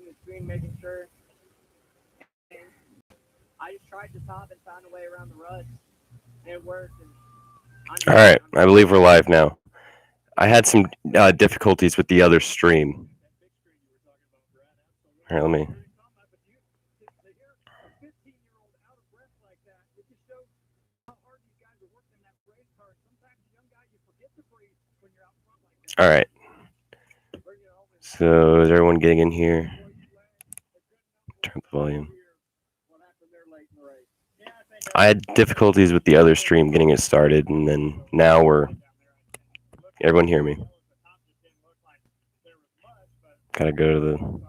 watching the screen, making sure. And I just tried to top and found a way around the rut, and it worked. And All right, I believe we're live now. I had some difficulties with the other stream. All right, let me. All right. So is everyone getting in here? Turn up the volume. I had difficulties with the other stream getting it started, and then now we're. Everyone hear me? Gotta go to the. All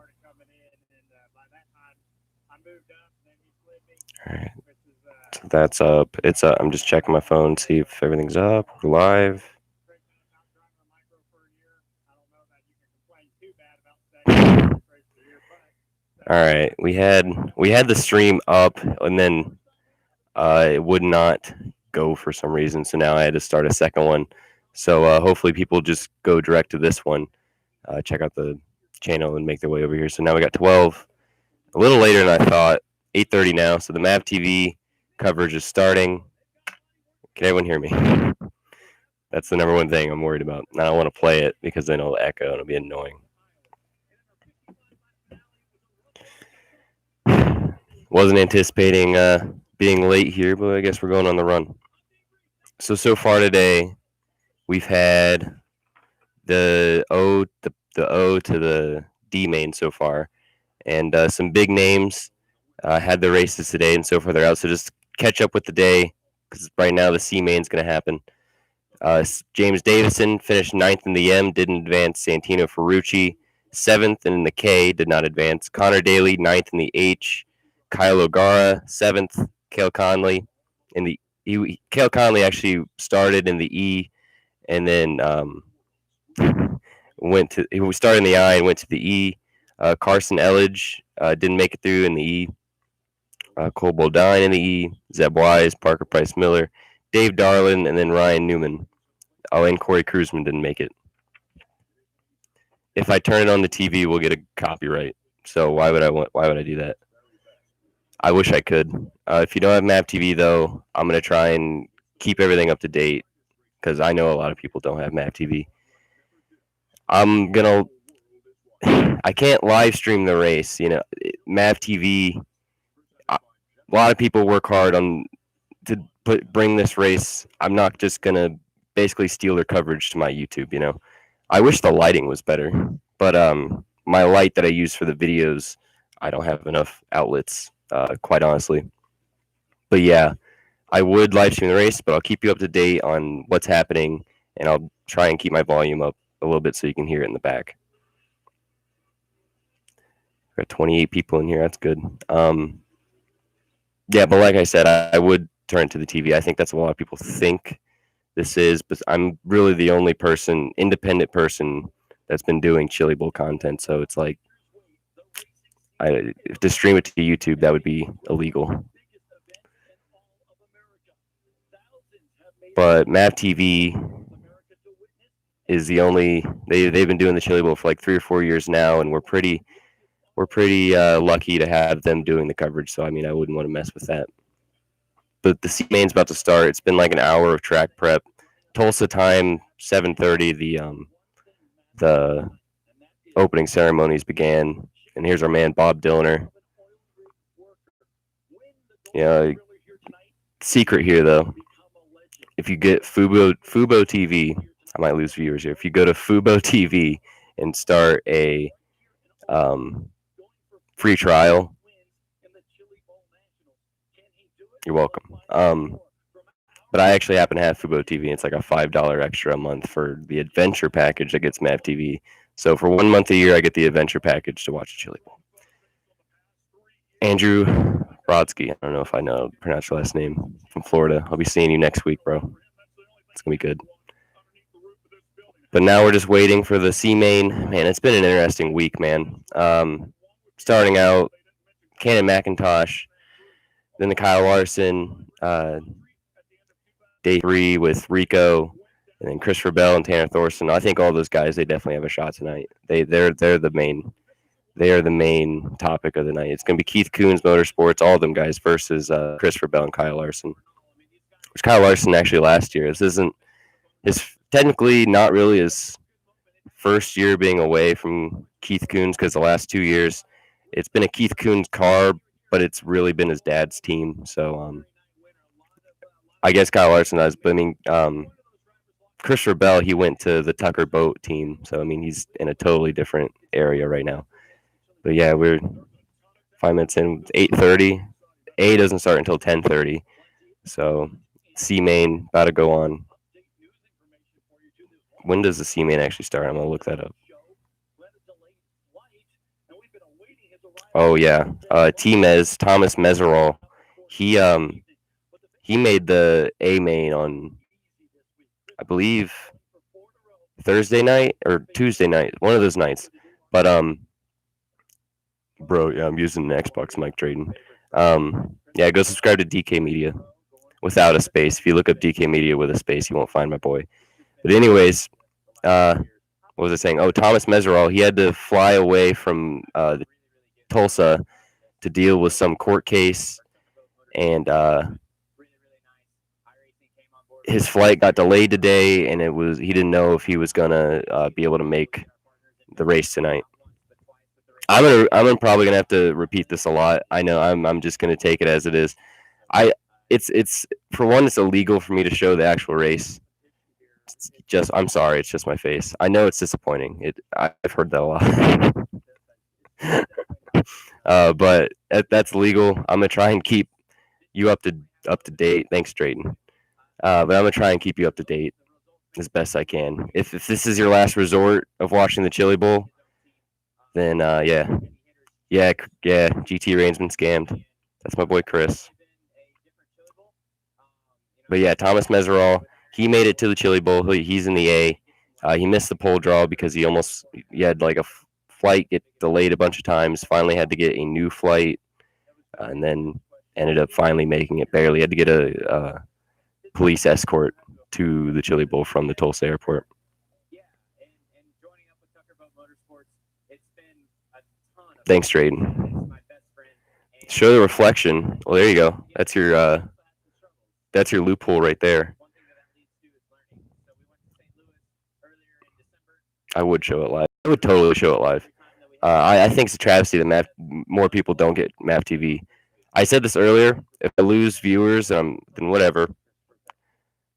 right. So that's up. It's up. I'm just checking my phone, see if everything's up. We're live. All right, we had the stream up, and then it would not go for some reason. So now I had to start a second one. So hopefully people just go direct to this one, check out the channel, and make their way over here. So now we got 12, a little later than I thought. 8:30 now. So the MavTV coverage is starting. Can everyone hear me? That's the number one thing I'm worried about. I don't want to play it because then it'll echo and it'll be annoying. Wasn't anticipating being late here, but I guess we're going on the run. So far today, we've had the O to the D main so far, and some big names had their races today, and so far they're out. So just catch up with the day, because right now the C main's going to happen. James Davison finished 9th in the M, didn't advance. Santino Ferrucci 7th in the K, did not advance. Connor Daly 9th in the H. Kyle O'Gara 7th. Cale Conley in the Cale Conley actually started in the E, and then he started in the I and went to the E. Carson Elledge didn't make it through in the E. Cole Bodine in the E. Zeb Wise, Parker Price Miller, Dave Darlin, and then Ryan Newman. Oh, and Corey Cruzman didn't make it. If I turn it on the TV, we'll get a copyright. So why would I do that? I wish I could. If you don't have MavTV, though, I'm going to try and keep everything up to date, because I know a lot of people don't have MavTV. I can't live stream the race. MavTV, a lot of people work hard to bring this race. I'm not just going to basically steal their coverage to my YouTube, I wish the lighting was better, but my light that I use for the videos, I don't have enough outlets. Quite honestly. But yeah, I would live stream the race, but I'll keep you up to date on what's happening, and I'll try and keep my volume up a little bit so you can hear it in the back. Got 28 people in here. That's good. Yeah, but like I said, I would turn to the TV. I think that's what a lot of people think this is, but I'm really the only independent person that's been doing Chili Bowl content, so it's like, to stream it to YouTube, that would be illegal. But MavTV is the only. They've been doing the Chili Bowl for like 3 or 4 years now, and we're pretty lucky to have them doing the coverage. So I wouldn't want to mess with that. But the C main's about to start. It's been like an hour of track prep. Tulsa time 7:30. The opening ceremonies began. And here's our man, Bob Dillner. Secret here, though. If you get Fubo TV, I might lose viewers here. If you go to Fubo TV and start a free trial, you're welcome. But I actually happen to have Fubo TV. It's like a $5 extra a month for the adventure package that gets MavTV. So for 1 month a year, I get the adventure package to watch the Chili Bowl. Andrew Brodsky, I don't know if I pronounce your last name, from Florida. I'll be seeing you next week, bro. It's going to be good. But now we're just waiting for the C main. Man, it's been an interesting week, man. Starting out, Cannon McIntosh, then the Kyle Larson, day 3 with Rico, and then Christopher Bell and Tanner Thorson. I think all those guys, they definitely have a shot tonight. They're the They are the main topic of the night. It's going to be Keith Coons Motorsports, all of them guys, versus Christopher Bell and Kyle Larson. Which Kyle Larson actually last year. This isn't his technically not really his first year being away from Keith Coons, because the last 2 years it's been a Keith Coons car, but it's really been his dad's team. So I guess Kyle Larson does, but I mean Christopher Bell, he went to the Tucker Boat team, so I mean he's in a totally different area right now. But yeah, we're 5 minutes in. 8:30. A doesn't start until 10:30, so C main about to go on. When does the C main actually start? I'm gonna look that up. Oh yeah, Thomas Meserol. He made the A main on, I believe, Thursday night or Tuesday night, one of those nights. But bro, yeah, I'm using the Xbox mic trading. Yeah, go subscribe to DK Media without a space. If you look up DK Media with a space, you won't find my boy. But anyways, what was I saying? Oh, Thomas Meserol, he had to fly away from Tulsa to deal with some court case, and his flight got delayed today, and he didn't know if he was gonna be able to make the race tonight. I'm probably gonna have to repeat this a lot. I know I'm just gonna take it as it is. It's for one, it's illegal for me to show the actual race. I'm sorry, it's just my face. I know it's disappointing. I've heard that a lot. But that's legal. I'm gonna try and keep you up to date. Thanks, Drayton. But I'm gonna try and keep you up to date as best I can. If this is your last resort of watching the Chili Bowl, then yeah, GT Rain's been scammed. That's my boy Chris. But yeah, Thomas Meserol, he made it to the Chili Bowl. He's in the A. He missed the pole draw because he had like a flight get delayed a bunch of times. Finally had to get a new flight, and then ended up finally making it. Barely had to get a police escort to the Chili Bowl from the Tulsa airport. Thanks, Drayden. Show the reflection. Well, there you go. That's your loophole right there. I would show it live. I would totally show it live. I think it's a travesty that more people don't get MavTV. I said this earlier. If I lose viewers, then whatever.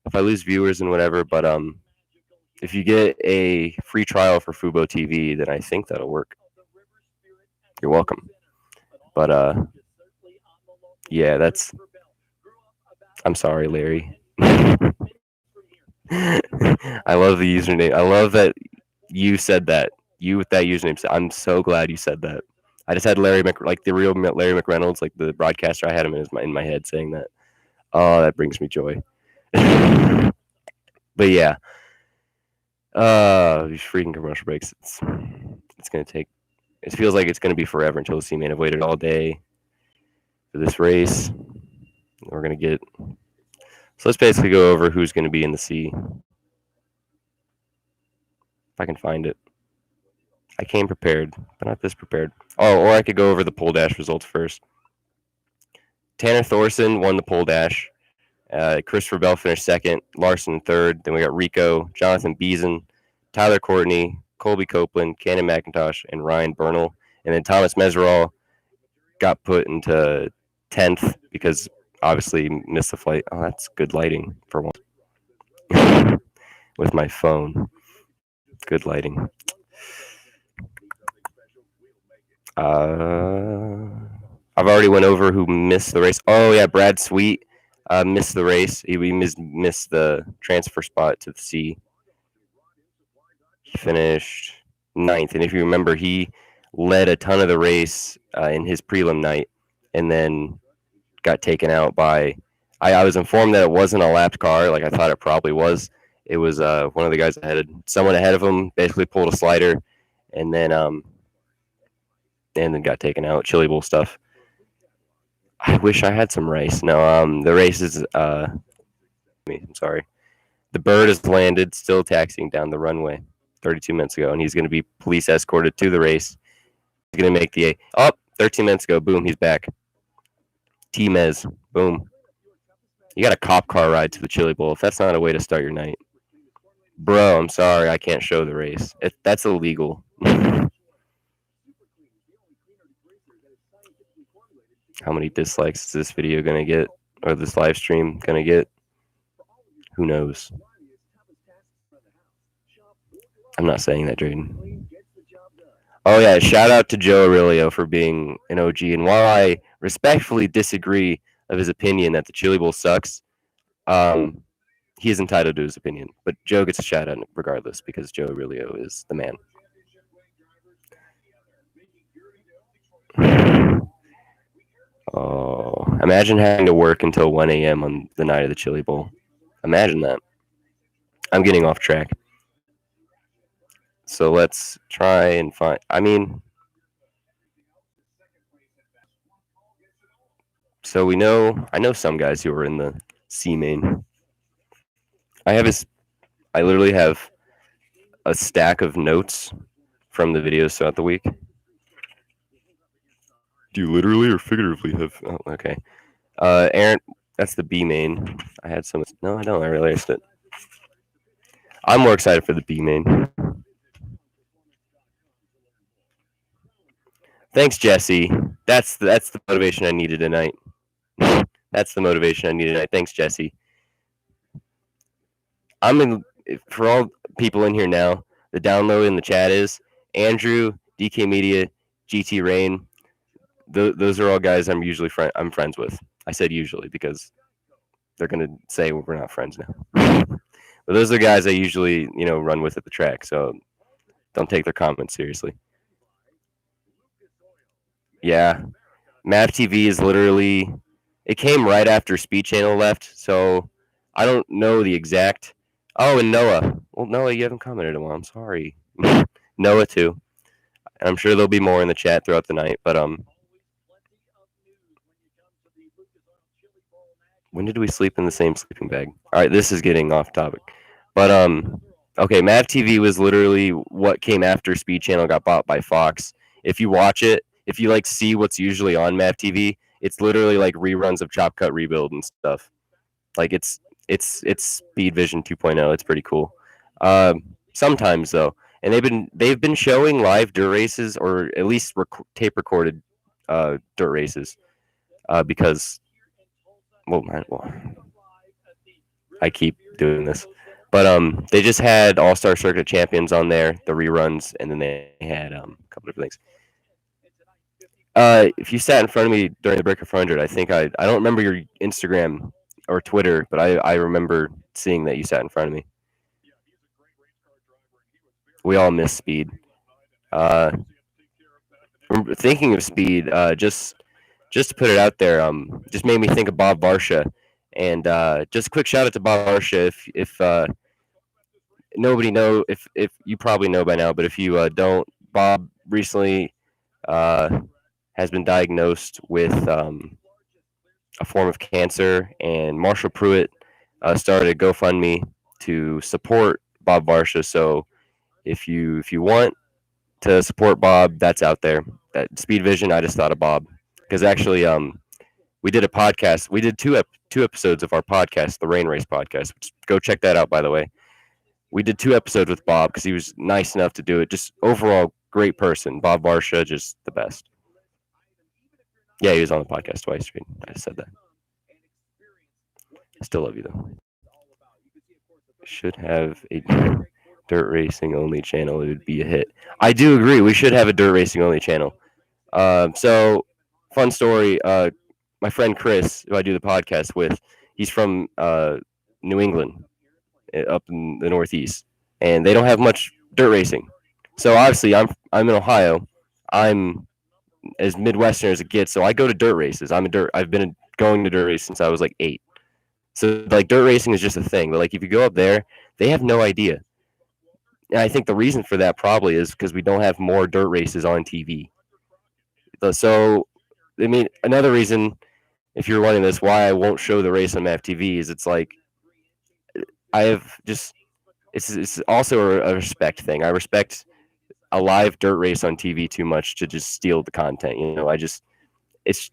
If I lose viewers, then whatever. But if you get a free trial for Fubo TV, then I think that'll work. You're welcome. But yeah, I'm sorry, Larry. I love the username. I love that you said that. You with that username. I'm so glad you said that. I just had like the real Larry McReynolds, like the broadcaster. I had him in my head saying that. Oh, that brings me joy. But yeah, these freaking commercial breaks. It's gonna take. It feels like it's gonna be forever until the C main. I've waited all day for this race. We're gonna get. So let's basically go over who's gonna be in the C. If I can find it. I came prepared, but not this prepared. Oh, or I could go over the pole dash results first. Tanner Thorson won the pole dash. Christopher Bell finished second. Larson third. Then we got Rico, Jonathan Beeson, Tyler Courtney, Colby Copeland, Cannon McIntosh, and Ryan Bernal. And then Thomas Meserol got put into 10th because obviously missed the flight. Oh, that's good lighting for once. With my phone. Good lighting. I've already went over who missed the race. Oh yeah, Brad Sweet missed the race. He missed the transfer spot to the C. He finished 9th, and if you remember, he led a ton of the race in his prelim night, and then got taken out by. I was informed that it wasn't a lapped car, like I thought it probably was. It was one of the guys someone ahead of him basically pulled a slider, and then got taken out. Chili Bowl stuff. I wish I had some rice. No, the race is. I'm sorry. The bird has landed, still taxiing down the runway 32 minutes ago, and he's going to be police escorted to the race. going to make the A. Oh, 13 minutes ago. Boom, he's back. T-Mez. Boom. You got a cop car ride to the Chili Bowl. If that's not a way to start your night. Bro, I'm sorry. I can't show the race. That's illegal. How many dislikes is this video going to get? Or this live stream going to get? Who knows? I'm not saying that, Drayden. Oh, yeah. Shout out to Joe Aurelio for being an OG. And while I respectfully disagree of his opinion that the Chili Bowl sucks, he is entitled to his opinion. But Joe gets a shout out regardless because Joe Aurelio is the man. Oh, imagine having to work until 1 a.m. on the night of the Chili Bowl. Imagine that. I'm getting off track. So let's try and find. So I know some guys who are in the C main. I literally have a stack of notes from the videos throughout the week. Do you literally or figuratively have? Oh, okay. Aaron, that's the B main. I had some. No, I don't. I realized it. I'm more excited for the B main. Thanks, Jesse. That's the motivation I needed tonight. That's the motivation I needed tonight. Thanks, Jesse. For all people in here now, the download in the chat is Andrew, DK Media, GT Rain. Those are all guys I'm friends with. I said usually because they're gonna say we're not friends now. But those are guys I usually run with at the track. So don't take their comments seriously. Yeah, MavTV is literally. It came right after Speed Channel left, so I don't know the exact. Oh, and Noah. Well, Noah, you haven't commented in a while. I'm sorry. Noah too. And I'm sure there'll be more in the chat throughout the night. But when did we sleep in the same sleeping bag? All right, this is getting off topic. But okay, MavTV was literally what came after Speed Channel got bought by Fox. If you watch it, if you see what's usually on MavTV, it's literally like reruns of Chop Cut Rebuild and stuff. Like it's Speed Vision 2.0. It's pretty cool. Sometimes though, and they've been showing live dirt races or at least tape recorded dirt races because I keep doing this, but they just had All-Star Circuit Champions on there, the reruns, and then they had a couple of things. If you sat in front of me during the Breaker 400, I think I don't remember your Instagram or Twitter, but I remember seeing that you sat in front of me. We all miss Speed. Thinking of Speed, just to put it out there, just made me think of Bob Varsha, and just a quick shout out to Bob Varsha. If nobody know, if you probably know by now, but if you don't, Bob recently has been diagnosed with a form of cancer, and Marshall Pruitt started a GoFundMe to support Bob Varsha. So if you want to support Bob, that's out there. That Speed Vision, I just thought of Bob because actually we did a podcast. We did two episodes of our podcast, the Rain Race podcast. Go check that out, by the way. We did 2 episodes with Bob because he was nice enough to do it. Just overall great person. Bob Varsha, just the best. Yeah, he was on the podcast twice. I just said that. I still love you though. Should have a dirt racing only channel. It would be a hit. I do agree. We should have a dirt racing only channel. So fun story. My friend Chris, who I do the podcast with, he's from New England, up in the Northeast, and they don't have much dirt racing. So obviously, I'm in Ohio. I'm as Midwestern as it gets. So I go to dirt races. I've been going to dirt races since I was like 8. So like dirt racing is just a thing. But like if you go up there, they have no idea. And I think the reason for that probably is because we don't have more dirt races on TV. So, I mean, another reason, if you're wanting this, why I won't show the race on MavTV is it's like I have just it's also a respect thing. I respect a live dirt race on TV too much to just steal the content. It's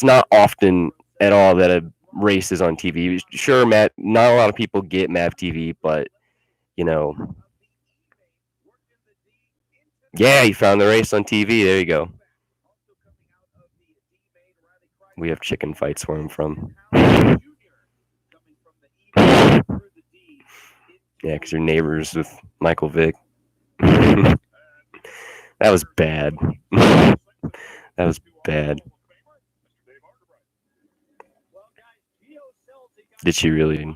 not often at all that a race is on TV. Sure, Matt, not a lot of people get MavTV, but yeah, you found the race on TV. There you go. We have chicken fights where I'm from. Yeah, because you're neighbors with Michael Vick. That was bad. That was bad. Did she really?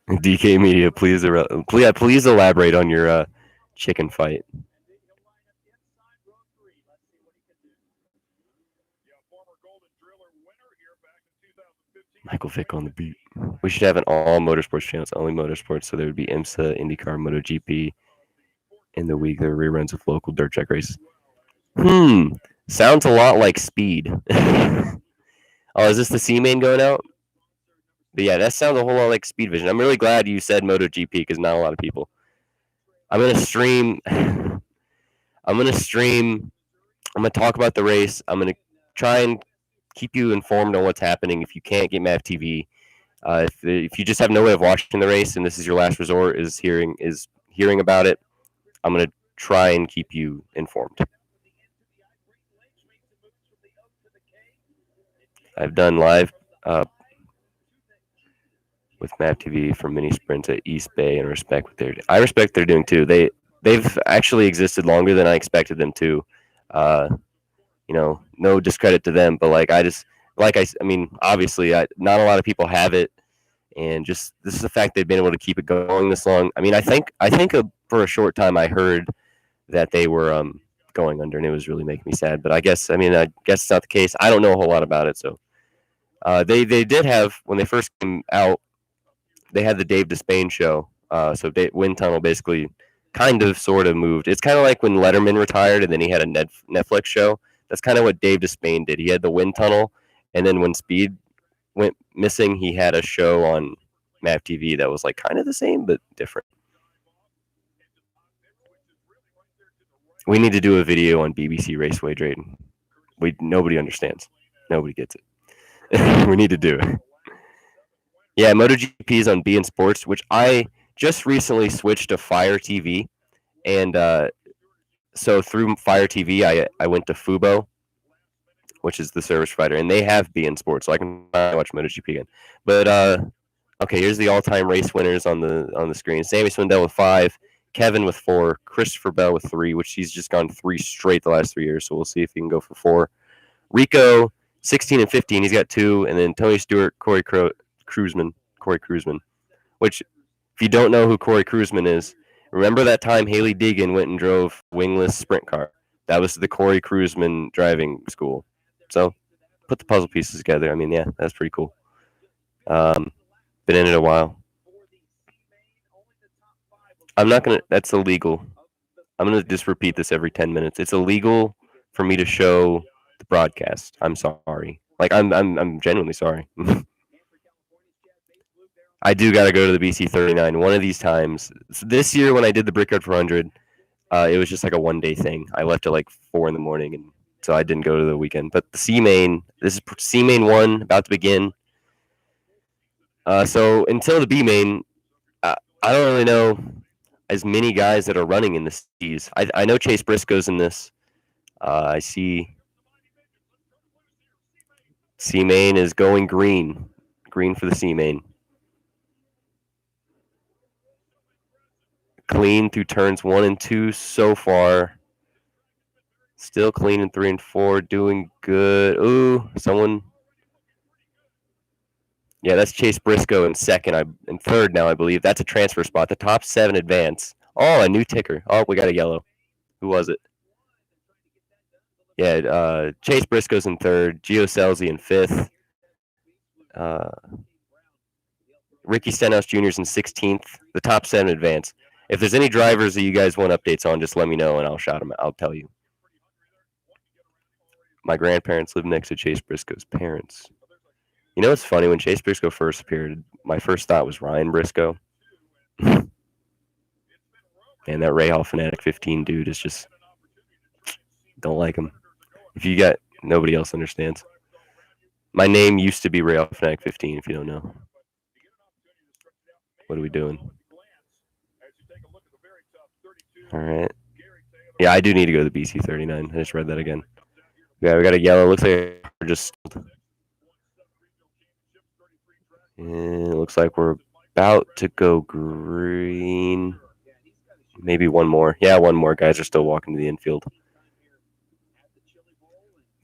DK Media, please elaborate on your chicken fight. Michael Vick on the beat. We should have an all motorsports channel. It's only motorsports, so there would be IMSA, IndyCar, MotoGP, in the week there are reruns of local dirt track races. Sounds a lot like Speed. Oh, is this the C main going out? But yeah, that sounds a whole lot like Speed Vision. I'm really glad you said MotoGP because not a lot of people. I'm gonna stream. I'm gonna talk about the race. I'm gonna try and keep you informed on what's happening. If you can't get MavTV, if you just have no way of watching the race and this is your last resort, is hearing about it, I'm gonna try and keep you informed. I've done live with MavTV for mini sprints at East Bay and respect what I respect what they're doing too. They've actually existed longer than I expected them to. No discredit to them, but obviously, not a lot of people have it, and just this is the fact they've been able to keep it going this long. I mean, I think for a short time I heard that they were going under, and it was really making me sad. But I guess it's not the case. I don't know a whole lot about it, so they did have, when they first came out, they had the Dave Despain show. So Wind Tunnel basically kind of sort of moved. It's kind of like when Letterman retired and then he had a Netflix show. That's kind of what Dave Despain did. He had the Wind Tunnel, and then when Speed went missing, he had a show on MavTV that was like kind of the same but different. We need to do a video on BBC Raceway Drayton. Nobody understands. Nobody gets it. We need to do it. Yeah, MotoGP is on beIN Sports, which I just recently switched to Fire TV, and so through Fire TV, I went to Fubo, which is the service provider, and they have beIN Sports, so I can watch MotoGP again. But okay, here's the all-time race winners on the screen: Sammy Swindell with 5, Kevin with 4, Christopher Bell with 3, which he's just gone 3 straight the last 3 years. So we'll see if he can go for 4. Rico 16 and 15, he's got 2, and then Tony Stewart, Corey Kruseman, which, if you don't know who Corey Kruseman is, remember that time Haley Deegan went and drove wingless sprint car? That was the Corey Kruseman driving school. So put the puzzle pieces together. I mean, yeah, that's pretty cool. Been in it a while. That's illegal. I'm going to just repeat this every 10 minutes. It's illegal for me to show the broadcast. I'm sorry. I'm genuinely sorry. I do got to go to the BC 39 one of these times. So this year when I did the Brickyard 400, it was just like a one-day thing. I left at 4 in the morning, and so I didn't go to the weekend. But the C-Main, this is C-Main 1, about to begin. So until the B-Main, I don't really know as many guys that are running in the C's. I know Chase Briscoe's in this. I see C-Main is going green. Green for the C-Main. Clean through turns 1 and 2 so far. Still clean in 3 and 4. Doing good. Ooh, someone. Yeah, that's Chase Briscoe in second. In third now, I believe. That's a transfer spot. The top 7 advance. Oh, a new ticker. Oh, we got a yellow. Who was it? Yeah, Chase Briscoe's in third. Gio Scelzi in 5th. Ricky Stenhouse Jr. is in 16th. The top 7 advance. If there's any drivers that you guys want updates on, just let me know and I'll shout them out. I'll tell you. My grandparents live next to Chase Briscoe's parents. You know what's funny? When Chase Briscoe first appeared, my first thought was Ryan Briscoe. And that Ray Hall Fanatic 15 dude is just don't like him. If you got nobody else understands. My name used to be Ray Hall Fanatic 15. If you don't know, what are we doing? All right. Yeah, I do need to go to the BC 39. I just read that again. Yeah, we got a yellow. Looks like we're just. And it looks like we're about to go green. Maybe one more. Yeah, one more. Guys are still walking to the infield.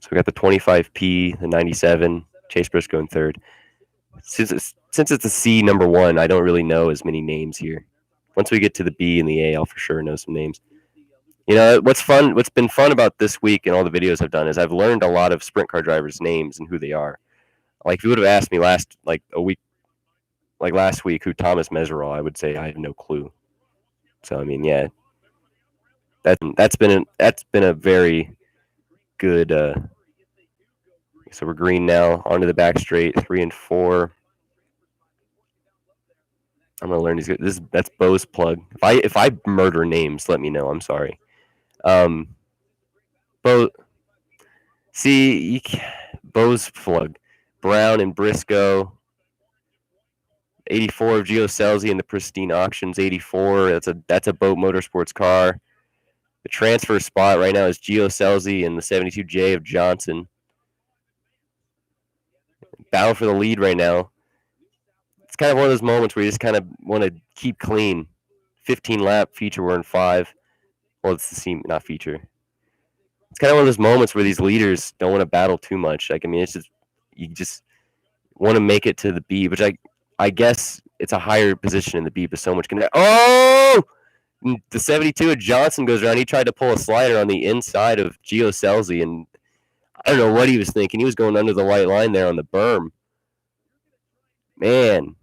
So we got the 25P, the 97, Chase Briscoe in third. Since it's a C number one, I don't really know as many names here. Once we get to the B and the A, I'll for sure know some names. You know, what's been fun about this week and all the videos I've done is I've learned a lot of sprint car drivers' names and who they are. Like if you would have asked me last week who Thomas Meserol, I would say I have no clue. So I mean, yeah, that's been a very good. So we're green now, onto the back straight, 3 and 4. I'm gonna learn these. That's Bo's plug. If I murder names, let me know. I'm sorry. Bo. See, Bo's plug. Brown and Briscoe. 84 of Gio Selzy and the Pristine Auctions 84. That's a Boat Motorsports car. The transfer spot right now is Gio Selzy and the 72J of Johnson. Battle for the lead right now. It's kind of one of those moments where you just kind of want to keep clean. 15 lap feature, we're in 5. Well, it's the C, not feature. It's kind of one of those moments where these leaders don't want to battle too much. Like, I mean, it's just, you just want to make it to the B, which I guess it's a higher position in the B, but so much can. Oh! The 72 of Johnson goes around. He tried to pull a slider on the inside of Gio Selzy, and I don't know what he was thinking. He was going under the white line there on the berm. Man.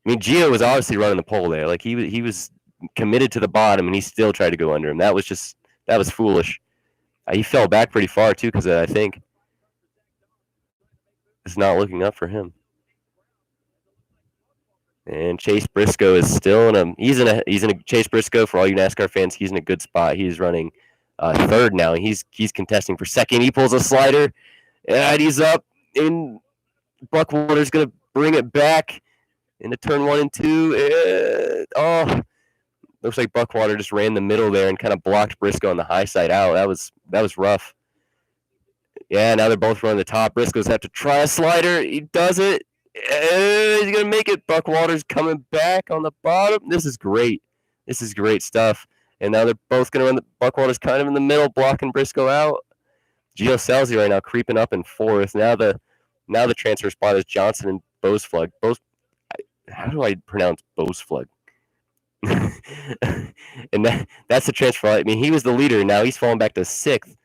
I mean, Gio was obviously running the pole there. Like, he was committed to the bottom, and he still tried to go under him. That was foolish. He fell back pretty far, too, because I think it's not looking up for him. And Chase Briscoe is still he's in a Chase Briscoe, for all you NASCAR fans, he's in a good spot. He's running third now. He's contesting for second. He pulls a slider, and he's up. And Buckwater's going to bring it back into turn 1 and 2. Looks like Buckwater just ran the middle there and kind of blocked Briscoe on the high side out. That was rough. Yeah, now they're both running the top. Briscoe's have to try a slider. He does it. He's going to make it. Buckwater's coming back on the bottom. This is great. This is great stuff. And now they're both going to run the Buckwater's kind of in the middle, blocking Briscoe out. Gio Selzy right now creeping up in 4th. Now the transfer spot is Johnson and Bosflug. How do I pronounce Bosflug? And that's the transfer. I mean, he was the leader. Now he's falling back to 6th.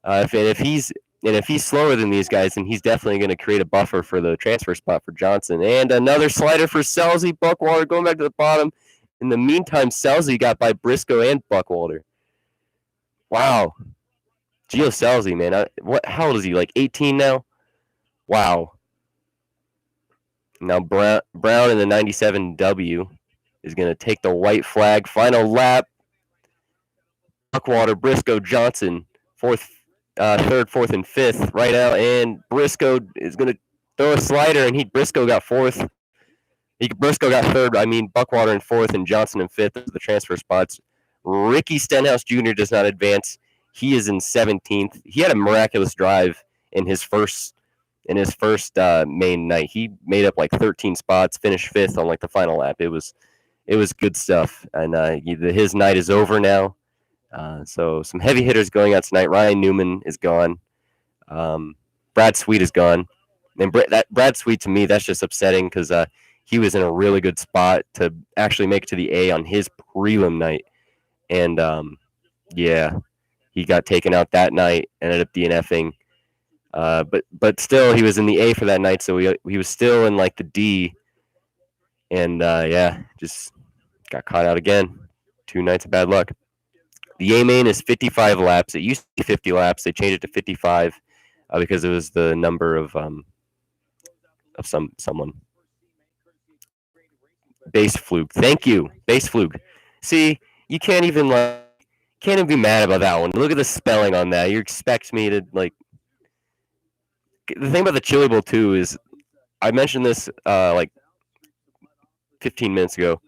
If he's slower than these guys, then he's definitely going to create a buffer for the transfer spot for Johnson. And another slider for Selzy. Buckwater going back to the bottom. In the meantime, Selzy got by Briscoe and Buckwater. Wow. Gio Selzy, man. How old is he? Like 18 now? Wow. Now Brown in the 97W is going to take the white flag. Final lap. Buckwater, Briscoe, Johnson, 3rd, 4th, and 5th right now. And Briscoe is going to throw a slider, and Briscoe got 4th. Briscoe got 3rd. I mean, Buckwater in 4th and Johnson in 5th. Those are the transfer spots. Ricky Stenhouse Jr. does not advance. He is in 17th. He had a miraculous drive in his first main night. He made up like 13 spots, finished 5th on like the final lap. It was good stuff. And his night is over now. So some heavy hitters going out tonight. Ryan Newman is gone. Brad Sweet is gone. And Brad Sweet, to me, that's just upsetting because he was in a really good spot to actually make it to the A on his prelim night. And, he got taken out that night, ended up DNFing. But still, he was in the A for that night, so he was still in, like, the D. And, just got caught out again. 2 nights of bad luck. The A main is 55 laps. It used to be 50 laps. They changed it to 55 because it was the number of someone. Base fluke. Thank you. Base fluke. See, you can't even be mad about that one. Look at the spelling on that. You expect me to like. The thing about the Chili Bowl too is, I mentioned this like 15 minutes ago,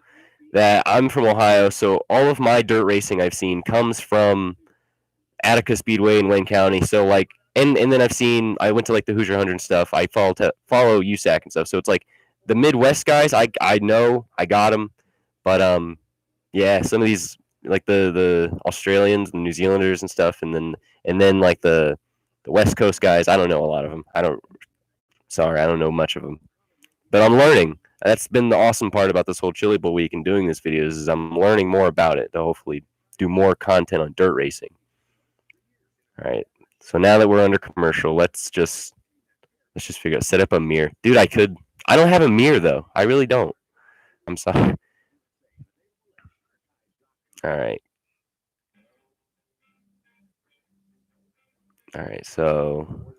that I'm from Ohio, so all of my dirt racing I've seen comes from Attica Speedway in Wayne County. So like, and then I went to like the Hoosier 100 and stuff. I follow USAC and stuff. So it's like the Midwest guys. I know I got them, but yeah, some of these like the Australians and New Zealanders and stuff, and then like the West Coast guys. I don't know a lot of them. I don't know much of them, but I'm learning. That's been the awesome part about this whole Chili Bowl week and doing this videos is I'm learning more about it to hopefully do more content on dirt racing. All right. So now that we're under commercial, let's just figure out set up a mirror. Dude, I don't have a mirror though. I really don't. I'm sorry. All right. All right. So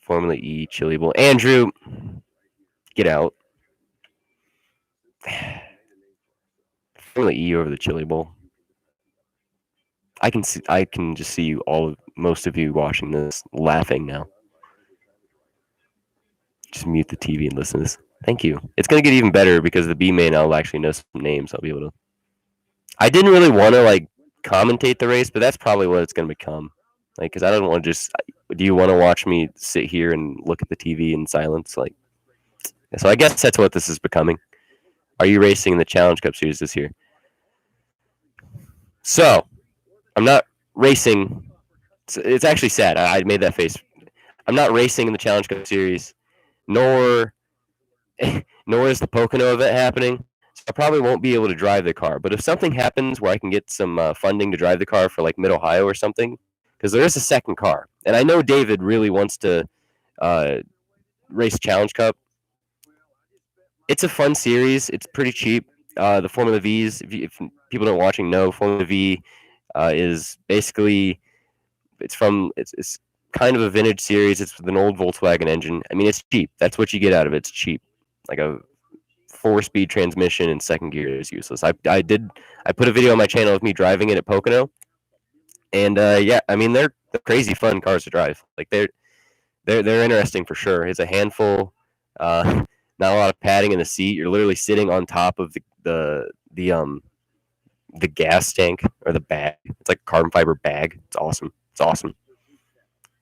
Formula E Chili Bowl. Andrew, get out. Formula E over the Chili Bowl. I can just see most of you watching this laughing now. Just mute the TV and listen to this. Thank you. It's gonna get even better because the B main I'll actually know some names. I'll be able to. I didn't really want to like commentate the race, but that's probably what it's gonna become. Like, because I don't want to just. Do you want to watch me sit here and look at the TV in silence? Like, so I guess that's what this is becoming. Are you racing in the Challenge Cup Series this year? So, I'm not racing. It's actually sad. I made that face. I'm not racing in the Challenge Cup Series, nor is the Pocono event happening. So I probably won't be able to drive the car. But if something happens where I can get some funding to drive the car for like Mid-Ohio or something, because there is a second car. And I know David really wants to race Challenge Cup. It's a fun series. It's pretty cheap. The Formula Vs, if people don't watching know, Formula V is basically it's kind of a vintage series. It's with an old Volkswagen engine. I mean, it's cheap. That's what you get out of it. It's cheap. Like a 4-speed transmission and second gear is useless. I put a video on my channel of me driving it at Pocono, and yeah, I mean they're crazy fun cars to drive. Like they're interesting for sure. It's a handful. Not a lot of padding in the seat. You're literally sitting on top of the gas tank or the bag. It's like a carbon fiber bag. It's awesome. It's awesome.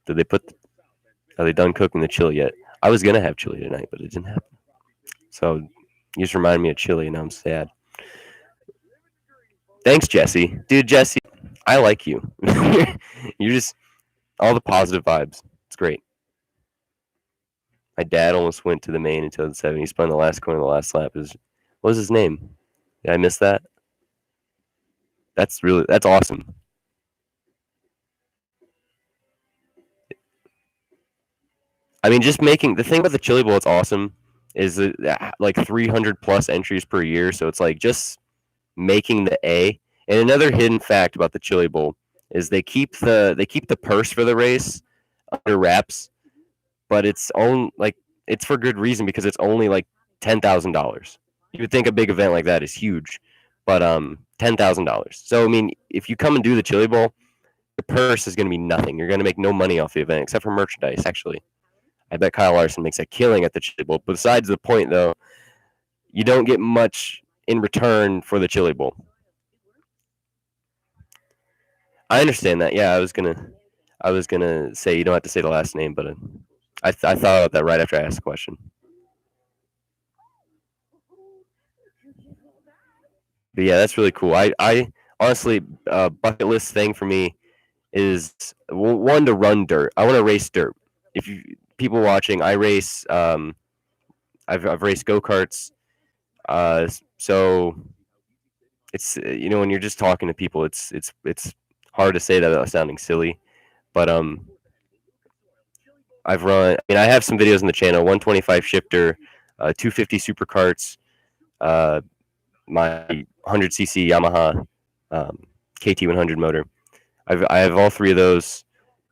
Are they done cooking the chili yet? I was gonna have chili tonight, but it didn't happen. So you just reminded me of chili, and I'm sad. Thanks, Jesse. Dude, Jesse, I like you. You're just all the positive vibes. It's great. My dad almost went to the main in 2007. He spun the last corner of the last lap. What was his name? Did I miss that? That's awesome. I mean, just making the thing about the Chili Bowl, it's awesome, is that like 300 plus entries per year. So it's like just making the A. And another hidden fact about the Chili Bowl is they keep the purse for the race under wraps, but it's for good reason because it's only like $10,000. You would think a big event like that is huge, but $10,000. So I mean, if you come and do the Chili Bowl, the purse is going to be nothing. You're going to make no money off the event except for merchandise. Actually, I bet Kyle Larson makes a killing at the Chili Bowl. Besides the point, though, you don't get much in return for the Chili Bowl. I understand that. Yeah, I was gonna say you don't have to say the last name, but I thought about that right after I asked the question. But yeah, that's really cool. I honestly, bucket list thing for me is one to run dirt. I want to race dirt. If you people watching, I race. I've raced go-karts. So it's when you're just talking to people, it's hard to say that without sounding silly, but I've run. I mean, I have some videos on the channel: 125 shifter, 250 supercarts, my 100cc Yamaha KT100 motor. I have all three of those,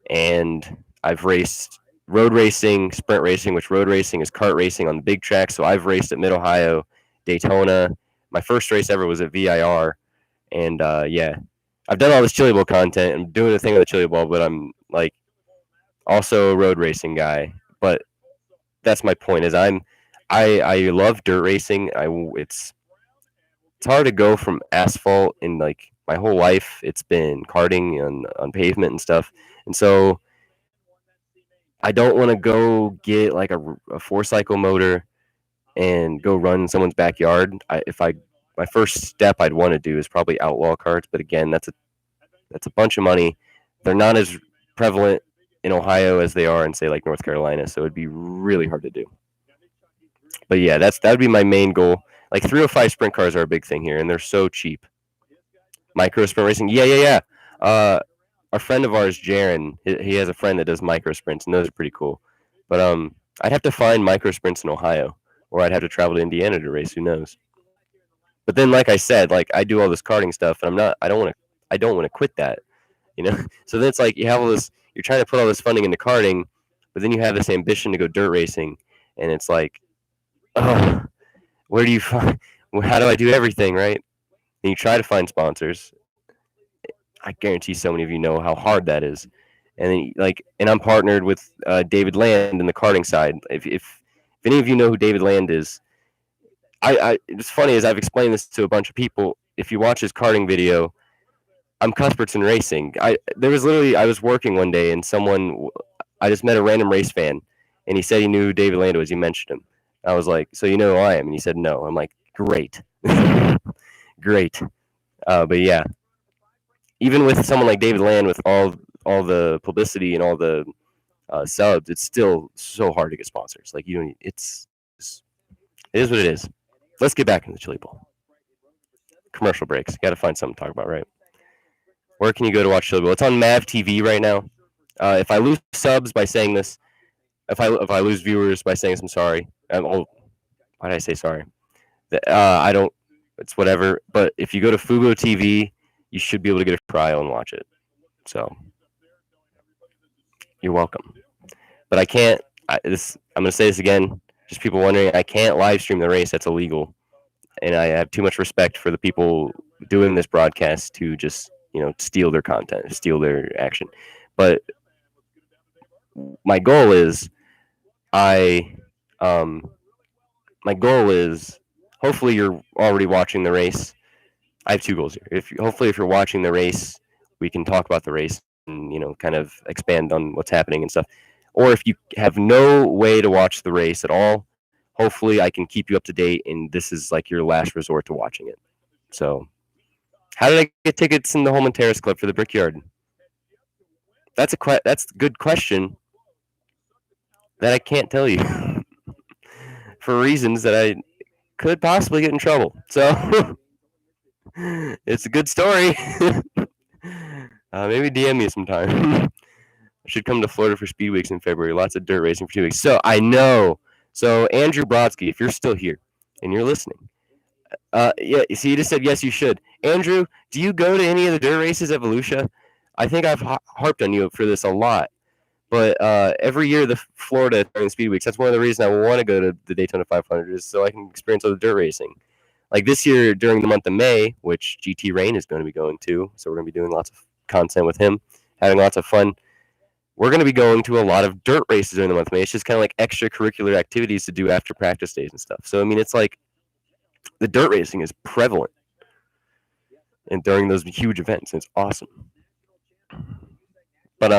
and I've raced road racing, sprint racing, which road racing is kart racing on the big track. So I've raced at Mid-Ohio Daytona. My first race ever was at VIR, and yeah, I've done all this Chili Bowl content. I'm doing a thing with the Chili Bowl, but I'm like also a road racing guy. But that's my point. Is I love dirt racing. It's hard to go from asphalt in like my whole life. It's been karting on pavement and stuff, and so I don't want to go get like a 4-cycle motor and go run in someone's backyard. My first step I'd want to do is probably outlaw karts, but again, that's a bunch of money. They're not as prevalent in Ohio as they are in say like North Carolina, so it'd be really hard to do. But yeah, that would be my main goal. Like 305 sprint cars are a big thing here, and they're so cheap. Micro sprint racing, yeah. A friend of ours, Jaron, he has a friend that does micro sprints, and those are pretty cool. But I'd have to find micro sprints in Ohio, or I'd have to travel to Indiana to race. Who knows? But then, like I said, like I do all this karting stuff, and I don't want to quit that, you know. So then it's like you have all this, you're trying to put all this funding into karting, but then you have this ambition to go dirt racing, and it's like, oh, where do you find? How do I do everything, right? And you try to find sponsors. I guarantee so many of you know how hard that is. And then, and I'm partnered with David Land in the karting side. If any of you know who David Land is, it's funny as I've explained this to a bunch of people. If you watch his karting video, I'm Cuthbertson Racing. I was working one day and I just met a random race fan, and he said he knew who David Land was. He mentioned him. I was like, so you know who I am? And he said no. I'm like, great, great. But yeah. Even with someone like David Land, with all the publicity and all the subs, it's still so hard to get sponsors. Like it is what it is. Let's get back into the Chili Bowl. Commercial breaks. Got to find something to talk about, right? Where can you go to watch Chili Bowl? It's on MavTV right now. If I lose subs by saying this, if I lose viewers by saying this, I'm sorry. Why did I say sorry? I don't. It's whatever. But if you go to Fubo TV, you should be able to get a trial and watch it. So you're welcome. But I can't. I'm going to say this again. Just people wondering, I can't live stream the race. That's illegal. And I have too much respect for the people doing this broadcast to just, steal their content, steal their action. But my goal is, hopefully you're already watching the race. I have two goals here. Hopefully if you're watching the race, we can talk about the race and, kind of expand on what's happening and stuff. Or if you have no way to watch the race at all, hopefully I can keep you up to date, and this is like your last resort to watching it. So, how did I get tickets in the Holman Terrace Club for the Brickyard? That's a good question that I can't tell you for reasons that I could possibly get in trouble. So, it's a good story. Maybe DM me sometime. I should come to Florida for Speed Weeks in February. Lots of dirt racing for 2 weeks. So I know. So Andrew Brodsky, if you're still here and you're listening, yeah. See, you just said yes, you should. Andrew, do you go to any of the dirt races at Volusia? I think I've harped on you for this a lot, but every year the Florida during Speed Weeks, that's one of the reasons I want to go to the Daytona 500 is so I can experience all the dirt racing. Like this year during the month of May, which GT Rain is going to be going to, so we're going to be doing lots of content with him, having lots of fun. We're going to be going to a lot of dirt races during the month of May. It's just kind of like extracurricular activities to do after practice days and stuff. So, I mean, it's like the dirt racing is prevalent and during those huge events. And it's awesome. But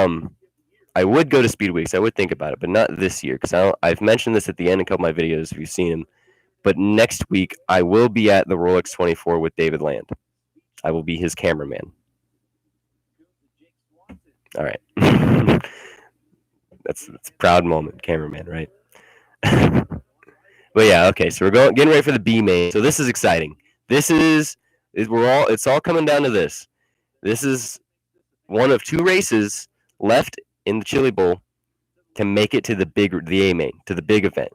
I would go to Speed Weeks. I would think about it, but not this year because I've mentioned this at the end of a couple of my videos if you've seen them. But next week, I will be at the Rolex 24 with David Land. I will be his cameraman. All right. That's a proud moment, cameraman, right? But yeah, okay. So we're getting ready for the B main. So this is exciting. It's all coming down to this. This is one of two races left in the Chili Bowl to make it to the A main, to the big event.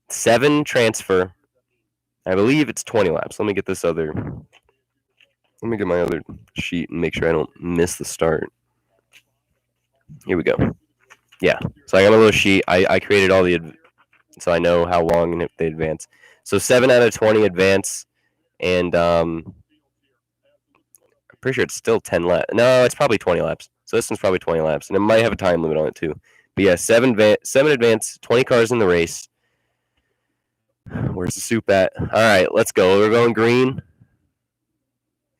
7 transfer. I believe it's 20 laps. Let me get my other sheet and make sure I don't miss the start. Here we go. Yeah. So I got my little sheet. I created all so I know how long they advance. So 7 out of 20 advance, and I'm pretty sure it's still 10 laps. No, it's probably 20 laps. So this one's probably 20 laps, and it might have a time limit on it too. But yeah, 7 advance, 20 cars in the race. Where's the soup at? All right, let's go. We're going green.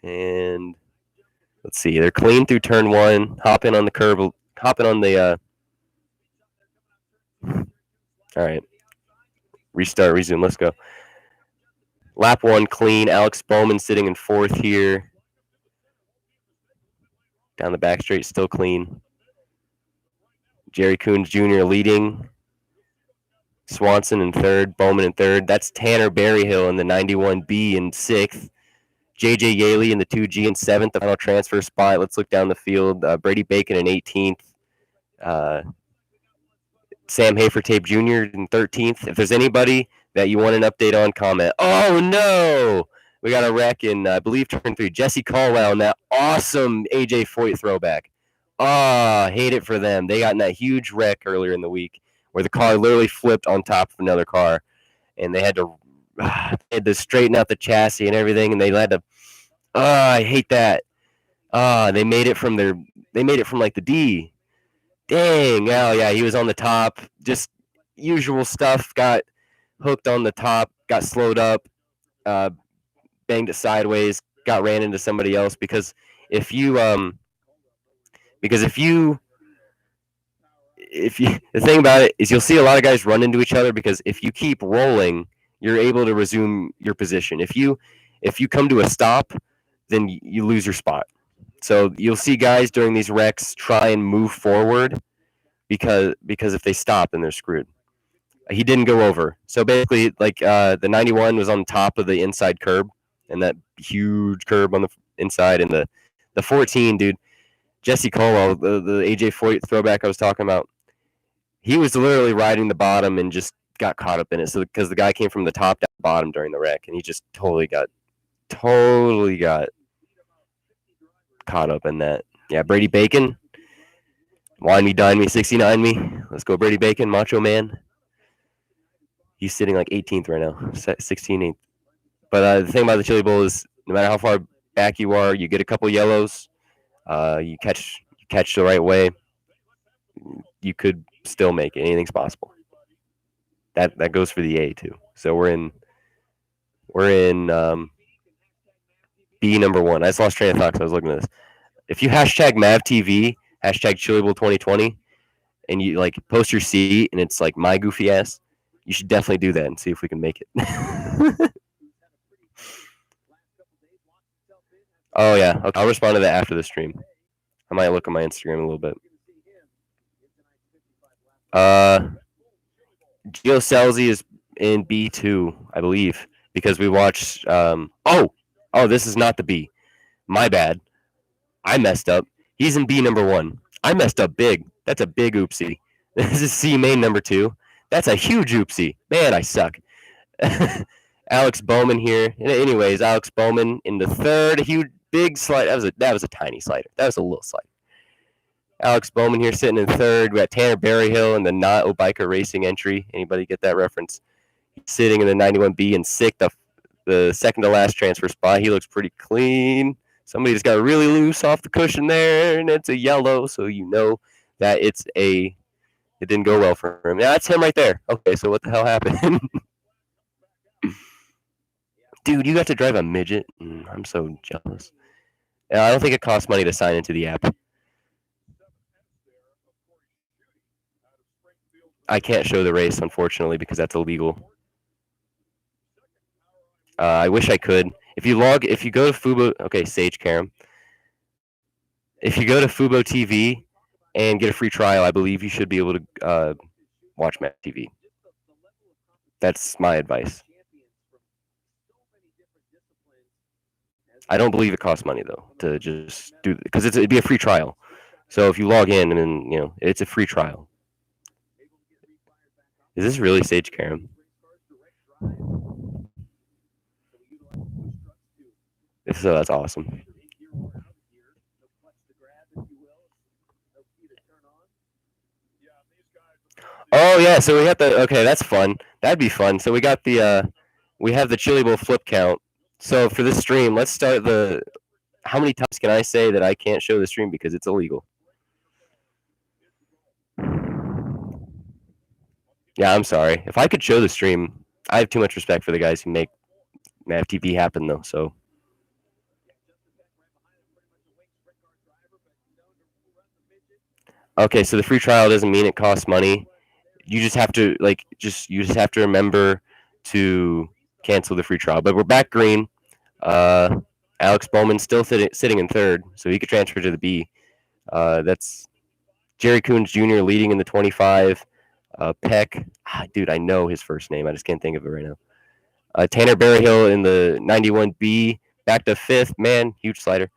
And let's see. They're clean through turn 1. Hop in on the curb. Hop in on the. All right. Restart, resume. Let's go. Lap 1 clean. Alex Bowman sitting in 4th here. Down the back straight, still clean. Jerry Coons Jr. leading. Swanson in 3rd. Bowman in 3rd. That's Tanner Berryhill in the 91B in 6th. J.J. Yaley in the 2G in 7th, the final transfer spot. Let's look down the field. Brady Bacon in 18th. Sam Hafertape Jr. in 13th. If there's anybody that you want an update on, comment. Oh, no! We got a wreck in, I believe, turn 3. Jesse Caldwell in that awesome A.J. Foyt throwback. Hate it for them. They got in that huge wreck earlier in the week where the car literally flipped on top of another car, and they had to straighten out the chassis and everything, and they had to. I hate that. They made it from like the D. Dang. Oh yeah, he was on the top. Just usual stuff. Got hooked on the top. Got slowed up. Banged it sideways. Got ran into somebody else because if you the thing about it is you'll see a lot of guys run into each other because if you keep rolling, you're able to resume your position. If you come to a stop, then you lose your spot. So you'll see guys during these wrecks try and move forward because if they stop, then they're screwed. He didn't go over. So basically, like the 91 was on top of the inside curb, and that huge curb on the inside, and the 14, dude, Jesse Caldwell, the AJ Foyt throwback I was talking about, he was literally riding the bottom and just got caught up in it. So because the guy came from the top down bottom during the wreck, and he just totally got caught up in that. Yeah, Brady Bacon, wine me, dine me, 69 me. Let's go, Brady Bacon, Macho Man. He's sitting like 18th right now, 16th. But the thing about the Chili Bowl is no matter how far back you are, you get a couple yellows. You catch the right way, you could still make it. Anything's possible. That goes for the A too. So we're in B number 1. I just lost train of thought because I was looking at this. If you hashtag MavTV, hashtag Chili Bowl 2020, and you like post your seat and it's like my goofy ass, you should definitely do that and see if we can make it. Oh yeah, okay. I'll respond to that after the stream. I might look at my Instagram a little bit. Gio Selzy is in B2, I believe, because we watched. This is not the B. My bad. I messed up. He's in B number 1. I messed up big. That's a big oopsie. This is C main number 2. That's a huge oopsie. Man, I suck. Alex Bowman here. Anyways, Alex Bowman in the 3rd. Huge, big slide. That was a tiny slider. That was a little slider. Alex Bowman here sitting in 3rd. We got Tanner Berryhill in the Not Obiker Racing entry. Anybody get that reference? He's sitting in the 91B in 6th, the second to last transfer spot. He looks pretty clean. Somebody just got really loose off the cushion there, and it's a yellow, so you know that it didn't go well for him. Yeah, that's him right there. Okay, so what the hell happened? Dude, you got to drive a midget? I'm so jealous. I don't think it costs money to sign into the app. I can't show the race, unfortunately, because that's illegal. I wish I could. If you go to Fubo, okay, Sage Karam. If you go to Fubo TV and get a free trial, I believe you should be able to watch MavTV. That's my advice. I don't believe it costs money though to just do because it'd be a free trial. So if you log in and then it's a free trial. Is this really Sage Karam? If so, that's awesome. Oh yeah, so we got okay, that's fun. That'd be fun. So we got the we have the Chili Bowl flip count. So for this stream, let's start the. How many times can I say that I can't show the stream because it's illegal? Yeah, I'm sorry. If I could show the stream, I have too much respect for the guys who make MavTV happen, though. So. Okay, so the free trial doesn't mean it costs money. You just have to you just have to remember to cancel the free trial. But we're back green. Alex Bowman still sitting in third, so he could transfer to the B. That's Jerry Coons Jr. leading in the 25. Peck, dude, I know his first name. I just can't think of it right now. Tanner Berryhill in the 91B, back to fifth. Man, huge slider.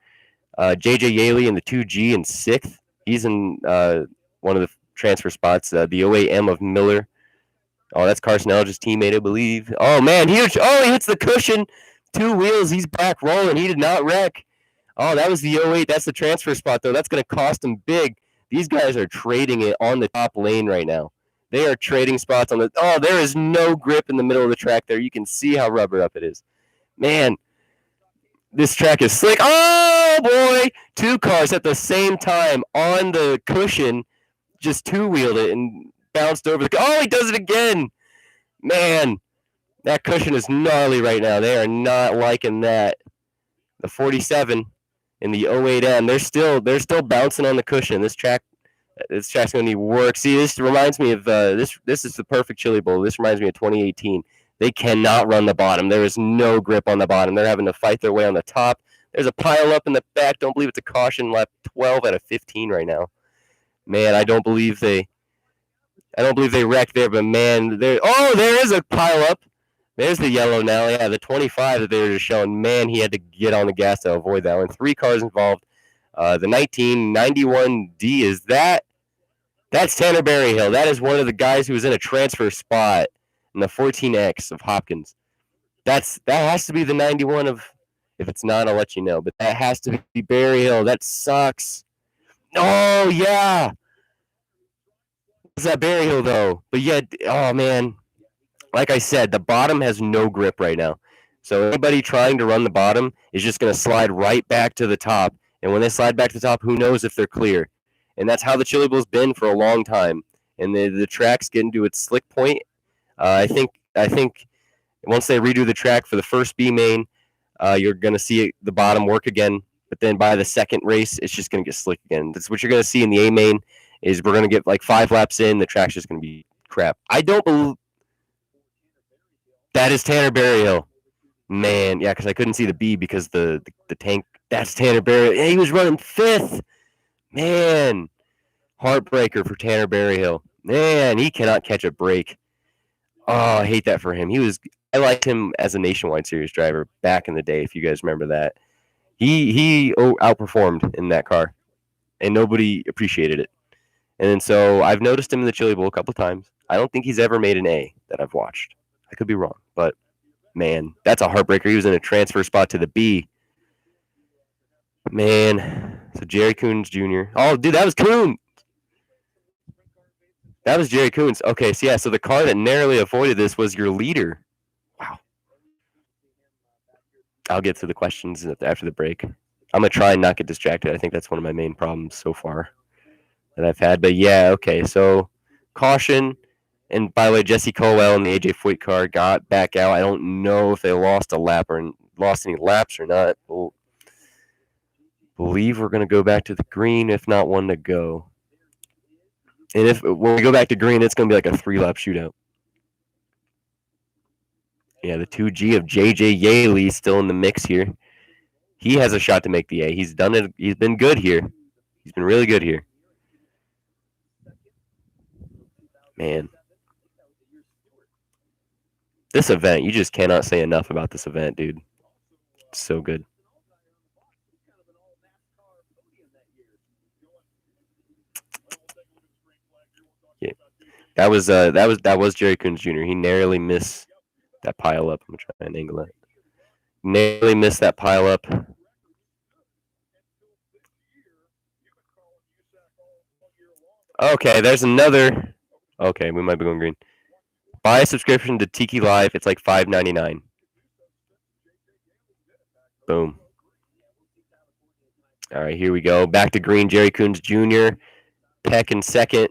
JJ Yaley in the 2G in sixth. He's in one of the transfer spots. The 08M of Miller. Oh, that's Carson Elg's teammate, I believe. Oh, man, huge. Oh, he hits the cushion. Two wheels. He's back rolling. He did not wreck. Oh, that was the 08. That's the transfer spot, though. That's going to cost him big. These guys are trading it on the top lane right now. They are trading spots on the. Oh, there is no grip in the middle of the track there. You can see how rubbered up it is. Man, this track is slick. Oh, boy. Two cars at the same time on the cushion just two-wheeled it and bounced over the. Oh, he does it again. Man, that cushion is gnarly right now. They are not liking that. The 47 in the 08M, they're still bouncing on the cushion. This track's going to need work. See, this reminds me of this is the perfect Chili Bowl. This reminds me of 2018. They cannot run the bottom. There is no grip on the bottom. They're having to fight their way on the top. There's a pile up in the back. Don't believe it's a caution. Lap 12 out of 15 right now. Man, I don't believe they wrecked there, but man, there is a pile up. There's the yellow now. Yeah, the 25 that they were just showing. Man, he had to get on the gas to avoid that one. Three cars involved. The 1991D is that. That's Tanner Berryhill. That is one of the guys who was in a transfer spot in the 14X of Hopkins. That has to be the 91 of. If it's not, I'll let you know. But that has to be Berryhill. That sucks. Oh yeah. It's that Berryhill though. But yeah, oh man. Like I said, the bottom has no grip right now. So anybody trying to run the bottom is just going to slide right back to the top. And when they slide back to the top, who knows if they're clear. And that's how the Chili Bowl's been for a long time. And the track's getting to its slick point. I think once they redo the track for the first B main, you're going to see the bottom work again. But then by the second race, it's just going to get slick again. That's what you're going to see in the A main. Is we're going to get like 5 laps in, the track's just going to be crap. I don't believe that is Tanner Berryhill. Man, yeah, because I couldn't see the B because the tank. That's Tanner Berryhill. Yeah, he was running 5th. Man, heartbreaker for Tanner Berryhill. Man, he cannot catch a break. Oh, I hate that for him. I liked him as a Nationwide Series driver back in the day, if you guys remember that. He outperformed in that car, and nobody appreciated it. And then so I've noticed him in the Chili Bowl a couple of times. I don't think he's ever made an A that I've watched. I could be wrong, but man, that's a heartbreaker. He was in a transfer spot to the B. Man, so Jerry Coons Jr. Oh, dude, that was Coons. That was Jerry Coons. Okay, so yeah, so the car that narrowly avoided this was your leader. Wow. I'll get to the questions after the break. I'm going to try and not get distracted. I think that's one of my main problems so far that I've had. But yeah, okay, so caution. And by the way, Jesse Colwell and the AJ Foyt car got back out. I don't know if they lost any laps or not. We'll believe we're going to go back to the green, if not one to go. And when we go back to green, it's going to be like a 3-lap shootout. Yeah, the 2G of JJ Yaley still in the mix here. He has a shot to make the A. He's done it. He's been good here. He's been really good here. Man. This event, you just cannot say enough about this event, dude. It's so good. Yeah. That was Jerry Coons Jr. He narrowly missed that pile up. I'm gonna try and angle it. Narrowly missed that pile up. Okay, there's another. Okay, we might be going green. Buy a subscription to Tiki Live. It's like $5.99. Boom. All right, here we go. Back to green. Jerry Coons Jr. Peck in second.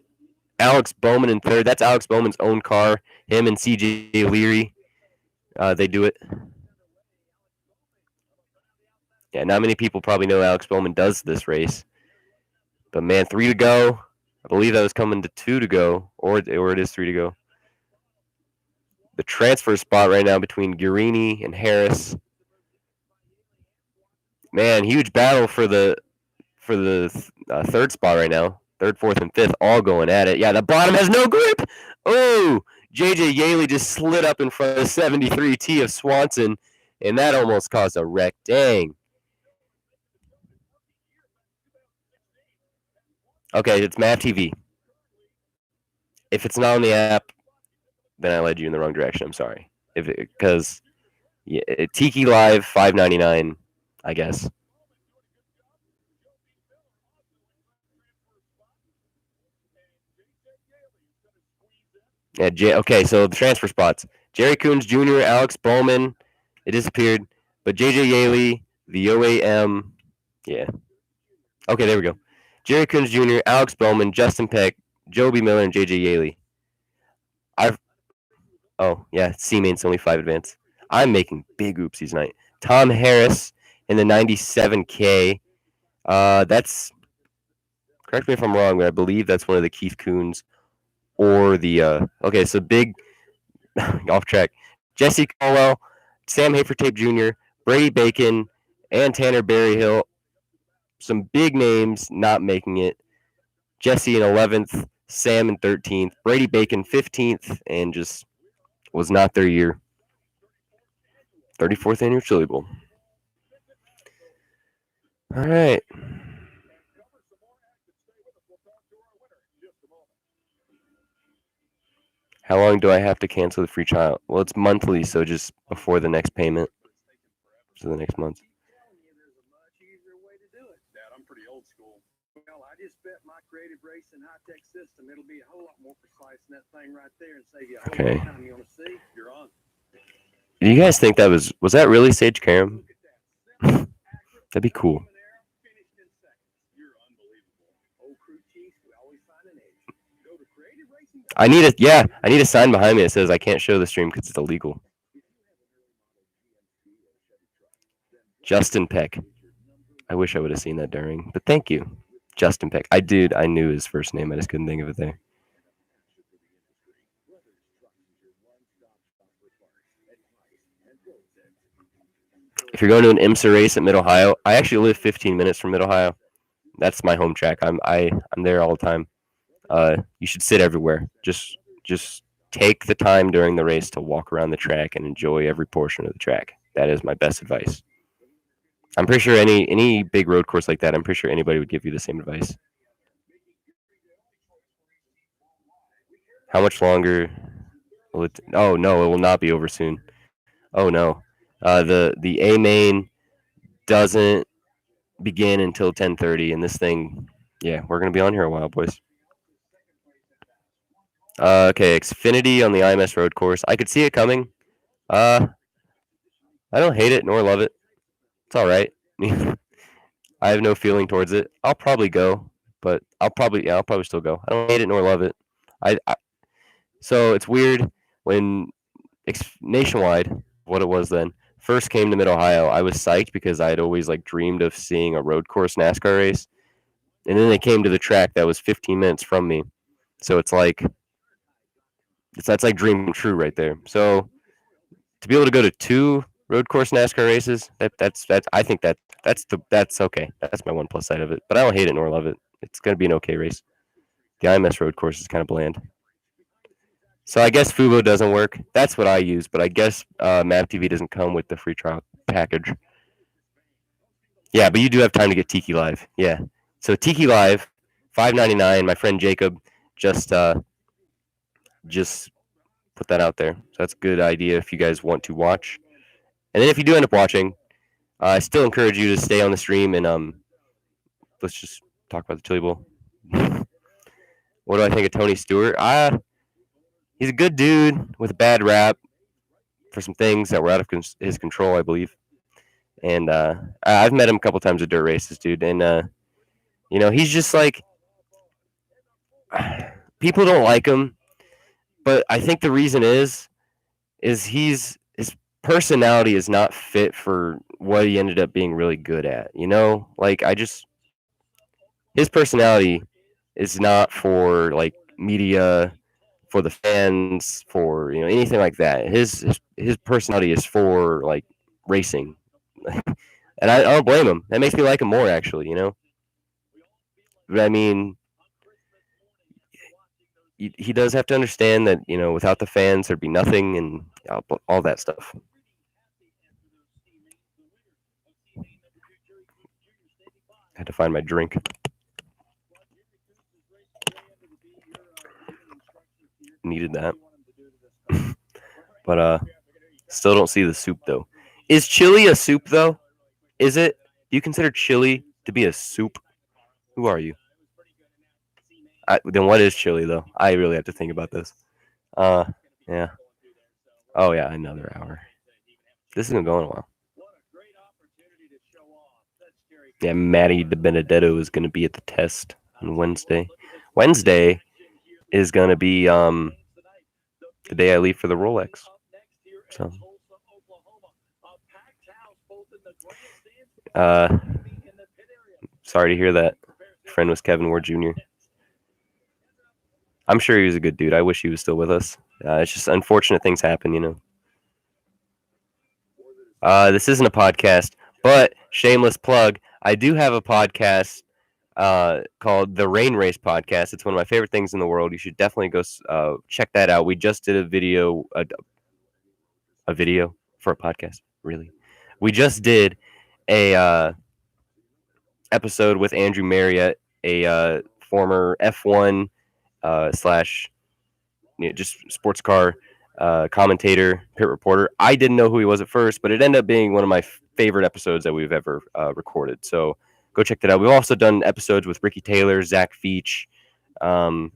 Alex Bowman in third. That's Alex Bowman's own car. Him and C.J. Leary. They do it. Yeah, not many people probably know Alex Bowman does this race. But, man, 3 to go. I believe that was coming to 2 to go, or it is 3 to go. The transfer spot right now between Guarini and Harris. Man, huge battle for the third spot right now. Third, fourth, and fifth all going at it. Yeah, the bottom has no grip. Oh, J.J. Yaley just slid up in front of 73T of Swanson, and that almost caused a wreck. Dang. Okay, it's MavTV. If it's not on the app, then I led you in the wrong direction. I'm sorry. Because Tiki Live $5.99, I guess. Yeah, okay, so the transfer spots. Jerry Coons Jr., Alex Bowman, it disappeared. But J.J. Yaley, the OAM, yeah. Okay, there we go. Jerry Coons Jr., Alex Bowman, Justin Peck, Joby Miller, and J.J. Yaley. Oh, yeah, C-Main's only 5 advance. I'm making big oopsies tonight. Tom Harris in the 97K. That's, correct me if I'm wrong, but I believe that's one of the Keith Coons or the, okay, so big, off track. Jesse Colwell, Sam Hafertape Jr., Brady Bacon, and Tanner Berryhill. Some big names not making it. Jesse in 11th, Sam in 13th, Brady Bacon 15th, and just was not their year. 34th annual Chili Bowl. All right. How long do I have to cancel the free trial? Well, it's monthly, so just before the next payment. So the next month. I'm pretty old school. Well, I just bet my creative racing high-tech system, it'll be a whole lot more precise than that thing right there and save you a whole lot of time you want to see. You're on. Do you guys think that was that really Sage Karam? That'd be cool. I need a sign behind me that says I can't show the stream because it's illegal. Justin Peck. I wish I would have seen that during, but thank you. Justin Peck. I knew his first name. I just couldn't think of it there. If you're going to an IMSA race at Mid-Ohio, I actually live 15 minutes from Mid-Ohio. That's my home track. I'm there all the time. You should sit everywhere. Just take the time during the race to walk around the track and enjoy every portion of the track. That is my best advice. I'm pretty sure any big road course like that, I'm pretty sure anybody would give you the same advice. How much longer will it? Oh no, it will not be over soon. Oh no, the A main doesn't begin until 10:30, and this thing, yeah, we're gonna be on here a while, boys. Okay, Xfinity on the IMS road course. I could see it coming. I don't hate it nor love it. It's all right. I have no feeling towards it. I'll probably go, but I'll probably still go. I don't hate it nor love it. So it's weird when Nationwide, what it was then, first came to Mid-Ohio. I was psyched because I had always dreamed of seeing a road course NASCAR race, and then they came to the track that was 15 minutes from me. So it's that's like dream come true right there. So to be able to go to 2 road course NASCAR races, that's I think that's okay. That's my one plus side of it. But I don't hate it nor love it. It's gonna be an okay race. The IMS road course is kind of bland. So I guess Fubo doesn't work. That's what I use, but I guess MavTV doesn't come with the free trial package. Yeah, but you do have time to get Tiki Live. Yeah. So Tiki Live, $5.99. My friend Jacob just put that out there. So that's a good idea if you guys want to watch. And then if you do end up watching, I still encourage you to stay on the stream and let's just talk about the Chili Bowl. What do I think of Tony Stewart? He's a good dude with a bad rap for some things that were out of his control, I believe. And I've met him a couple times at dirt races, dude. And he's just like, people don't like him, but I think the reason is his personality is not fit for what he ended up being really good at. Like his personality is not for like media, for the fans, for anything like that. His personality is for like racing, and I don't blame him. That makes me like him more, actually. But I mean, he does have to understand that without the fans there'd be nothing, and all that stuff. Had to find my drink. Needed that. But still don't see the soup though. Is chili a soup though? Is it? Do you consider chili to be a soup? Who are you? Then what is chili though? I really have to think about this. Yeah. Oh yeah, another hour. This isn't going well. Yeah, Maddie DiBenedetto is going to be at the test on Wednesday. Wednesday is going to be the day I leave for the Rolex. So, sorry to hear that. Friend was Kevin Ward Jr. I'm sure he was a good dude. I wish he was still with us. It's just unfortunate things happen, This isn't a podcast, but shameless plug. I do have a podcast called the Rain Race Podcast. It's one of my favorite things in the world. You should definitely go check that out. We just did a video for a podcast. Really, we just did a episode with Andrew Marriott, a former F1 slash just sports car commentator, pit reporter. I didn't know who he was at first, but it ended up being one of my favorite episodes that we've ever recorded. So go check that out. We've also done episodes with Ricky Taylor, Zach Feach, Bob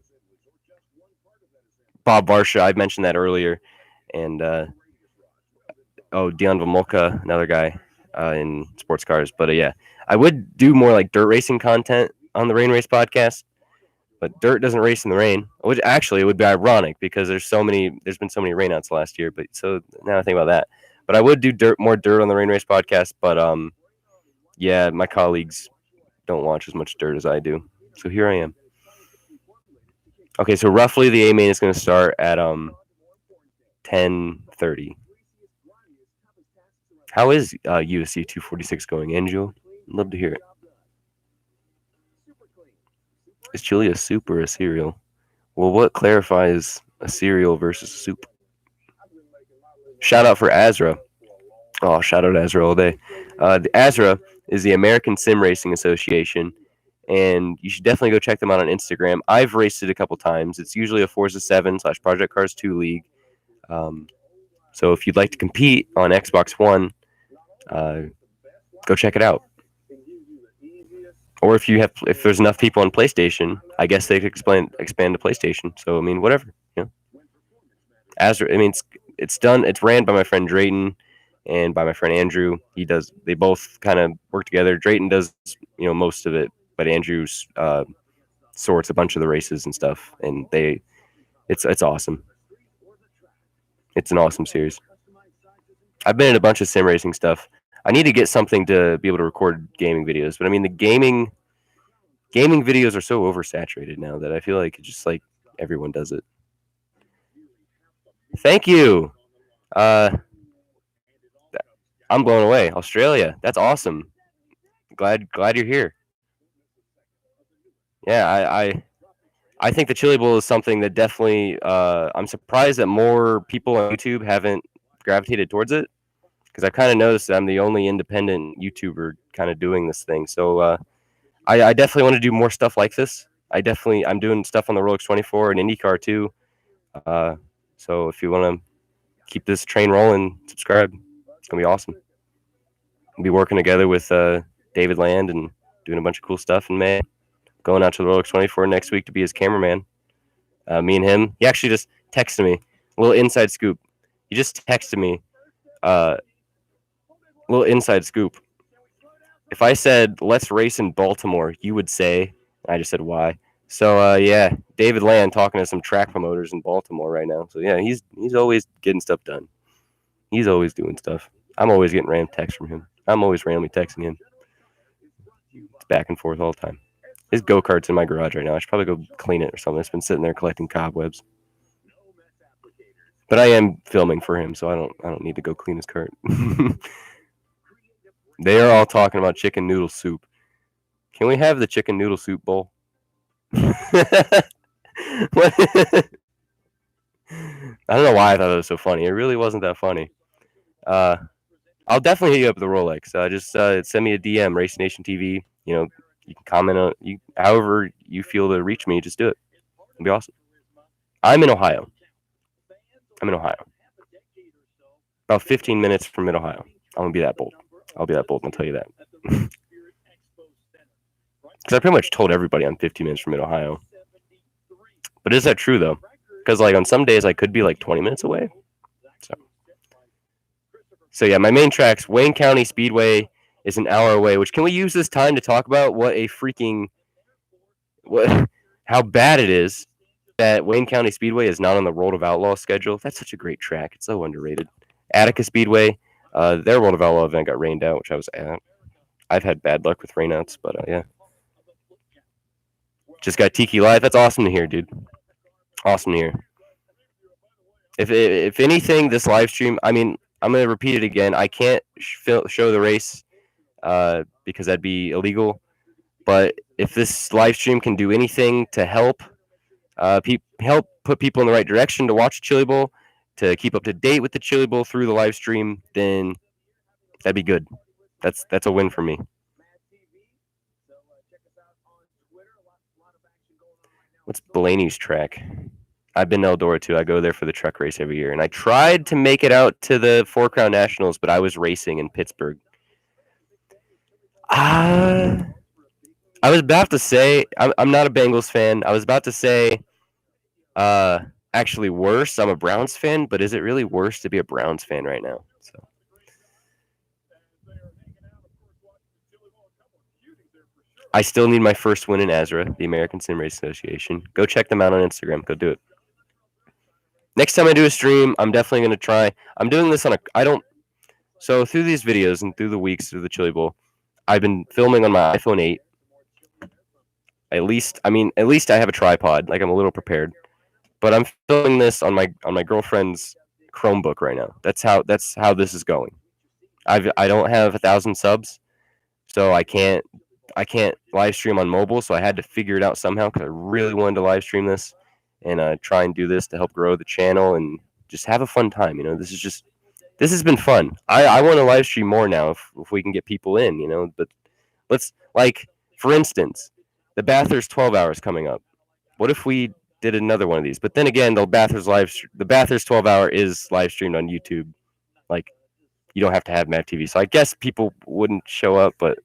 Varsha. I mentioned that earlier. And Dion Vamolka, another guy in sports cars. But yeah, I would do more like dirt racing content on the Rain Race Podcast. But dirt doesn't race in the rain, which actually it would be ironic because there's been so many rainouts last year. But so now I think about that. But I would do more dirt on the Rain Race Podcast. But yeah, my colleagues don't watch as much dirt as I do. So here I am. Okay, so roughly the A main is going to start at 10:30. How is USC 246 going, Angel? I'd love to hear it. Is chili a soup or a cereal? Well, what clarifies a cereal versus a soup? Shout out for Azra. Oh, shout out Azra all day. The Azra is the American Sim Racing Association, and you should definitely go check them out on Instagram. I've raced it a couple times. It's usually a Forza 7 / Project Cars 2 league. So if you'd like to compete on Xbox One, go check it out. Or if there's enough people on PlayStation, I guess they could expand to PlayStation. So I mean, whatever, Azra. I mean, it's done. It's ran by my friend Drayton and by my friend Andrew. They both kind of work together. Drayton does most of it, but Andrew sorts a bunch of the races and stuff. And it's awesome. It's an awesome series. I've been in a bunch of sim racing stuff. I need to get something to be able to record gaming videos, but I mean the gaming videos are so oversaturated now that I feel like it's just like everyone does it. Thank you. I'm blown away. Australia, that's awesome. Glad you're here. Yeah, I think the Chili Bowl is something that definitely I'm surprised that more people on YouTube haven't gravitated towards it. Because I kind of noticed that I'm the only independent YouTuber kind of doing this thing. So I definitely want to do more stuff like this. I'm doing stuff on the Rolex 24 and IndyCar too. So if you want to keep this train rolling, subscribe. It's going to be awesome. We'll be working together with David Land and doing a bunch of cool stuff in May. Going out to the Rolex 24 next week to be his cameraman. Me and him. He actually just texted me. A little inside scoop. He just texted me. little inside scoop. If I said let's race in Baltimore, you would say. I just said why. So yeah, David Land talking to some track promoters in Baltimore right now. So yeah, he's always getting stuff done. He's always doing stuff. I'm always getting random texts from him. I'm always randomly texting him. It's back and forth all the time. His go-kart's in my garage right now. I should probably go clean it or something. It's been sitting there collecting cobwebs. But I am filming for him, so I don't need to go clean his cart. They are all talking about chicken noodle soup. Can we have the chicken noodle soup bowl? What? I don't know why I thought it was so funny. It really wasn't that funny. I'll definitely hit you up with the Rolex. Just send me a DM, Race Nation TV. You know, you can comment on however you feel to reach me. Just do it. It'll be awesome. I'm in Ohio. About 15 minutes from Mid Ohio. I'm gonna be that bold. I'll be that bold. I'll tell you that. Because I pretty much told everybody I'm 15 minutes from Mid Ohio. But is that true though? Because like on some days I could be like 20 minutes away. So yeah, my main tracks, Wayne County Speedway is an hour away. Which can we use this time to talk about how bad it is that Wayne County Speedway is not on the World of Outlaw schedule? That's such a great track. It's so underrated. Attica Speedway, their World of Outlaw event got rained out, which I was at. I've had bad luck with rainouts, but yeah. Just got Tiki Live. That's awesome to hear, dude. Awesome to hear. If anything, this live stream, I mean, I'm going to repeat it again. I can't show the race because that'd be illegal. But if this live stream can do anything to help help put people in the right direction to watch the Chili Bowl, to keep up to date with the Chili Bowl through the live stream, then that'd be good. That's a win for me. What's Blaney's track? I've been to Eldora too. I go there for the truck race every year. And I tried to make it out to the Four Crown Nationals, but I was racing in Pittsburgh. I was about to say, I'm not a Bengals fan. I was about to say, actually worse, I'm a Browns fan, but is it really worse to be a Browns fan right now? So. I still need my first win in ASRA, the American Sim Race Association. Go check them out on Instagram. Go do it. Next time I do a stream, I'm definitely going to try. I'm doing this on so through these videos and through the weeks through the Chili Bowl, I've been filming on my iPhone 8. At least I have a tripod. Like I'm a little prepared. But I'm filming this on my girlfriend's Chromebook right now. That's how this is going. I don't have 1,000 subs, so I can't live stream on mobile. So I had to figure it out somehow because I really wanted to live stream this and try and do this to help grow the channel and just have a fun time. You know, this has been fun. I want to live stream more now if we can get people in. You know, but let's for instance, the Bathurst 12 hours coming up. What if we did another one of these? But then again, the Bathurst 12 hour is live streamed on YouTube. Like, you don't have to have MavTV. So I guess people wouldn't show up, but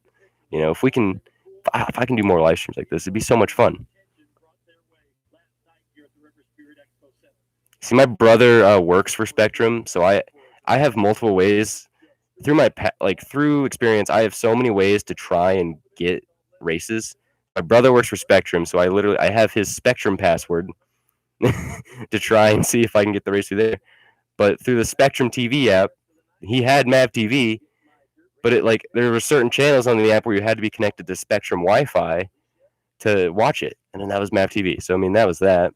you know, if I can do more live streams like this, it'd be so much fun. See, my brother works for Spectrum, so I have multiple ways through experience. I have so many ways to try and get races. My brother works for Spectrum, so I have his Spectrum password to try and see if I can get the race through there. But through the Spectrum TV app, he had MavTV, but there were certain channels on the app where you had to be connected to Spectrum Wi-Fi to watch it, and then that was MavTV. So I mean, that was that.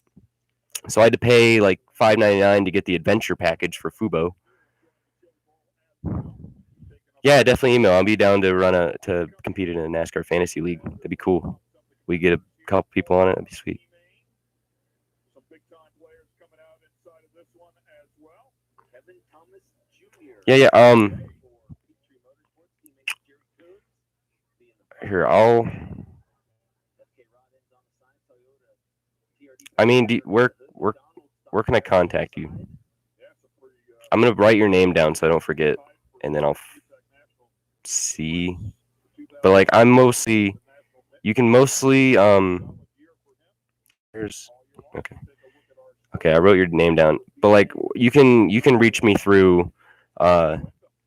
So I had to pay like $5.99 to get the adventure package for Fubo. Yeah, definitely email. I'll be down to compete in a NASCAR fantasy league. That'd be cool. We get a couple people on it. That'd be sweet. Yeah. Here, where can I contact you? I'm gonna write your name down so I don't forget, and then I'll see. But I'm mostly, you can mostly here's okay. I wrote your name down, but you can reach me through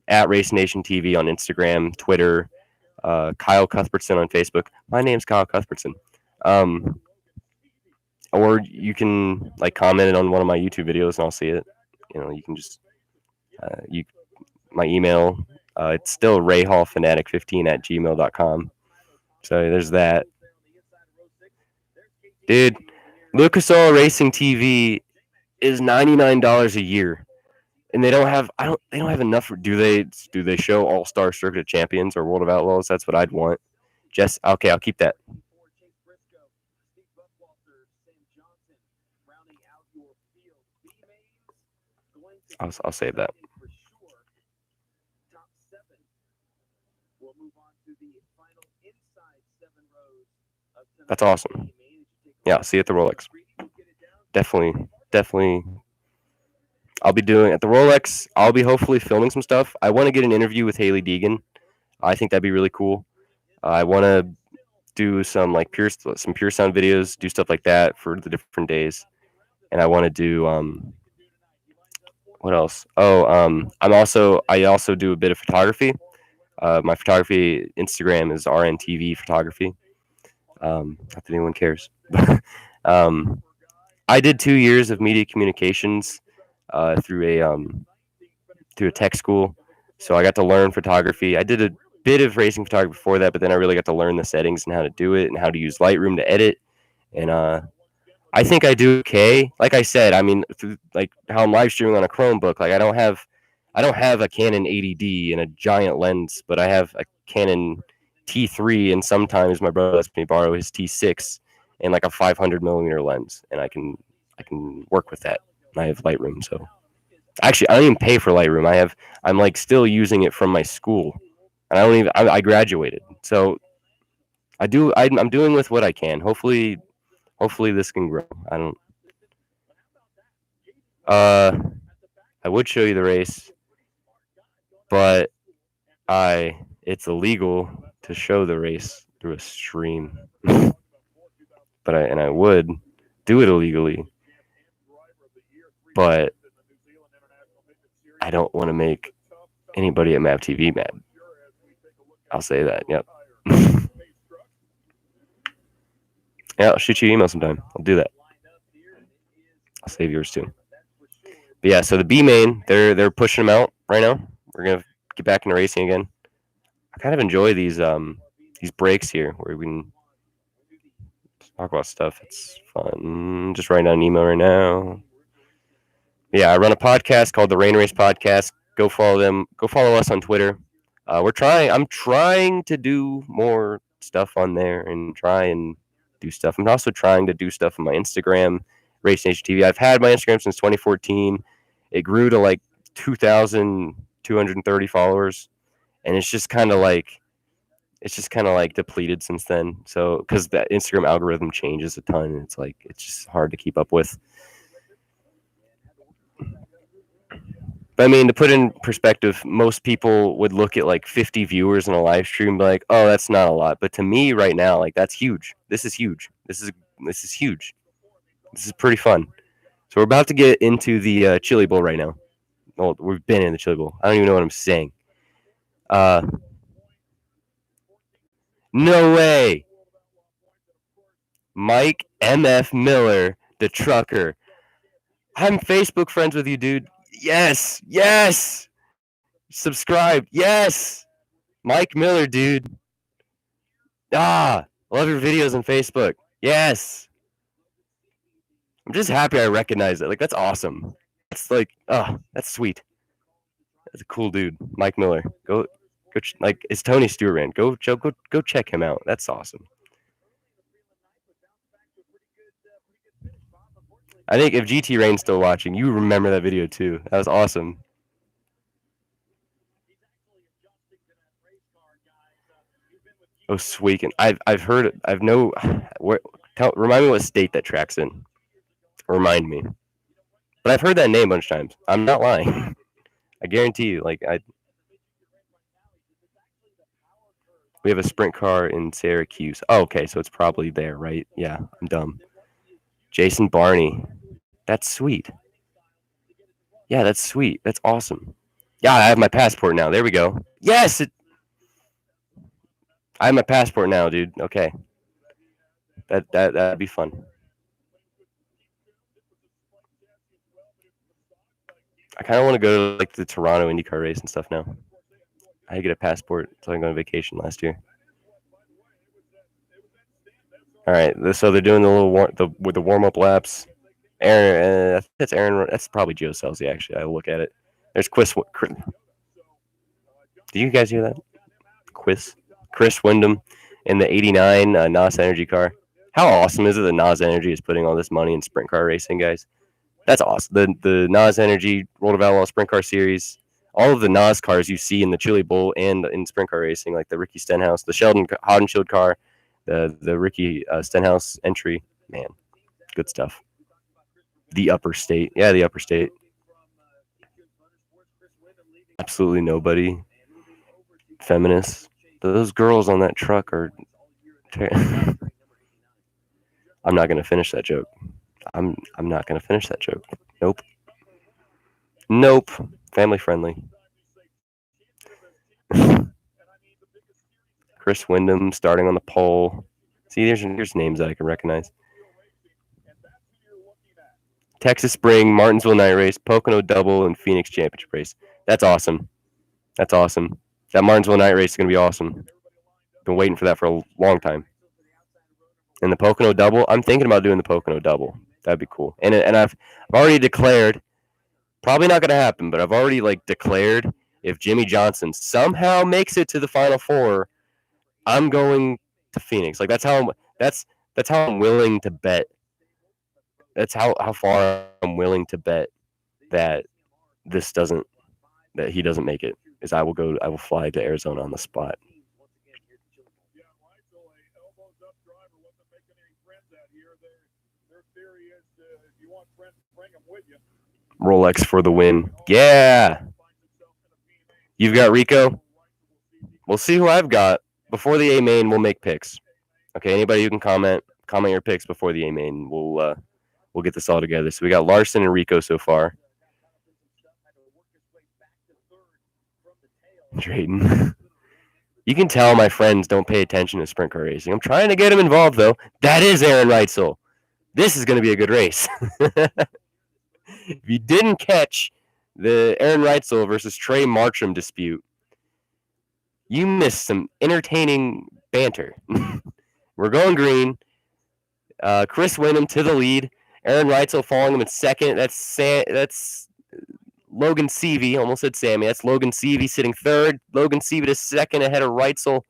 at Race Nation TV on Instagram, Twitter, Kyle Cuthbertson on Facebook. My name's Kyle Cuthbertson. Or you can like comment it on one of my YouTube videos and I'll see it. You can just my email. It's still rayhallfanatic15@gmail.com. So there's that. Dude, Lucas Oil Racing TV is $99 a year, and they don't have enough. Do they show All Star Circuit Champions or World of Outlaws? That's what I'd want. Okay, I'll keep that. I'll save that. That's awesome. Yeah, see you at the Rolex. Definitely. I'll be doing at the Rolex. I'll be hopefully filming some stuff. I want to get an interview with Haley Deegan. I think that'd be really cool. I want to do some like pure sound videos, do stuff like that for the different days. And I want to do what else? Oh, I also do a bit of photography. My photography Instagram is RNTV Photography. Not that anyone cares. I did 2 years of media communications through a tech school, so I got to learn photography. I did a bit of racing photography before that, but then I really got to learn the settings and how to do it and how to use Lightroom to edit. And I think I do okay. Like I said, I mean, through, like how I'm live streaming on a Chromebook. Like I don't have a Canon 80D and a giant lens, but I have a Canon T3, and sometimes my brother lets me borrow his T6 and like a 500mm lens, and I can work with that. I have Lightroom, so actually I don't even pay for Lightroom. I'm like still using it from my school, and I graduated, so I'm doing with what I can. Hopefully this can grow. I would show you the race, but it's illegal to show the race through a stream. But I would do it illegally, but I don't want to make anybody at MavTV mad. I'll say that. Yep. Yeah, I'll shoot you an email sometime. I'll do that. I'll save yours too. But yeah, so the B main, they're pushing them out right now. We're gonna get back into racing again. I kind of enjoy these breaks here where we can talk about stuff. It's fun. Just writing down an email right now. Yeah, I run a podcast called the Rain Race Podcast. Go follow them. Go follow us on Twitter. I'm trying to do more stuff on there and try and do stuff. I'm also trying to do stuff on my Instagram, Race Nation TV. I've had my Instagram since 2014. It grew to like 2,230 followers, and it's just kind of like depleted since then. So because that Instagram algorithm changes a ton, and it's just hard to keep up with. But I mean, to put in perspective, most people would look at like 50 viewers in a live stream and be like, oh, that's not a lot. But to me right now, like that's huge. This is huge. This is huge. This is pretty fun. So we're about to get into the Chili Bowl right now. Well, we've been in the Chili Bowl. I don't even know what I'm saying. No way. Mike MF Miller, the trucker. I'm Facebook friends with you, dude. Yes. Subscribe. Yes. Mike Miller, dude. Love your videos on Facebook. Yes. I'm just happy I recognize it. Like, that's awesome. That's like, that's sweet. That's a cool dude. Mike Miller. Go like, it's Tony Stewart ran. Go check him out. That's awesome. I think if GT Rain's still watching, you remember that video too. That was awesome. Oh, sweet. I've heard it. Remind me what state that track's in. Remind me. But I've heard that name a bunch of times. I'm not lying. I guarantee you. We have a sprint car in Syracuse. Oh, okay, so it's probably there, right? Yeah, I'm dumb. Jason Barney. That's sweet. Yeah, that's sweet. That's awesome. Yeah, I have my passport now. There we go. Yes! I have my passport now, dude. Okay. That'd be fun. I kind of want to go to like the Toronto IndyCar race and stuff now. I had to get a passport so I can go on vacation last year. All right, so they're doing the little with the warm up laps. Aaron, I think that's Aaron. That's probably Joe Selzy. Actually, I look at it. There's Did you guys hear that? Chris Windom in the '89 NOS Energy car. How awesome is it that NOS Energy is putting all this money in sprint car racing, guys? That's awesome. The NOS Energy World of Outlaw Sprint Car Series, all of the NOS cars you see in the Chili Bowl and in sprint car racing, like the Ricky Stenhouse, the Sheldon Haudenschild car, the Ricky Stenhouse entry. Man, good stuff. The Upper State. Yeah, the Upper State. Absolutely nobody. Feminists. Those girls on that truck are. I'm not gonna finish that joke. I'm not gonna finish that joke. Nope. Family friendly. Chris Windom starting on the pole. See, there's names that I can recognize. Texas Spring, Martinsville Night Race, Pocono Double, and Phoenix Championship Race. That's awesome. That's awesome. That Martinsville Night Race is going to be awesome. Been waiting for that for a long time. And the Pocono Double, I'm thinking about doing the Pocono Double. That'd be cool. And I've already declared, probably not going to happen, but I've already declared if Jimmy Johnson somehow makes it to the Final Four, I'm going to Phoenix. That's how I'm willing to bet. That's how far I'm willing to bet that he doesn't make it. Is I will fly to Arizona on the spot. Rolex for the win. Yeah. You've got Rico. We'll see who I've got. Before the A-Main, we'll make picks. Okay, anybody who can comment your picks before the A-Main. We'll get this all together. So we got Larson and Rico so far. Drayton. You can tell my friends don't pay attention to sprint car racing. I'm trying to get them involved, though. That is Aaron Reitzel. This is going to be a good race. If you didn't catch the Aaron Reitzel versus Trey Martram dispute, you missed some entertaining banter. We're going green. Chris Windom to the lead. Aaron Reitzel following him in second. That's Logan Seavey. Almost said Sammy. That's Logan Seavey sitting third. Logan Seavey to second ahead of Reitzel.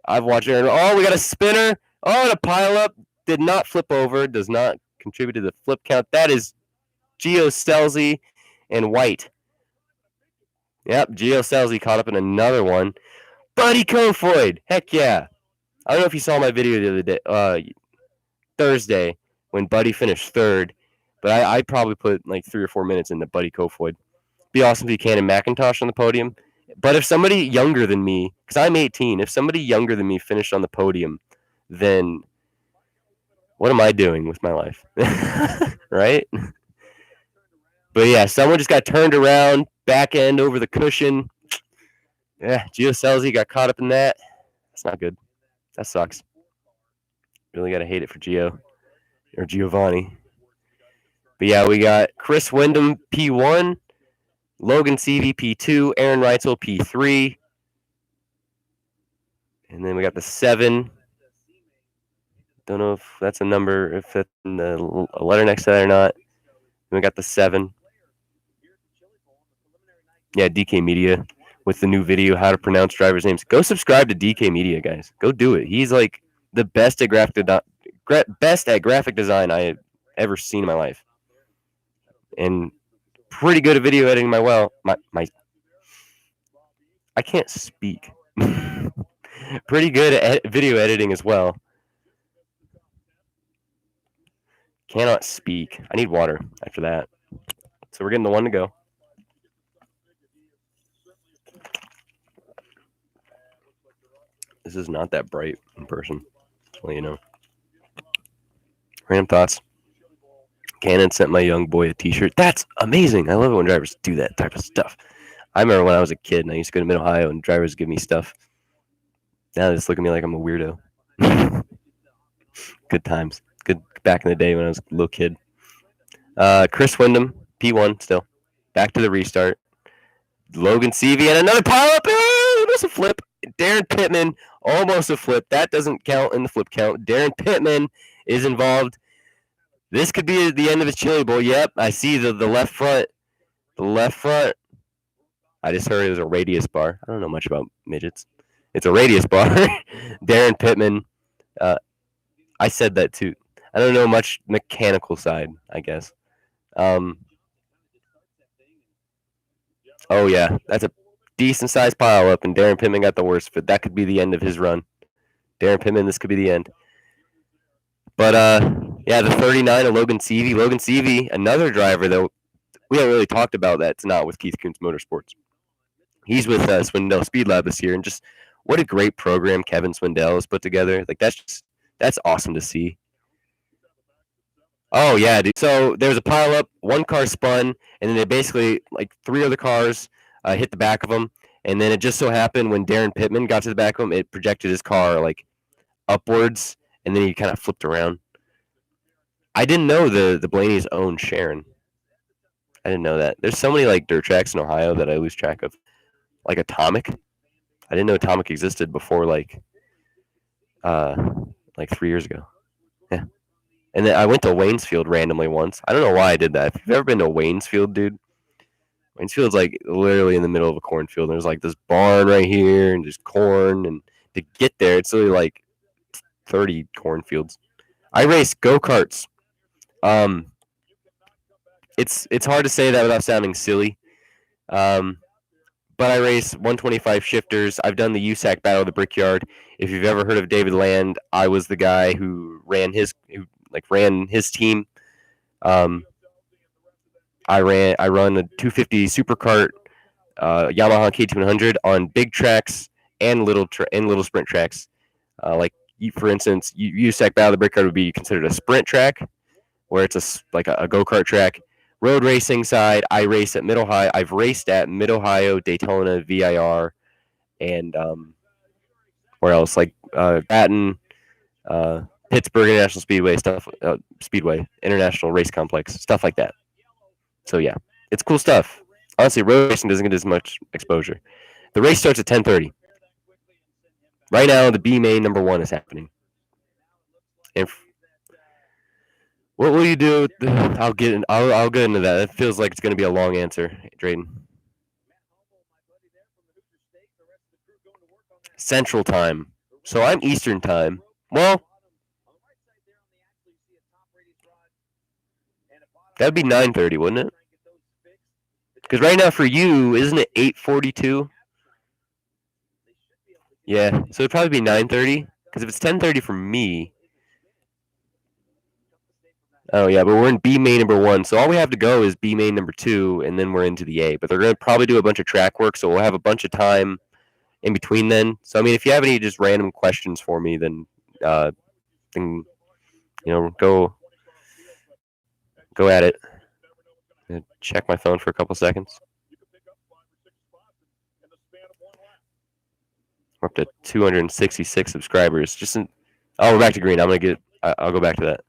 I've watched Aaron. Oh, we got a spinner. Oh, and a pile up. Did not flip over. Does not contribute to the flip count. That is Gio Stelzy and White. Yep, Gio Stelzy caught up in another one. Buddy Kofoid. Heck yeah. I don't know if you saw my video the other day, Thursday, when Buddy finished third, but I probably put 3 or 4 minutes into Buddy Kofoid. Be awesome if you can in McIntosh on the podium. But if somebody younger than me, because I'm 18, if somebody younger than me finished on the podium, then what am I doing with my life? Right? But yeah, someone just got turned around, back end over the cushion. Yeah, Gio Stelzy got caught up in that. That's not good. That sucks. Really got to hate it for Gio or Giovanni. But yeah, we got Chris Windom P1, Logan Seavey P2, Aaron Reitzel P3. And then we got the 7. Don't know if that's a number, if that's a letter next to that or not. Then we got the 7. Yeah, DK Media with the new video, how to pronounce drivers' names. Go subscribe to DK Media, guys. Go do it. He's the best at graphic design I have ever seen in my life. And pretty good at video editing my I can't speak. Pretty good at video editing as well. Cannot speak. I need water after that. So we're getting the 1 to go. This is not that bright in person. Well, you know. Random thoughts. Canon sent my young boy a t-shirt. That's amazing. I love it when drivers do that type of stuff. I remember when I was a kid and I used to go to Mid-Ohio and drivers give me stuff. Now they just look at me like I'm a weirdo. Good times. Good back in the day when I was a little kid. Chris Wyndham, P1 still. Back to the restart. Logan Seavey and another pile up. Almost a flip. Darren Pittman, almost a flip. That doesn't count in the flip count. Darren Pittman is involved. This could be the end of his chili bowl. Yep, I see the left front. The left front. I just heard it was a radius bar. I don't know much about midgets. It's a radius bar. Darren Pittman. I said that too. I don't know much mechanical side, I guess. Oh yeah, that's a decent sized pile up, and Darren Pittman got the worst of it. That could be the end of his run. Darren Pittman, this could be the end. But yeah, the 39 of Logan Seavey. Logan Seavey, another driver that we haven't really talked about that's not with Keith Kunz Motorsports. He's with Swindell Speed Lab this year, and just what a great program Kevin Swindell has put together. Like that's awesome to see. Oh yeah, dude. So there was a pile up, one car spun, and then they basically like 3 other cars hit the back of them, and then it just so happened when Darren Pittman got to the back of him, it projected his car like upwards, and then he kind of flipped around. I didn't know the Blaney's owned Sharon. I didn't know that. There's so many like dirt tracks in Ohio that I lose track of. Like Atomic. I didn't know Atomic existed before like 3 years ago. Yeah. And then I went to Waynesfield randomly once. I don't know why I did that. If you've ever been to Waynesfield, dude, Waynesfield's like literally in the middle of a cornfield. There's like this barn right here and just corn. And to get there, it's literally like 30 cornfields. I race go-karts. It's hard to say that without sounding silly. But I race 125 shifters. I've done the USAC Battle of the Brickyard. If you've ever heard of David Land, I was the guy who ran his team. I run a 250 supercart, Yamaha K200 on big tracks and little sprint tracks. For instance, USAC Battle of the Brickyard would be considered a sprint track, where it's a go-kart track. Road racing side, I race at Mid-Ohio. I've raced at Mid-Ohio, Daytona, VIR, and where else? Like Baton, Pittsburgh International Speedway stuff, Speedway International Race Complex, stuff like that. So yeah, it's cool stuff. Honestly, road racing doesn't get as much exposure. The race starts at 10:30. Right now, the B main number 1 is happening. And what will you do? I'll get into that. It feels like it's going to be a long answer, Drayden. Central time. So I'm Eastern time. Well, that'd be 9:30, wouldn't it? Because right now for you, isn't it 8:42? Yeah, so it'd probably be 9:30. Because if it's 10:30 for me. Oh, yeah, but we're in B main number 1, so all we have to go is B main number 2, and then we're into the A. But they're going to probably do a bunch of track work, so we'll have a bunch of time in between then. So, I mean, if you have any just random questions for me, then go at it. Check my phone for a couple seconds. We're up to 266 subscribers. We're back to green. I'll go back to that.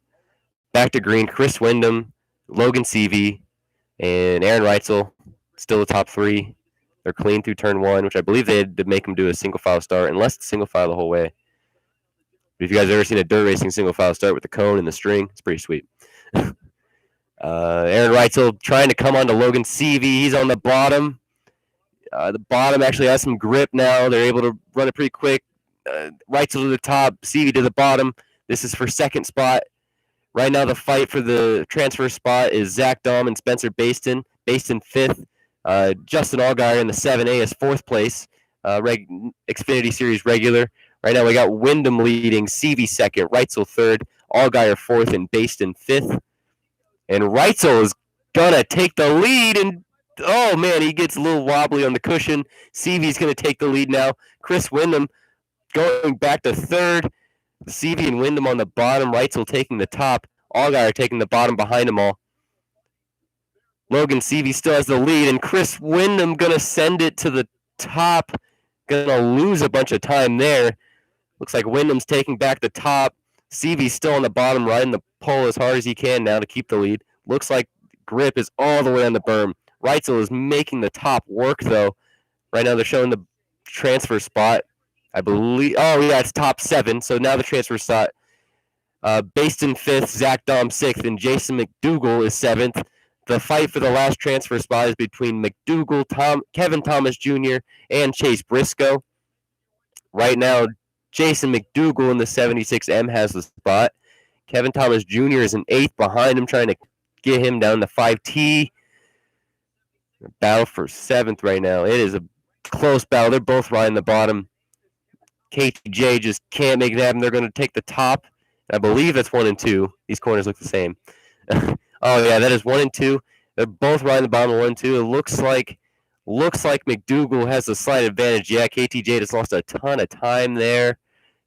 Back to green, Chris Wyndham, Logan Seavey, and Aaron Reitzel, still the top 3. They're clean through turn 1, which I believe they had to make them do a single file start, unless it's single file the whole way. But if you guys have ever seen a dirt racing single file start with the cone and the string, it's pretty sweet. Aaron Reitzel trying to come onto Logan Seavey. He's on the bottom. The bottom actually has some grip now. They're able to run it pretty quick. Reitzel to the top, Seavey to the bottom. This is for second spot. Right now, the fight for the transfer spot is Zach Dahm and Spencer Baston. Baston 5th. Justin Allgaier in the 7A is 4th place. Xfinity Series regular. Right now, we got Wyndham leading, Seavey 2nd, Reitzel 3rd, Allgaier 4th, and Baston 5th. And Reitzel is going to take the lead. And, oh, man, he gets a little wobbly on the cushion. Seavey's going to take the lead now. Chris Wyndham going back to 3rd. Seavey and Wyndham on the bottom. Reitzel taking the top. Allgaier taking the bottom behind them all. Logan Seavey still has the lead, and Chris Wyndham going to send it to the top. Going to lose a bunch of time there. Looks like Wyndham's taking back the top. Seavey's still on the bottom, riding the pole as hard as he can now to keep the lead. Looks like Grip is all the way on the berm. Reitzel is making the top work, though. Right now they're showing the transfer spot. I believe. Oh, yeah, it's top 7. So now the transfer spot. Baston 5th, Zach Dahm 6th, and Jason McDougal is 7th. The fight for the last transfer spot is between McDougal, Kevin Thomas Jr., and Chase Briscoe. Right now, Jason McDougal in the 76M has the spot. Kevin Thomas Jr. is in 8th behind him, trying to get him down to 5T. Battle for 7th right now. It is a close battle. They're both riding the bottom. KTJ just can't make it happen. They're going to take the top. I believe that's 1 and 2. These corners look the same. Oh, yeah, that is 1 and 2. They're both riding the bottom of 1 and 2. It looks like McDougal has a slight advantage. Yeah, KTJ just lost a ton of time there.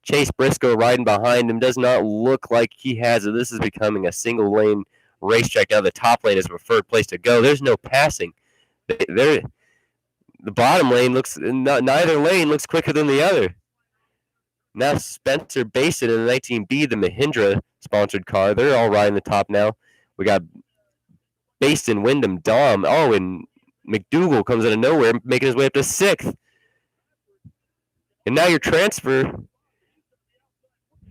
Chase Briscoe riding behind him does not look like he has it. This is becoming a single-lane racetrack. Now the top lane is a preferred place to go. There's no passing. The bottom lane looks – neither lane looks quicker than the other. Now Spencer Basin in the 19B, the Mahindra-sponsored car. They're all riding the top now. We got Baston, Wyndham, Dahm. Oh, and McDougal comes out of nowhere, making his way up to 6th. And now your transfer.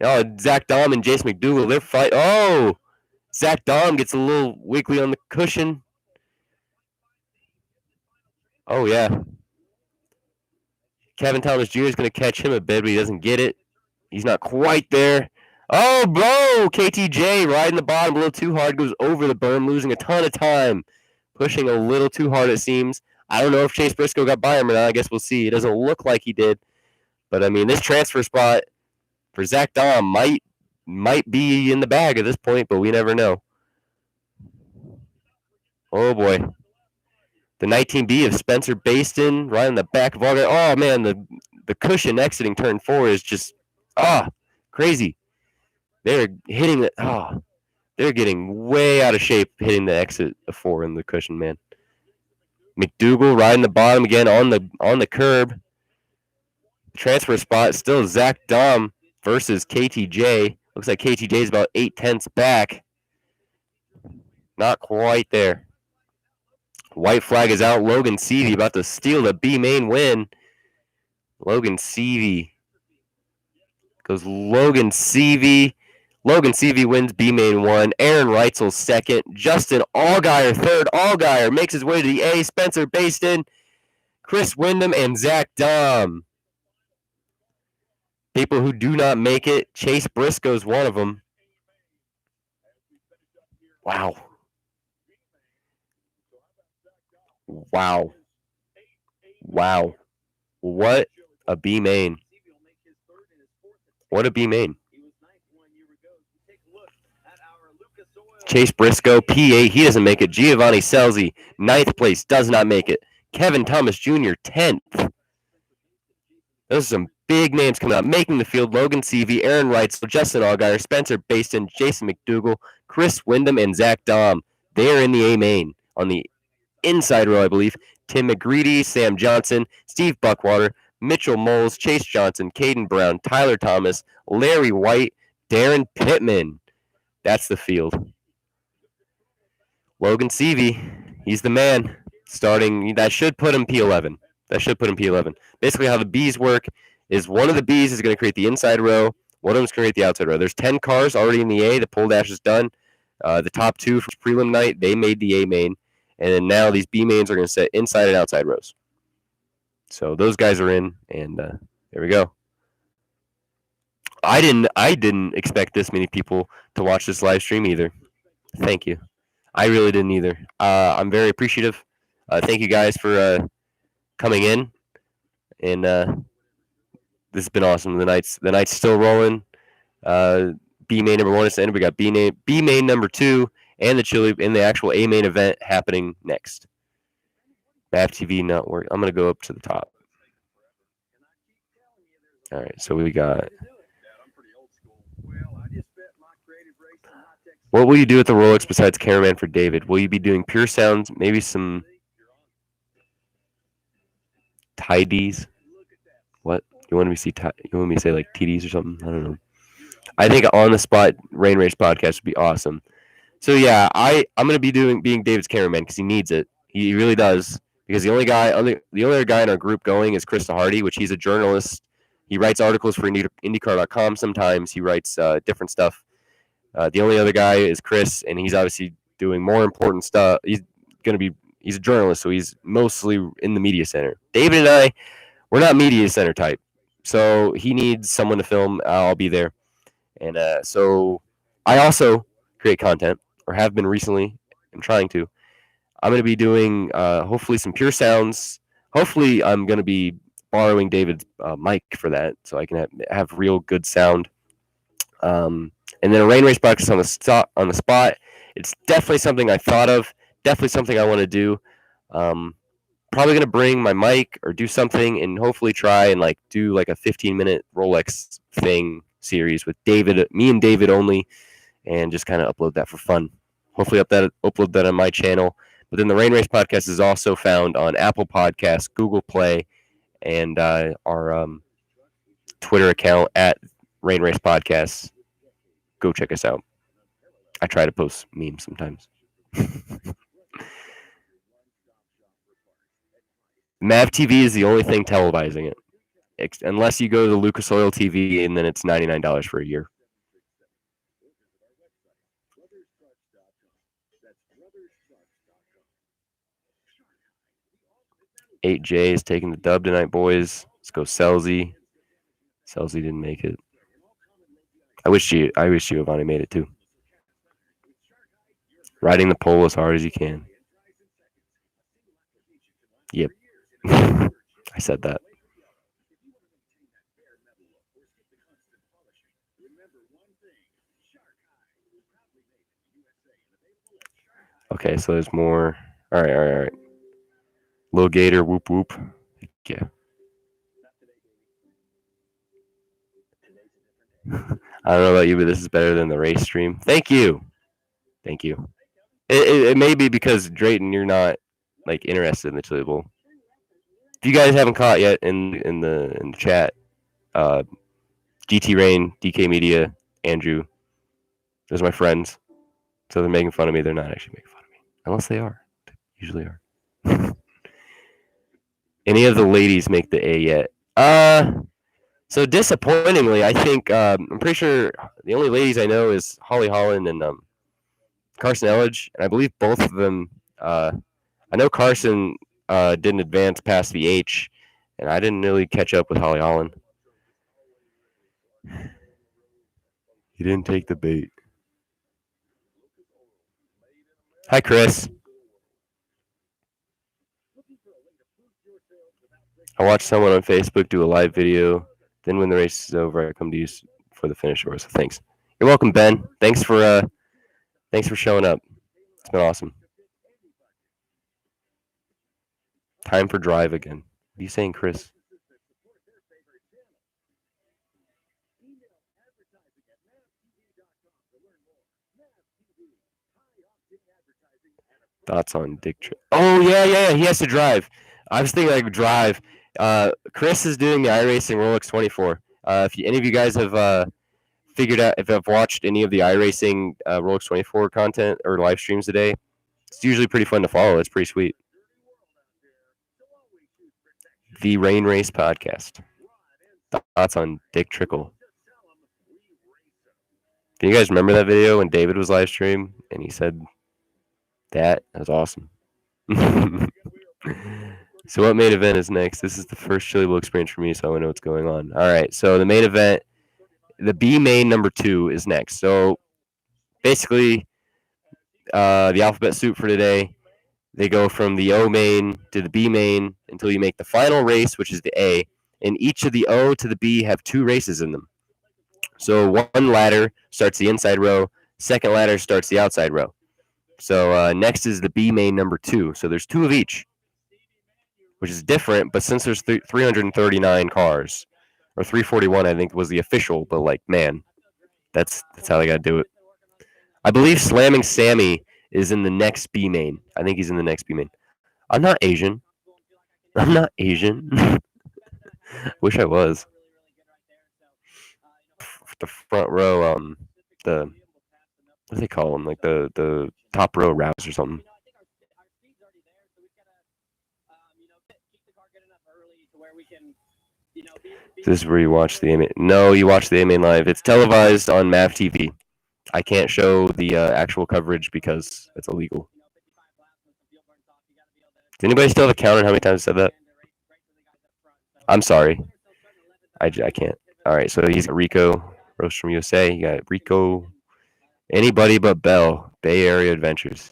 Oh, Zach Dahm and Jason McDougal, they're fighting. Oh, Zach Dahm gets a little wiggly on the cushion. Oh, yeah. Kevin Thomas Jr. is going to catch him a bit, but he doesn't get it. He's not quite there. Oh, bro! KTJ riding the bottom a little too hard, goes over the berm, losing a ton of time. Pushing a little too hard, it seems. I don't know if Chase Briscoe got by him or not. I guess we'll see. It doesn't look like he did. But, I mean, this transfer spot for Zach Dahm might be in the bag at this point, but we never know. Oh, boy. The 19B of Spencer Baston right in the back of all that. Oh, man, the cushion exiting turn 4 is just, crazy. They're hitting it. They're getting way out of shape hitting the exit of 4 in the cushion, man. McDougal riding the bottom again on the curb. Transfer spot still Zach Dahm versus KTJ. Looks like KTJ is about 8/10 back. Not quite there. White flag is out. Logan Seavey about to steal the B main win. Logan Seavey wins B main 1. Aaron Reitzel 2nd. Justin Allgaier 3rd. Allgaier makes his way to the A. Spencer Baston, Chris Wyndham, and Zach Dahm. People who do not make it. Chase Briscoe is one of them. Wow. What a B main. What a B main. Chase Briscoe, P8, he doesn't make it. Giovanni Selzy, 9th place, does not make it. Kevin Thomas Jr., 10th. Those are some big names coming out, making the field. Logan Seavey, Aaron Reitzel, Justin Allgaier, Spencer Baston, Jason McDougal, Chris Wyndham, and Zach Dahm. They are in the A main on the inside row, I believe. Tim McGreedy, Sam Johnson, Steve Buckwater, Mitchell Moles, Chase Johnson, Caden Brown, Tyler Thomas, Larry White, Darren Pittman. That's the field. Logan Seavey, he's the man. Starting, that should put him P11. Basically, how the Bs work is one of the Bs is going to create the inside row. One of them is going to create the outside row. There's 10 cars already in the A. The pole dash is done. The top 2 for prelim night, they made the A main. And then now these B mains are going to set inside and outside rows. So those guys are in, and there we go. I didn't expect this many people to watch this live stream either. Thank you. I really didn't either. I'm very appreciative. Thank you guys for coming in, and this has been awesome. The night's still rolling. B main number 1 is ended. We got B main number 2 and the actual A main event happening next. MavTV not work. I'm gonna go up to the top. All right, so we got What will you do with the Rolex besides cameraman for David? Will you be doing pure sounds? Maybe some tidies? What? You want me to say like TDs or something? I don't know. I think on the spot rain race podcast would be awesome. So yeah, I'm gonna be being David's cameraman because he needs it. He really does. Because the only other guy in our group going is Chris Hardy, which he's a journalist. He writes articles for IndyCar.com sometimes. He writes different stuff. The only other guy is Chris, and he's obviously doing more important stuff. He's a journalist, so he's mostly in the media center. David and I, we're not media center type, so he needs someone to film. I'll be there, and so I also create content, or have been recently. I'm trying to. I'm going to be doing hopefully some pure sounds. Hopefully, I'm going to be borrowing David's mic for that, so I can have real good sound. And then a rain race podcast on the spot. It's definitely something I thought of. Definitely something I want to do. Probably gonna bring my mic or do something, and hopefully try and like do like a 15-minute Rolex thing series with David, me and David only, and just kind of upload that for fun. Hopefully upload that on my channel. But then the Rain Race podcast is also found on Apple Podcasts, Google Play, and our Twitter account at Rain Race Podcasts. Go check us out. I try to post memes sometimes. MavTV is the only thing televising it. Unless you go to Lucas Oil TV, and then it's $99 for a year. Eight J is taking the dub tonight, boys. Let's go, Selzy. Selzy didn't make it. I wish Giovanni made it too. Riding the pole as hard as you can. Yep. I said that. Okay, so there's more. All right. Lil Gator, whoop whoop. Yeah. I don't know about you, but this is better than the race stream. Thank you. It may be because Drayton, you're not like interested in the Chili Bowl. If you guys haven't caught yet in the chat, GT Rain, DK Media, Andrew, those are my friends. So they're making fun of me. They're not actually making fun of me, unless they are. They usually are. Any of the ladies make the A yet? So disappointingly, I think I'm pretty sure the only ladies I know is Holly Holland and Carson Elledge, and I believe both of them. I know Carson didn't advance past the H, and I didn't really catch up with Holly Holland. He didn't take the bait. Hi, Chris. I watched someone on Facebook do a live video. Then when the race is over, I come to you for the finish or so. Thanks. You're welcome, Ben. Thanks for showing up. It's been awesome. Time for drive again. What are you saying, Chris? Thoughts on Dick? Oh yeah. He has to drive. I was thinking like drive. Chris is doing the iRacing Rolex 24. If any of you guys have figured out, if I've watched any of the iRacing Rolex 24 content or live streams today, it's usually pretty fun to follow. It's pretty sweet. The Rain Race podcast. Thoughts on Dick Trickle? Can you guys remember that video when David was live stream and he said that? That was awesome. So what main event is next? This is the first Chili Bowl experience for me, so I want to know what's going on. All right, so the main event, the B main number 2 is next. So basically, the alphabet soup for today, they go from the O main to the B main until you make the final race, which is the A. And each of the O to the B have 2 races in them. So one ladder starts the inside row, second ladder starts the outside row. So next is the B main number 2. So there's 2 of each, which is different. But since there's 339 cars, or 341, I think was the official. But like, man, that's how they got to do it. I believe Slamming Sammy is in the next B main. I think he's in the next B main. I'm not Asian. I'm not Asian. Wish I was. The front row, the what do they call them? Like the top row routes or something. This is where you watch the A main. No, you watch the A main live. It's televised on MavTV. I can't show the actual coverage because it's illegal. Does anybody still have a count on how many times I said that? I'm sorry. I can't. All right, so he's got Rico, Roast from USA. You got Rico. Anybody but Bell. Bay Area Adventures.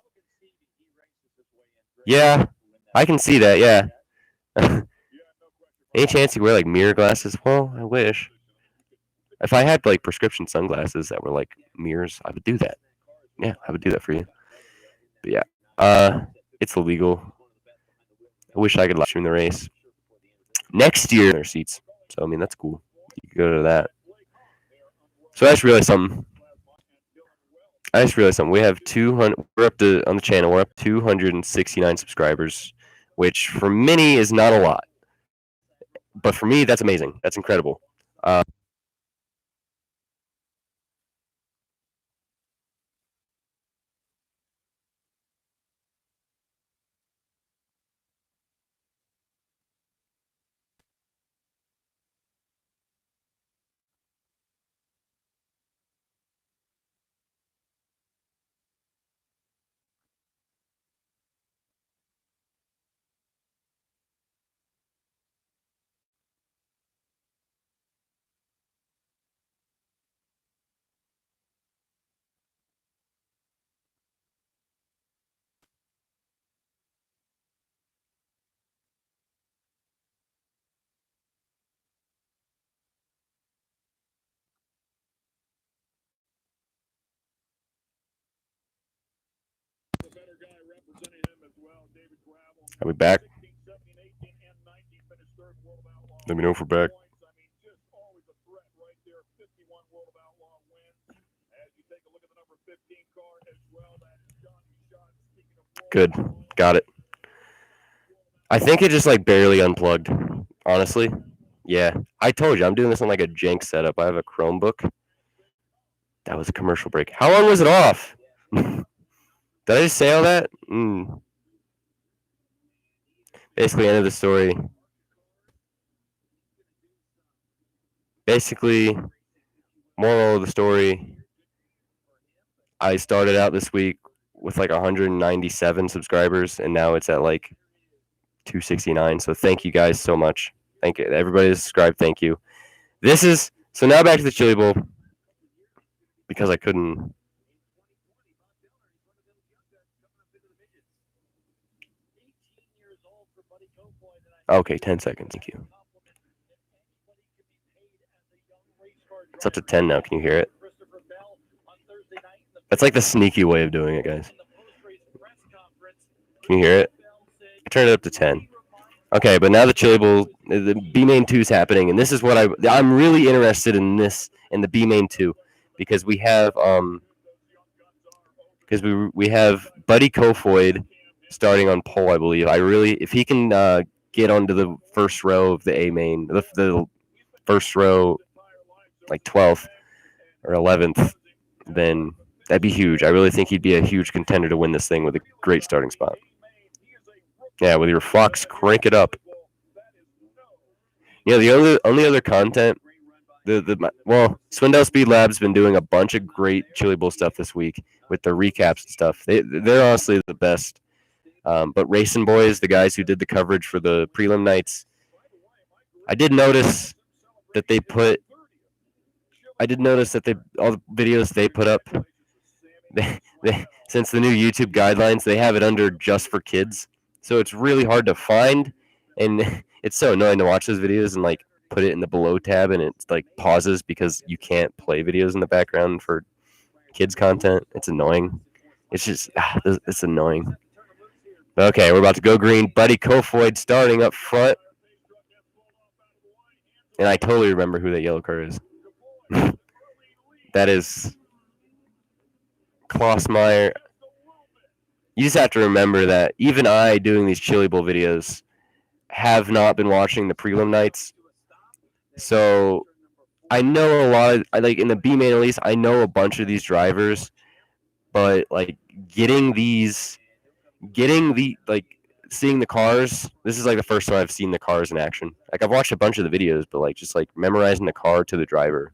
Yeah, I can see that. Yeah. Any chance you wear like mirror glasses? Well, I wish. If I had like prescription sunglasses that were like mirrors, I would do that. Yeah, I would do that for you. But yeah, it's illegal. I wish I could live stream the race. Next year, their seats. So I mean, that's cool. You could go to that. So I just realized something. We have 200. We're up to on the channel. We're up to 269 subscribers, which for many is not a lot, but for me, that's amazing. That's incredible. Are we back? Let me know if we're back. Good. Got it. I think it just like barely unplugged. Honestly. Yeah. I told you I'm doing this on like a jank setup. I have a Chromebook. That was a commercial break. How long was it off? Did I just say all that? Basically, end of the story. Basically, moral of the story. I started out this week with like 197 subscribers, and now it's at like 269. So thank you guys so much. Thank you. Everybody that subscribed, thank you. So now back to the Chili Bowl. Because I couldn't. Okay, 10 seconds. Thank you. It's up to 10 now. Can you hear it? That's like the sneaky way of doing it, guys. Can you hear it? I turned it up to 10. Okay, but now the Chili Bowl, the B main 2 is happening, and this is what I'm really interested in this in the B main 2 because we have we have Buddy Kofoid starting on pole, I believe. If he can get onto the first row of the A main, the first row, like 12th or 11th, then that'd be huge. I really think he'd be a huge contender to win this thing with a great starting spot. Yeah, with your Fox, crank it up. Yeah, the only other content, Swindell Speed Lab's been doing a bunch of great Chili Bowl stuff this week with the recaps and stuff. They're honestly the best. But Racing Boys, the guys who did the coverage for the prelim nights, I did notice that all the videos they put up, they since the new YouTube guidelines, they have it under just for kids. So it's really hard to find, and it's so annoying to watch those videos and like put it in the below tab and it's like pauses because you can't play videos in the background for kids content. It's annoying. It's just it's annoying. Okay, we're about to go green. Buddy Kofoid starting up front. And I totally remember who that yellow car is. That is Klossmeyer. You just have to remember that even I, doing these Chili Bowl videos, have not been watching the prelim nights. So I know a lot of, like in the B main at least, I know a bunch of these drivers, but like seeing the cars, this is like the first time I've seen the cars in action. Like I've watched a bunch of the videos, but like just like memorizing the car to the driver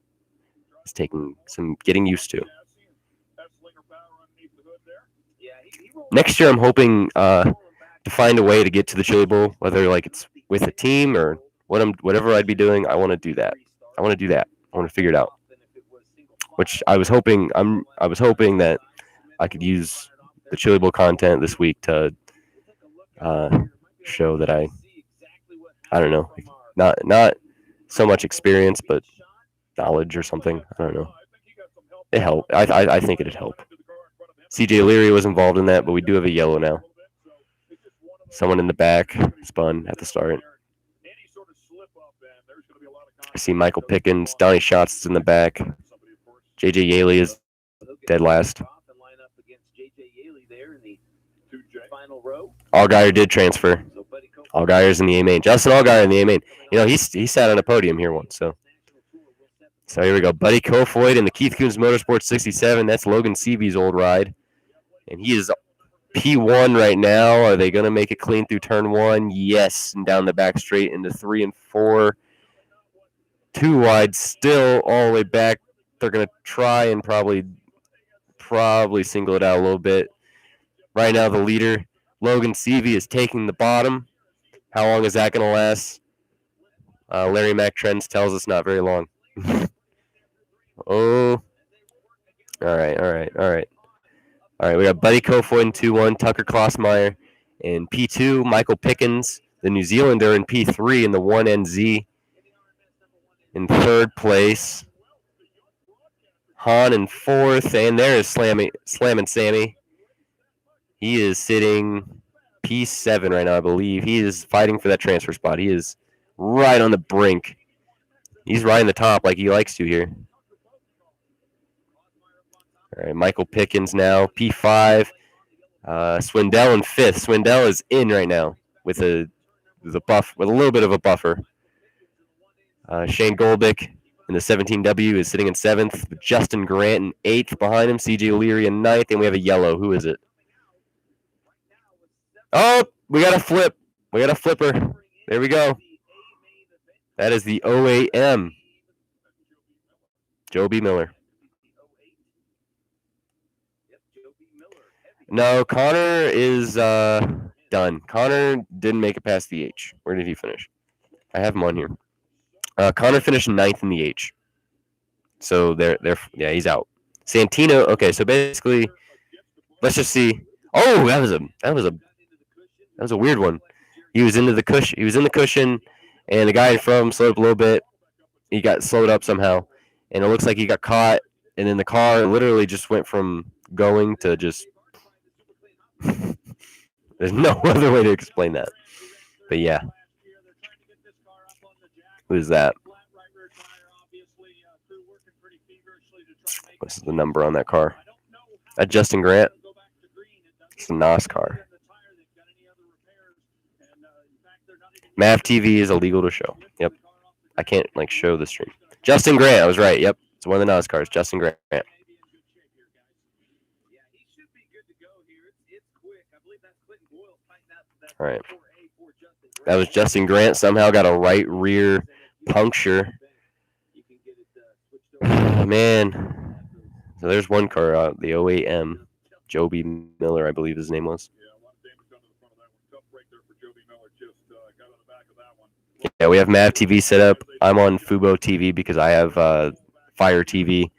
is taking some getting used to. Next year I'm hoping to find a way to get to the Chili Bowl, whether like it's with a team or whatever I'd be doing. I want to do that. I want to figure it out. Which I was hoping that I could use the Chili Bowl content this week to show that I don't know, not so much experience, but knowledge or something. I don't know. It helped. I think it'd help. CJ Leary was involved in that, but we do have a yellow now. Someone in the back spun at the start. I see Michael Pickens. Donnie Schatz is in the back. JJ Yaley is dead last. Allgaier did transfer. Allgaier's in the A main. Justin Allgaier in the A main. You know, he sat on a podium here once. So here we go. Buddy Kofoid in the Keith Kunz Motorsports 67. That's Logan Seavey's old ride. And he is P1 right now. Are they going to make it clean through turn 1? Yes. And down the back straight into 3 and 4. 2 wide still all the way back. They're going to try and probably single it out a little bit. Right now the leader, Logan Seavey, is taking the bottom. How long is that going to last? Larry Mack Trends tells us not very long. Oh. All right. All right, we got Buddy Kofoid in 2-1, Tucker Klossmeyer in P2, Michael Pickens, the New Zealander, in P3 in the 1NZ. In 3rd place, Han in 4th, and there is Slamming Sammy. He is sitting P7 right now, I believe. He is fighting for that transfer spot. He is right on the brink. He's riding the top like he likes to here. All right, Michael Pickens now, P5. Swindell in 5th. Swindell is in right now with a little bit of a buffer. Shane Goldick in the 17W is sitting in 7th. Justin Grant in 8th behind him. CJ Leary in 9th, and we have a yellow. Who is it? Oh, we got a flip. We got a flipper. There we go. That is the OAM. Joe B. Miller. No, Connor is done. Connor didn't make it past the H. Where did he finish? I have him on here. Connor finished 9th in the H. So yeah, he's out. Santino. Okay, so basically, let's just see. Oh, that was a weird one. He was into the cushion. He was in the cushion, and the guy in front of him slowed up a little bit. He got slowed up somehow, and it looks like he got caught. And then the car literally just went from going to just. There's no other way to explain that. But yeah. Who's that? What's the number on that car? That Justin Grant? It's a NOS car. MavTV is illegal to show. Yep. I can't show the stream. Justin Grant, I was right. Yep. It's one of the NOS cars. Justin Grant. All right. That was Justin Grant. Somehow got a right rear puncture. Oh, man. So there's one car, the OAM. Joe B. Miller, I believe his name was. Yeah, we have MavTV set up. I'm on Fubo TV because I have Fire TV,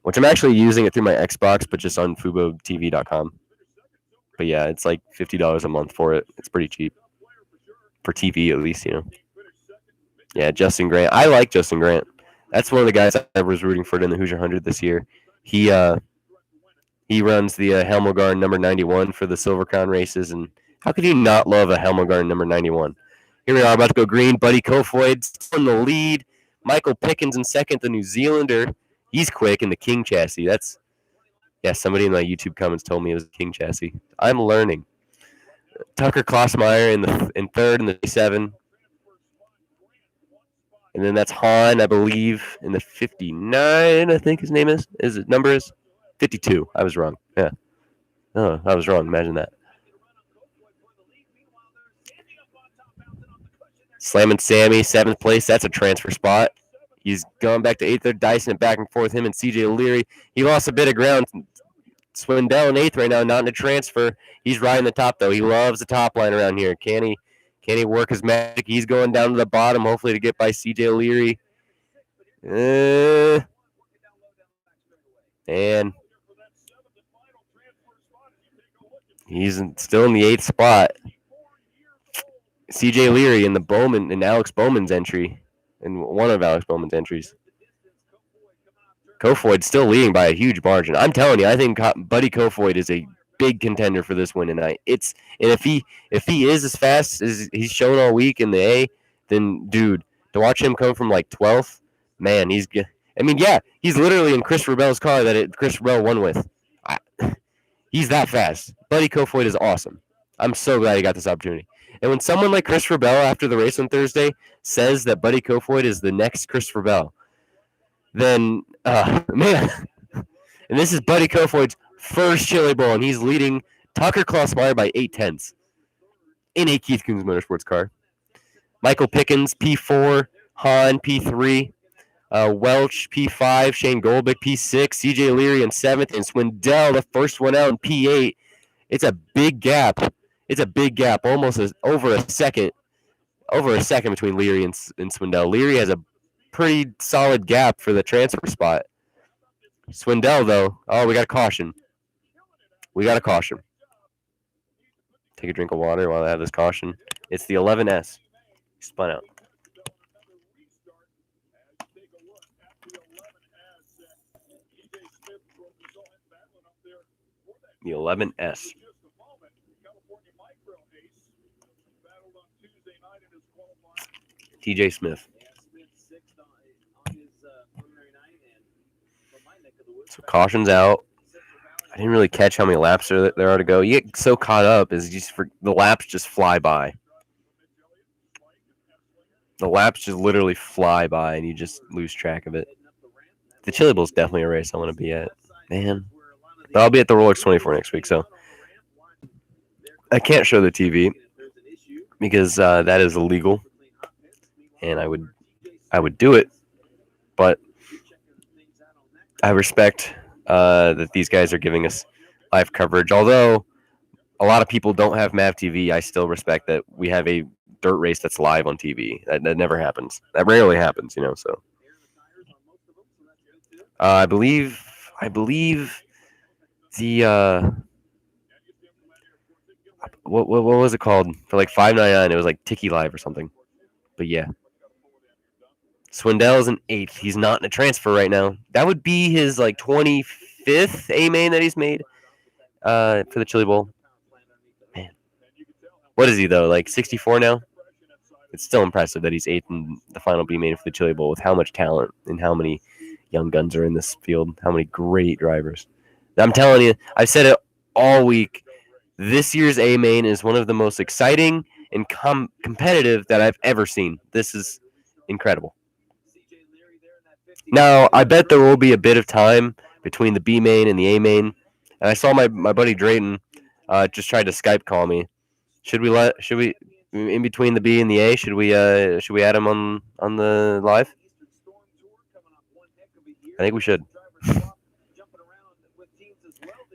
which I'm actually using it through my Xbox, but just on FuboTV.com. But yeah, it's like $50 a month for it. It's pretty cheap. For TV, at least, Yeah, Justin Grant. I like Justin Grant. That's one of the guys I was rooting for in the Hoosier 100 this year. He runs the Helmelgarn number 91 for the Silver Crown races, and how could you not love a Helmelgarn number 91? Here we are, about to go green. Buddy Kofoid still in the lead. Michael Pickens in second, the New Zealander. He's quick in the King chassis. Yeah, somebody in my YouTube comments told me it was a King chassis. I'm learning. Tucker Klossmeyer in third in the 7. And then that's Hahn, I believe, in the 59, I think his name is. Number is 52. I was wrong. Yeah. Oh, I was wrong. Imagine that. Slamming Sammy, 7th place. That's a transfer spot. He's going back to 8th. They're dicing it back and forth. Him and CJ O'Leary. He lost a bit of ground. Swindell in 8th right now, not in a transfer. He's riding the top, though. He loves the top line around here. Can he work his magic? He's going down to the bottom, hopefully to get by CJ O'Leary. And he's still in the 8th spot. CJ Leary in Alex Bowman's entry, in one of Alex Bowman's entries. Kofoid's still leading by a huge margin. I'm telling you, I think Buddy Kofoid is a big contender for this win tonight. And if he is as fast as he's shown all week in the A, then dude, to watch him come from like 12th, man, he's good. I mean, yeah, he's literally in Christopher Bell's car that Christopher Bell won with. He's that fast. Buddy Kofoid is awesome. I'm so glad he got this opportunity. And when someone like Christopher Bell after the race on Thursday says that Buddy Kofoid is the next Christopher Bell, then, man, and this is Buddy Kofoid's first Chili Bowl, and he's leading Tucker Klossmeyer by 8/10 in a Keith Kunz Motorsports car. Michael Pickens, P4, Hahn, P3, Welch, P5, Shane Goldbeck, P6, CJ Leary in 7th, and Swindell, the first one out in P8. It's a big gap. Almost over a second between Leary and Swindell. Leary has a pretty solid gap for the transfer spot. Swindell, though, we got a caution. Take a drink of water while I have this caution. It's the 11S. Spun out. The 11S. TJ Smith. So caution's out. I didn't really catch how many laps there are to go. You get so caught up as the laps just fly by. The laps just literally fly by, and you just lose track of it. The Chili Bowl is definitely a race I want to be at, man. But I'll be at the Rolex 24 next week, so I can't show the TV because that is illegal, and I would do it, but I respect that these guys are giving us live coverage. Although a lot of people don't have MavTV, I still respect that we have a dirt race that's live on TV. That never happens. That rarely happens, so. I believe the what was it called for like $5.99? It was like Tiki Live or something. But yeah, Swindell's in 8th. He's not in a transfer right now. That would be his like 25th A main that he's made for the Chili Bowl. Man, what is he though? Like 64 now? It's still impressive that he's 8th in the final B main for the Chili Bowl with how much talent and how many young guns are in this field. How many great drivers. I'm telling you, I've said it all week. This year's A main is one of the most exciting and competitive that I've ever seen. This is incredible. Now, I bet there will be a bit of time between the B main and the A main. And I saw my buddy Drayton just tried to Skype call me. Should we in between the B and the A? Should we add him on the live? I think we should.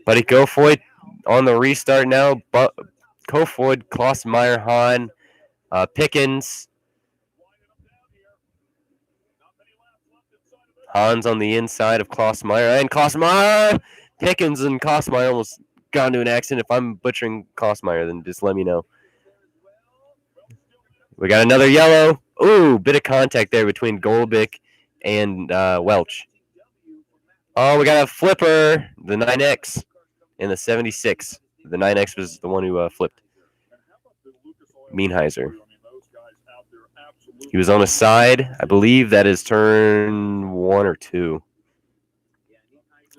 Buddy Kofoid on the restart now. Kofoid, Klossmeyer, Hahn, Pickens. Hahn's on the inside of Klossmeyer. And Klossmeyer! Pickens and Klossmeyer almost got into an accident. If I'm butchering Klossmeyer, then just let me know. We got another yellow. Ooh, bit of contact there between Goldbeck and Welch. Oh, we got a flipper. The 9X and the 76. The 9X was the one who flipped. Meanheiser. He was on his side. I believe that is turn 1 or 2.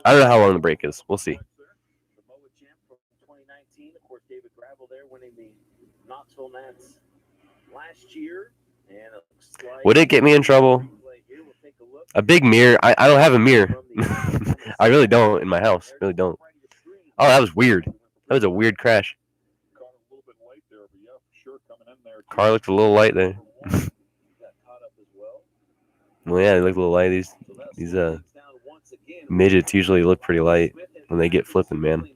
I don't know how long the break is. We'll see. The MOA champ from 2019, of course, David Gravel there winning the Knoxville Nats last year. And it looks like Would it get me in trouble? here, we'll take a look A big mirror. I don't have a mirror. from the I really don't in my house. Really don't. Oh, that was weird. That was a weird crash. Caught a little bit late there, but yeah, for sure coming in there. Car looked a little light there. got caught up as well. Well, yeah, they look a little light. These midgets usually look pretty light when they get flipping, man.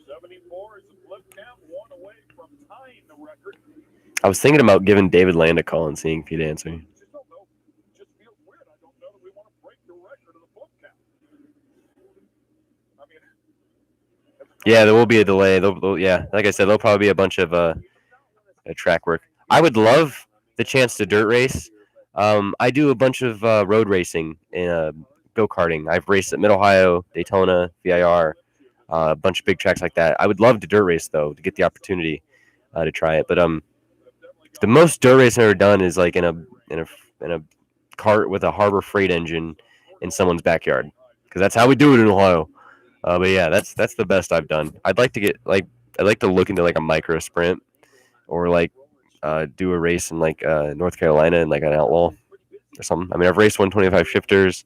74 is a flip count, one away from tying the record. I was thinking about giving David Land a call and seeing if he'd answer. Just don't know. Just feels weird. I don't know that we want to break the record of the flip count. I mean, Yeah, there will be a delay. Yeah, like I said, there'll probably be a bunch of track work. I would love the chance to dirt race. I do a bunch of road racing and go-karting. I've raced at Mid-Ohio, Daytona, VIR, a bunch of big tracks like that. I would love to dirt race, though, to get the opportunity to try it. But the most dirt racing I've ever done is like in a cart with a Harbor Freight engine in someone's backyard, because that's how we do it in Ohio. But yeah, that's the best I've done. I'd like to look into like a micro sprint, or like do a race in like North Carolina and like an outlaw or something. I mean, I've raced 125 shifters,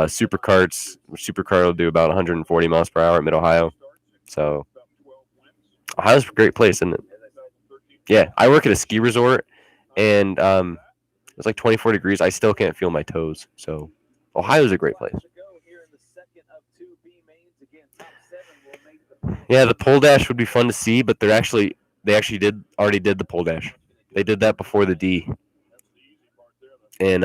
super carts. Supercar will do about 140 miles per hour at Mid Ohio. So Ohio's a great place, isn't it? Yeah, I work at a ski resort, and it's like 24 degrees. I still can't feel my toes. So Ohio's a great place. Yeah, the pole dash would be fun to see, but they actually already did the pole dash. They did that before the D. And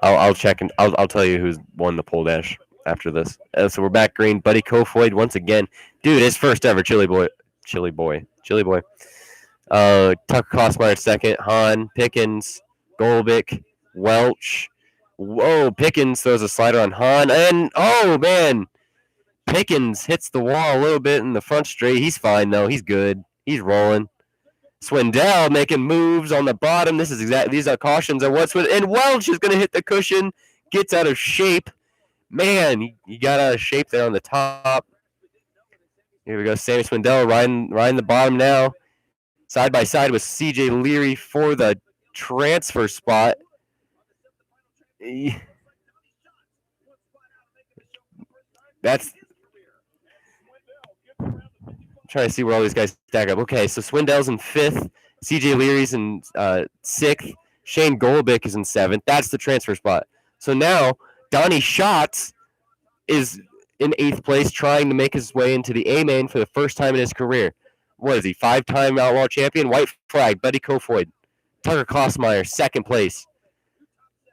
I'll check and I'll tell you who's won the pole dash after this. So we're back green. Buddy Kofoid once again. Dude, his first ever Chili boy. Tucker Kosmeyer second. Hahn, Pickens, Golbick, Welch. Whoa, Pickens throws a slider on Hahn. And, oh, man. Pickens hits the wall a little bit in the front straight. He's fine, though. He's good. He's rolling. Swindell making moves on the bottom. These are cautions are what's with. And Welch is going to hit the cushion. Gets out of shape. Man, he got out of shape there on the top. Here we go. Sammy Swindell riding the bottom now. Side by side with C.J. Leary for the transfer spot. That's I'm trying to see where all these guys stack up. Okay, so Swindell's in 5th. C.J. Leary's in 6th. Shane Golbick is in 7th. That's the transfer spot. So now Donnie Schatz is in 8th place, trying to make his way into the A-main for the first time in his career. What is he, 5-time outlaw champion? White flag, Buddy Kofoid. Tucker Kosmeyer, 2nd place.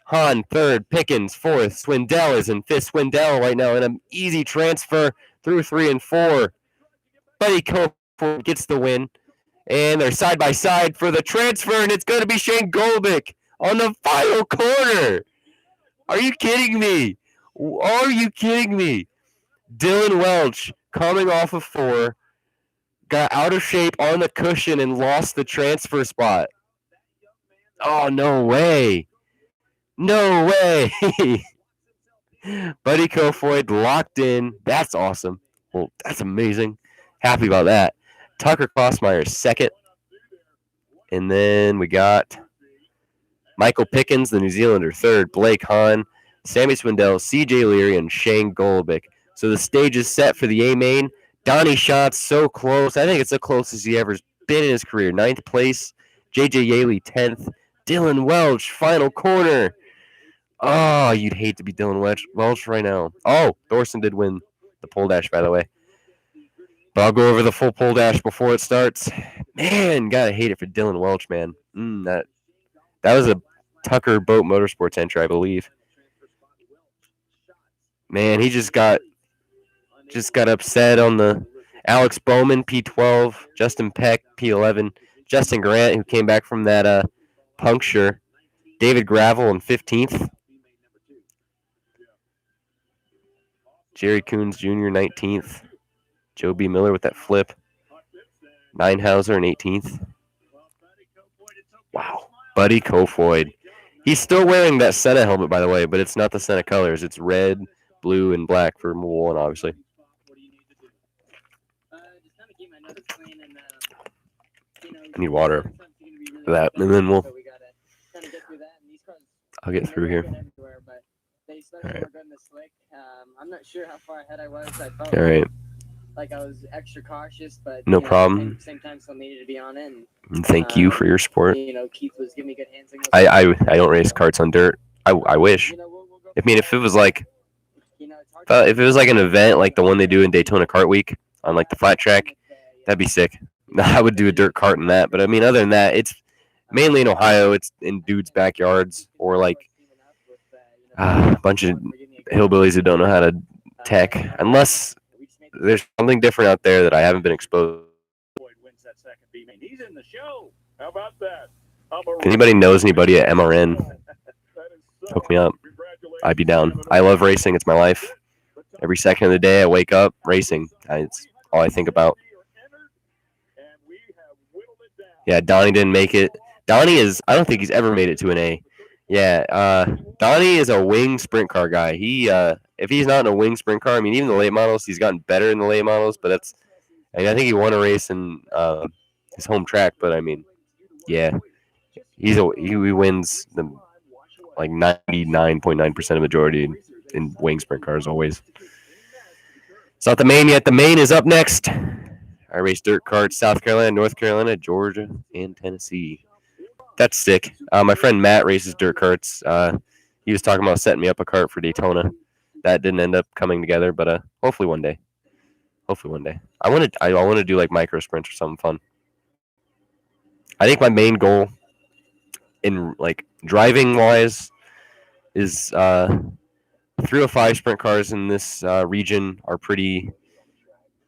Hahn, 3rd. Pickens, 4th. Swindell is in 5th. Swindell right now in an easy transfer through 3 and 4. Buddy Kofoid gets the win. And they're side by side for the transfer, and it's going to be Shane Golbick on the final corner. Are you kidding me? Are you kidding me? Dylan Welch, coming off of 4, got out of shape on the cushion and lost the transfer spot. Oh, no way. No way. Buddy Kofoid locked in. That's awesome. Well, that's amazing. Happy about that. Tucker Kosmeyer, 2nd. And then we got Michael Pickens, the New Zealander, 3rd. Blake Hahn, Sammy Swindell, C.J. Leary, and Shane Golbick. So the stage is set for the A-main. Donnie Schatz, so close. I think it's the closest he ever been in his career. 9th place. J.J. Yaley, 10th. Dylan Welch, final corner. Oh, you'd hate to be Dylan Welch right now. Oh, Thorson did win the pole dash, by the way. But I'll go over the full pole dash before it starts. Man, gotta hate it for Dylan Welch, man. That was a Tucker Boat Motorsports entry, I believe. Man, he just got upset on the Alex Bowman, P12, Justin Peck, P11, Justin Grant, who came back from that puncture, David Gravel in 15th, Jerry Coons Jr. 19th, Joe B. Miller with that flip, Nienhauser in 18th. Wow. Buddy Kofoid. He's still wearing that Senna helmet, by the way, but it's not the Senna colors. It's red, blue, and black for Formula 1, obviously. I need water for that, and then I'll get through here. All right. I'm not sure how far ahead I was. I felt All right. like I was extra cautious, but No problem. At the same time, still needed to be on it. And thank you for your support. Keith was giving me good hand signals. I don't race karts on dirt. I wish. I mean, if it was like an event like the one they do in Daytona Kart Week on like the flat track, that'd be sick. I would do a dirt kart in that. But I mean, other than that, it's mainly in Ohio. It's in dudes' backyards or like a bunch of hillbillies who don't know how to tech, unless there's something different out there that I haven't been exposed. He's in the show. How about that? If anybody knows anybody at MRN, hook me up. I'd be down. I love racing. It's my life. Every second of the day I wake up racing. It's all I think about. Yeah, Donnie didn't make it. Donnie I don't think he's ever made it to an A. Yeah, Donnie is a wing sprint car guy. If he's not in a wing sprint car, I mean, even the late models, he's gotten better in the late models, but I think he won a race in his home track, but I mean, yeah, he wins the like 99.9% of majority in wing sprint cars always. It's not the main yet. The main is up next. I race dirt karts, South Carolina, North Carolina, Georgia, and Tennessee. That's sick. My friend Matt races dirt karts. He was talking about setting me up a kart for Daytona. That didn't end up coming together, but hopefully one day. I want to do like micro sprints or something fun. I think my main goal in like driving wise is 305 sprint cars in this region are pretty.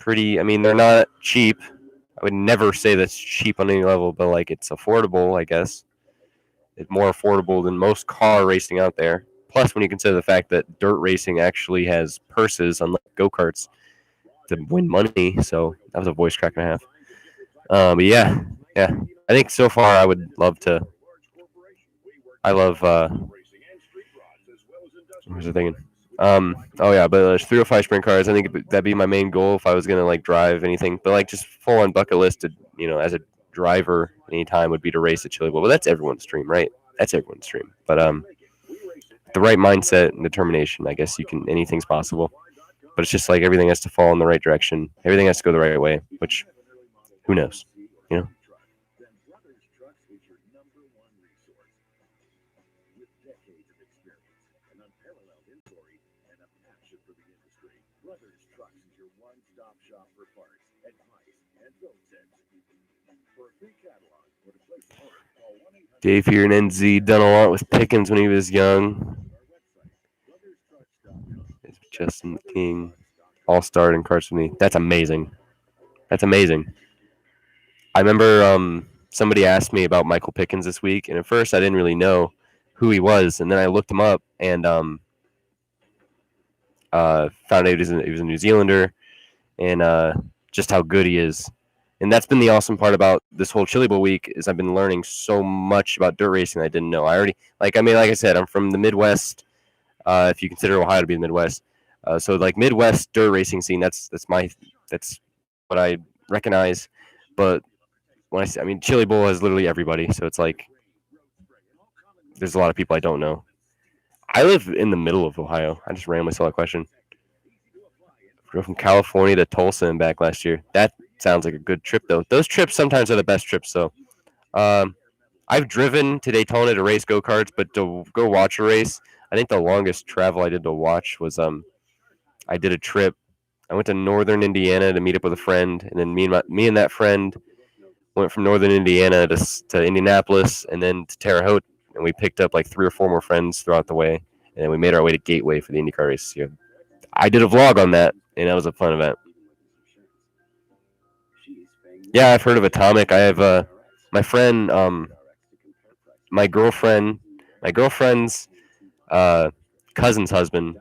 I mean, they're not cheap. I would never say that's cheap on any level, but like it's affordable, I guess. It's more affordable than most car racing out there. Plus, when you consider the fact that dirt racing actually has purses, unlike go-karts, to win money. So that was a voice crack and a half. But yeah. I think so far I would love to. I love. What was I thinking? Oh yeah, but 305 sprint cars. I think that'd be my main goal if I was gonna like drive anything. But like just full on bucket list, as a driver, anytime would be to race at Chili Bowl. But that's everyone's dream, right? That's everyone's dream. But the right mindset and determination, I guess anything's possible. But it's just like everything has to fall in the right direction. Everything has to go the right way. Which, who knows? Dave here in NZ done a lot with Pickens when he was young. It's Justin King, all-star in karts with me. That's amazing. I remember somebody asked me about Michael Pickens this week, and at first I didn't really know who he was, and then I looked him up and found out he was a New Zealander, and just how good he is. And that's been the awesome part about this whole Chili Bowl week is I've been learning so much about dirt racing I didn't know. Like I said, I'm from the Midwest. If you consider Ohio to be the Midwest, so like Midwest dirt racing scene, that's what I recognize. But when Chili Bowl has literally everybody, so it's like there's a lot of people I don't know. I live in the middle of Ohio. I just randomly saw that question. Drove from California to Tulsa and back last year. That sounds like a good trip, though. Those trips sometimes are the best trips, though. I've driven to Daytona to race go-karts, but to go watch a race, I think the longest travel I did to watch was I did a trip. I went to northern Indiana to meet up with a friend, and then me and that friend went from northern Indiana to Indianapolis and then to Terre Haute, and we picked up like 3 or 4 more friends throughout the way, and then we made our way to Gateway for the IndyCar race. Yeah. I did a vlog on that, and that was a fun event. Yeah, I've heard of Atomic. I have my friend, my girlfriend's cousin's husband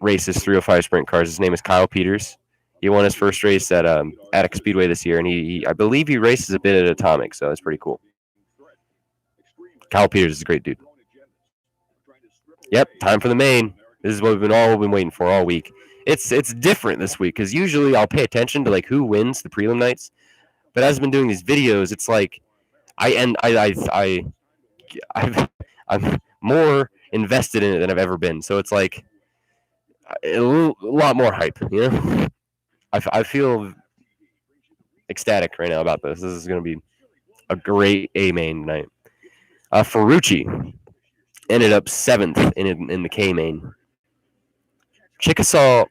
races 305 sprint cars. His name is Kyle Peters. He won his first race at Attica Speedway this year, and he I believe he races a bit at Atomic, so that's pretty cool. Kyle Peters is a great dude. Yep, time for the main. This is what we've been waiting for all week. It's different this week because usually I'll pay attention to like who wins the prelim nights, but as I've been doing these videos, it's like I'm more invested in it than I've ever been. So it's like a lot more hype. You know, I feel ecstatic right now about this. This is going to be a great A main tonight. Ferrucci ended up 7th in the K main. Chickasaw,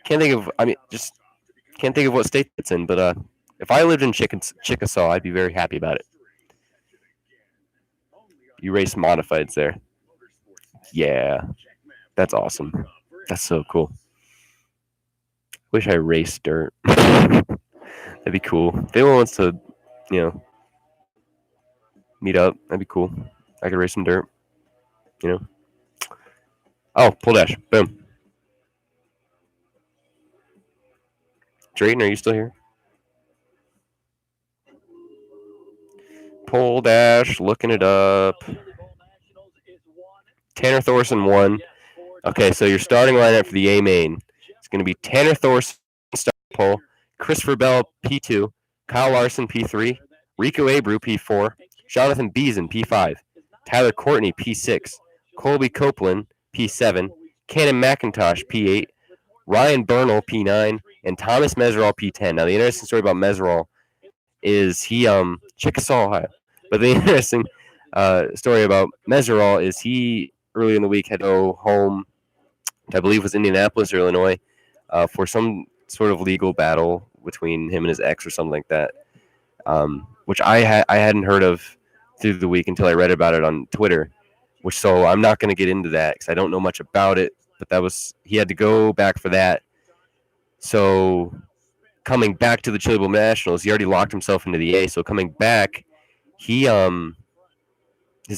can't think of what state it's in, but if I lived in Chickasaw, I'd be very happy about it. You race modifieds there. Yeah, that's awesome. That's so cool. Wish I raced dirt. That'd be cool. If anyone wants to, meet up, that'd be cool. I could race some dirt. Oh, pull dash. Boom. Drayton, are you still here? Pull dash, looking it up. Tanner Thorson won. Okay, so your starting lineup for the A main. It's going to be Tanner Thorson, start pole, Christopher Bell, P2, Kyle Larson, P3, Rico Abreu, P4, Jonathan Beeson, P5, Tyler Courtney, P6, Colby Copeland, P7, Cannon McIntosh, P8, Ryan Bernal, P9, and Thomas Meserol, P10. Now, the interesting story about Meserol is he, Chickasaw, Ohio. But the interesting story about Meserol is he, earlier in the week, had to go home, I believe it was Indianapolis or Illinois, for some sort of legal battle between him and his ex or something like that, which I hadn't heard of through the week until I read about it on Twitter. So I'm not going to get into that because I don't know much about it. But he had to go back for that. So coming back to the Chili Bowl Nationals, he already locked himself into the A. So coming back, his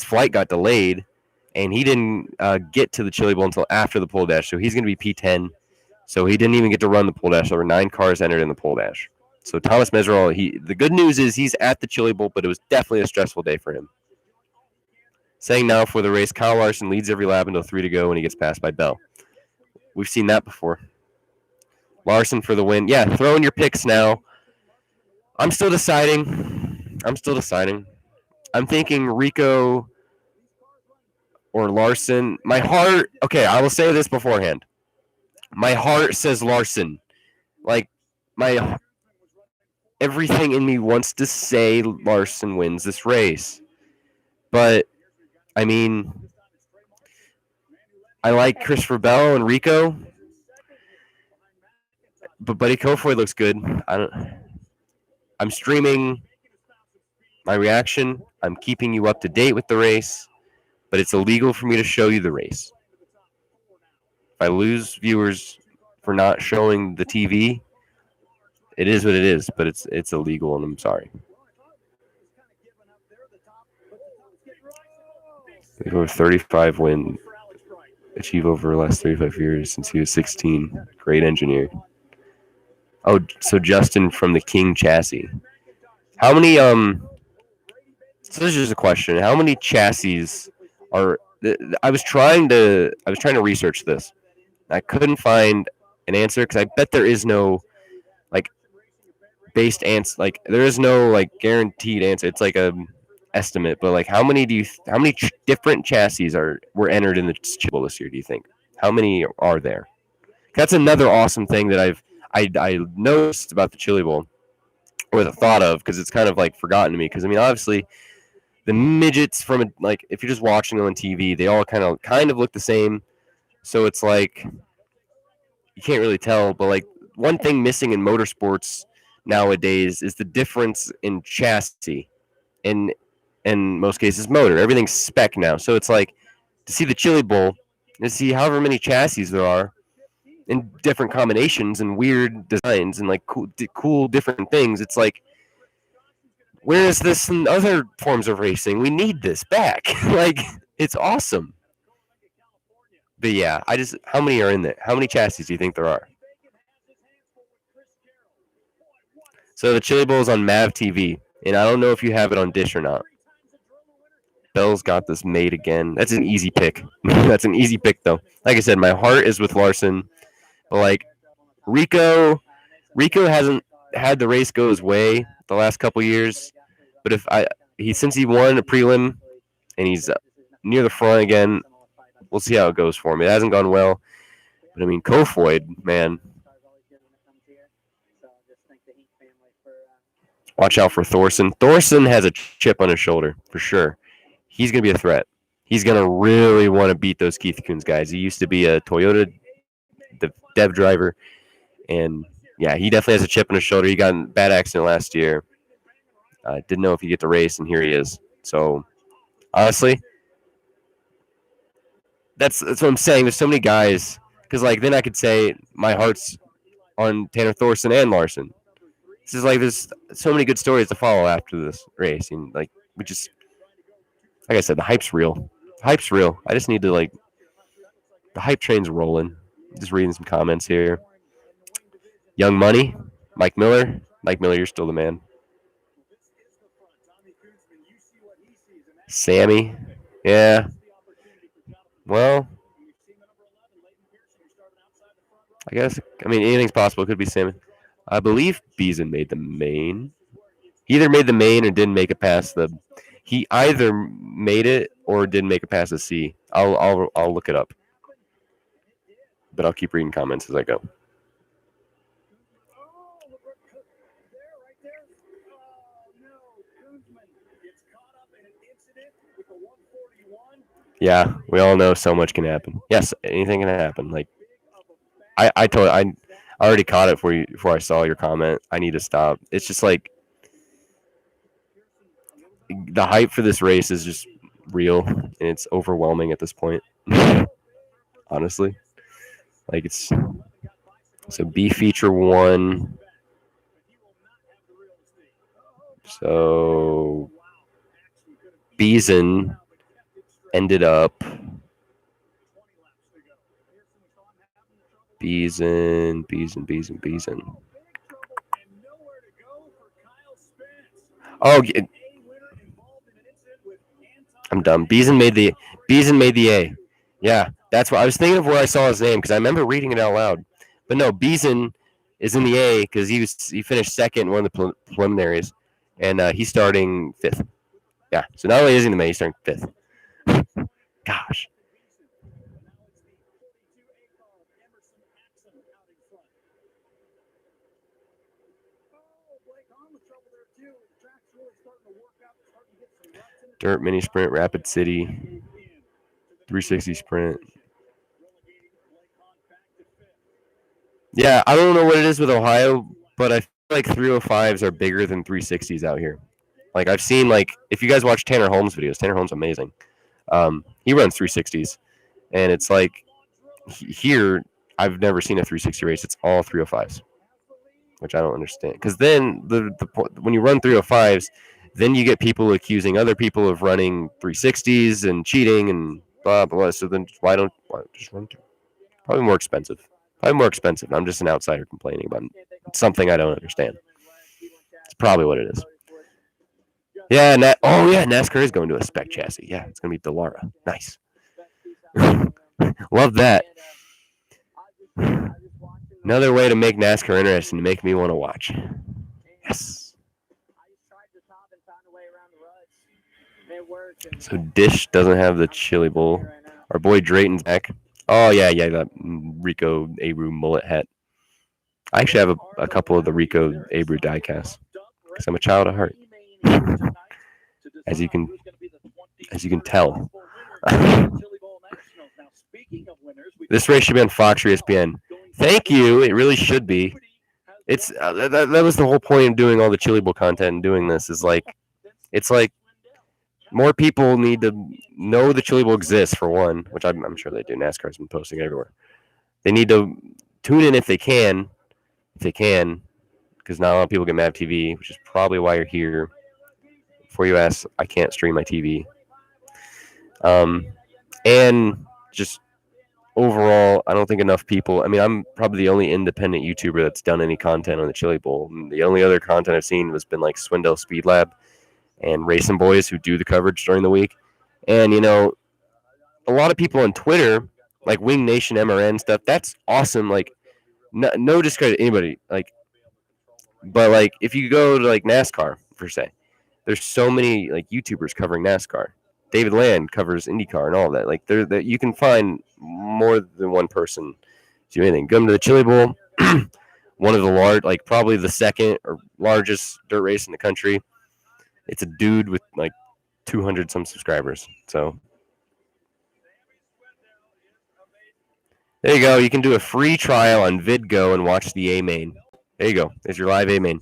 flight got delayed, and he didn't get to the Chili Bowl until after the pole dash. So he's going to be P10. So he didn't even get to run the pole dash. There were 9 cars entered in the pole dash. So Thomas Meserol, the good news is he's at the Chili Bowl, but it was definitely a stressful day for him. Saying now for the race, Kyle Larson leads every lap until 3 to go when he gets passed by Bell. We've seen that before. Larson for the win. Yeah, throw in your picks now. I'm still deciding. I'm thinking Rico or Larson. My heart, okay, I will say this beforehand. My heart says Larson. Like, everything in me wants to say Larson wins this race. But, I mean, I like Christopher Bell and Rico. But Buddy Kofoid looks good. I'm streaming my reaction. I'm keeping you up to date with the race. But it's illegal for me to show you the race. If I lose viewers for not showing the TV, it is what it is, but it's illegal, and I'm sorry. We have over 35 win, achieve over the last 35 years since he was 16. Great engineer. Oh, so Justin from the King chassis. How many so this is just a question. How many chassis are I was trying to research this. I couldn't find an answer because I bet there is no based answer, there is no guaranteed answer. It's like a estimate, but how many different chassis were entered in the Chili Bowl this year? Do you think? How many are there? That's another awesome thing that I noticed about the Chili Bowl, or the thought of, because it's kind of forgotten to me. Because I mean, obviously, the midgets from if you're just watching them on TV, they all kind of look the same. So it's you can't really tell. But one thing missing in motorsports nowadays is the difference in chassis, and in most cases motor. Everything's spec now. So it's to see the Chili Bowl, to see however many chassis there are in different combinations and weird designs and cool different things. It's where is this in other forms of racing? We need this back. It's awesome. But yeah, how many are in there? How many chassis do you think there are? So the Chili Bowl is on MavTV, and I don't know if you have it on Dish or not. Bell's got this made again. That's an easy pick. That's an easy pick, though. Like I said, my heart is with Larson. But, like, Rico hasn't had the race go his way the last couple years. But since he won a prelim and he's near the front again, we'll see how it goes for him. It hasn't gone well. But, I mean, Kofoid, man. Watch out for Thorson. Thorson has a chip on his shoulder, for sure. He's going to be a threat. He's going to really want to beat those Keith Kunz guys. He used to be a Toyota dev driver. And, yeah, he definitely has a chip on his shoulder. He got in a bad accident last year. Didn't know if he'd get to race, and here he is. So, honestly, that's what I'm saying. There's so many guys. Because, like, then I could say my heart's on Tanner Thorson and Larson. This is like there's so many good stories to follow after this race. And, like, like I said, the hype's real. Hype's real. I just need to, like, the hype train's rolling. Just reading some comments here. Young Money, Mike Miller. Mike Miller, you're still the man. Sammy, yeah. Well, I guess, anything's possible. It could be Sammy. I believe Beeson made the main. He either made the main or didn't make it past the. He either made it or didn't make it past the C. I'll look it up. But I'll keep reading comments as I go. Yeah, we all know so much can happen. Yes, anything can happen. Like I already caught it before I saw your comment. I need to stop. It's just like the hype for this race is just real and it's overwhelming at this point. Honestly. Like it's so B feature 1. So Beeson ended up Beeson. Oh, I'm dumb. Beeson made the A. Yeah, that's what I was thinking of where I saw his name because I remember reading it out loud. But no, Beeson is in the A because he finished second in one of the preliminaries, and he's starting 5th. Yeah, so not only is he in the main, he's starting 5th. Gosh. Dirt mini sprint, Rapid City, 360 sprint. Yeah, I don't know what it is with Ohio, but I feel like 305s are bigger than 360s out here. Like I've seen, like if you guys watch Tanner Holmes videos, Tanner Holmes amazing. He runs 360s, and it's like here I've never seen a 360 race. It's all 305s, which I don't understand. Because then when you run 305s, then you get people accusing other people of running 360s and cheating and blah blah. So then why just run? Probably more expensive. I'm just an outsider complaining about something I don't understand. It's probably what it is. Yeah, NASCAR is going to a spec chassis. Yeah, it's going to be Dallara. Nice. Love that. Another way to make NASCAR interesting, to make me want to watch. Yes. So Dish doesn't have the chili bowl. Our boy Drayton's back. Oh, yeah, that Rico Abreu mullet hat. I actually have a couple of the Rico Abreu diecasts because I'm a child at heart. As you can tell. This race should be on Fox or ESPN. Thank you. It really should be. It's that was the whole point of doing all the Chili Bowl content and doing this is like, it's like more people need to know the Chili Bowl exists for one, which I'm sure they do. NASCAR's been posting everywhere. They need to tune in if they can, because not a lot of people get MavTV, which is probably why you're here. Before you ask, I can't stream my TV. And just overall, I don't think enough people. I mean, I'm probably the only independent YouTuber that's done any content on the Chili Bowl. And the only other content I've seen has been like Swindell Speed Lab and Racing Boys who do the coverage during the week. And, you know, a lot of people on Twitter, like Wing Nation MRN stuff, that's awesome. Like, no discredit to anybody. Like, but like, if you go to like NASCAR per se, there's so many like YouTubers covering NASCAR. David Land covers IndyCar and all that. Like, you can find more than one person to do anything. Go to the Chili Bowl, one of the like probably the second or largest dirt race in the country. It's a dude with like 200 some subscribers. So there you go. You can do a free trial on VidGo and watch the A main. There you go. There's your live A main.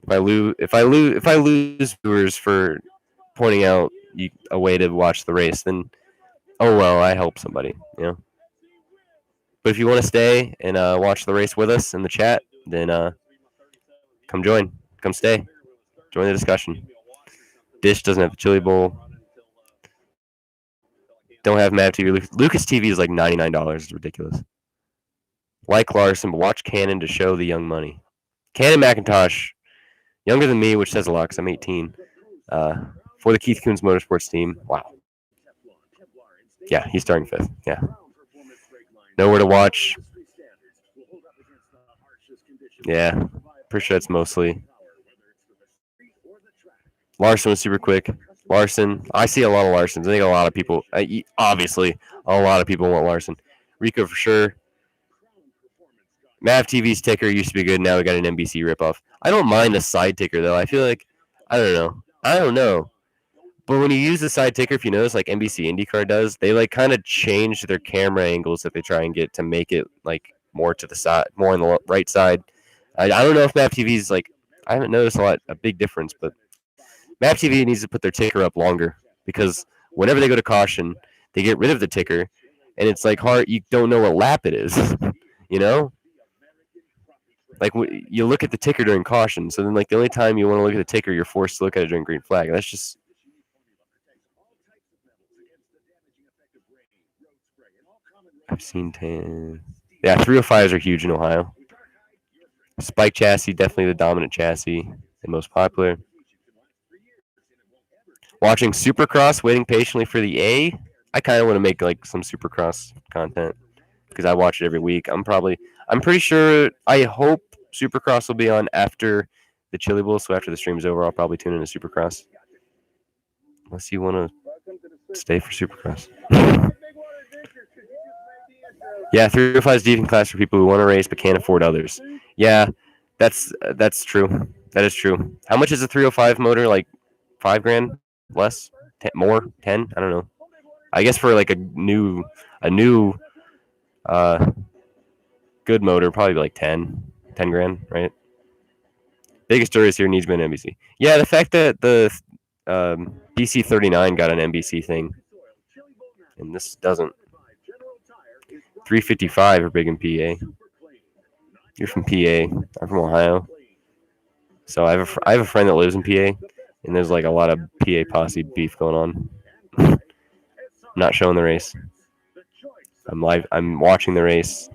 If I lose viewers for pointing out a way to watch the race, then oh well, I help somebody, you know. But if you want to stay and watch the race with us in the chat, then come join, come stay, join the discussion. Dish doesn't have the Chili Bowl. Don't have MavTV. Lucas TV is like $99. It's ridiculous. Like Larson, but watch Cannon to show the young money. Cannon McIntosh, younger than me, which says a lot because I'm 18. For the Keith Kunz Motorsports team. Wow. Yeah, he's starting 5th. Yeah. Nowhere to watch. Yeah. Pretty sure it's mostly. Larson was super quick. Larson. I see a lot of Larsons. I think a lot of people, obviously, a lot of people want Larson. Rico for sure. MavTV's ticker used to be good. Now we got an NBC ripoff. I don't mind the side ticker, though. I feel like, I don't know. But when you use the side ticker, if you notice, like NBC IndyCar does, they like kind of change their camera angles that they try and get to make it like more to the side, more on the right side. I don't know if MavTV's like, I haven't noticed a big difference, but MavTV needs to put their ticker up longer because whenever they go to caution, they get rid of the ticker, and it's like hard. You don't know what lap it is, you know. Like you look at the ticker during caution, so then like the only time you want to look at the ticker, you're forced to look at it during green flag. That's just. I've seen 10. Yeah, 305s are huge in Ohio. Spike chassis, definitely the dominant chassis and most popular. Watching Supercross, waiting patiently for the A. I kind of want to make like some Supercross content because I watch it every week. I'm pretty sure, I hope Supercross will be on after the Chili Bowl, so after the stream's over, I'll probably tune into Supercross. Unless you want to stay for Supercross. Yeah, 305 is deep in class for people who want to race but can't afford others. Yeah, that's true. That is true. How much is a 305 motor? Like $5,000? Less? 10, more? 10? I don't know. I guess for like a new good motor, probably like 10 grand, right? Biggest stories here needs to be an NBC. Yeah, the fact that the BC 39 got an NBC thing, and this doesn't. 355 are big in PA. You're from PA. I'm from Ohio. So I have a friend that lives in PA, and there's like a lot of PA posse beef going on. I'm not showing the race. I'm watching the race,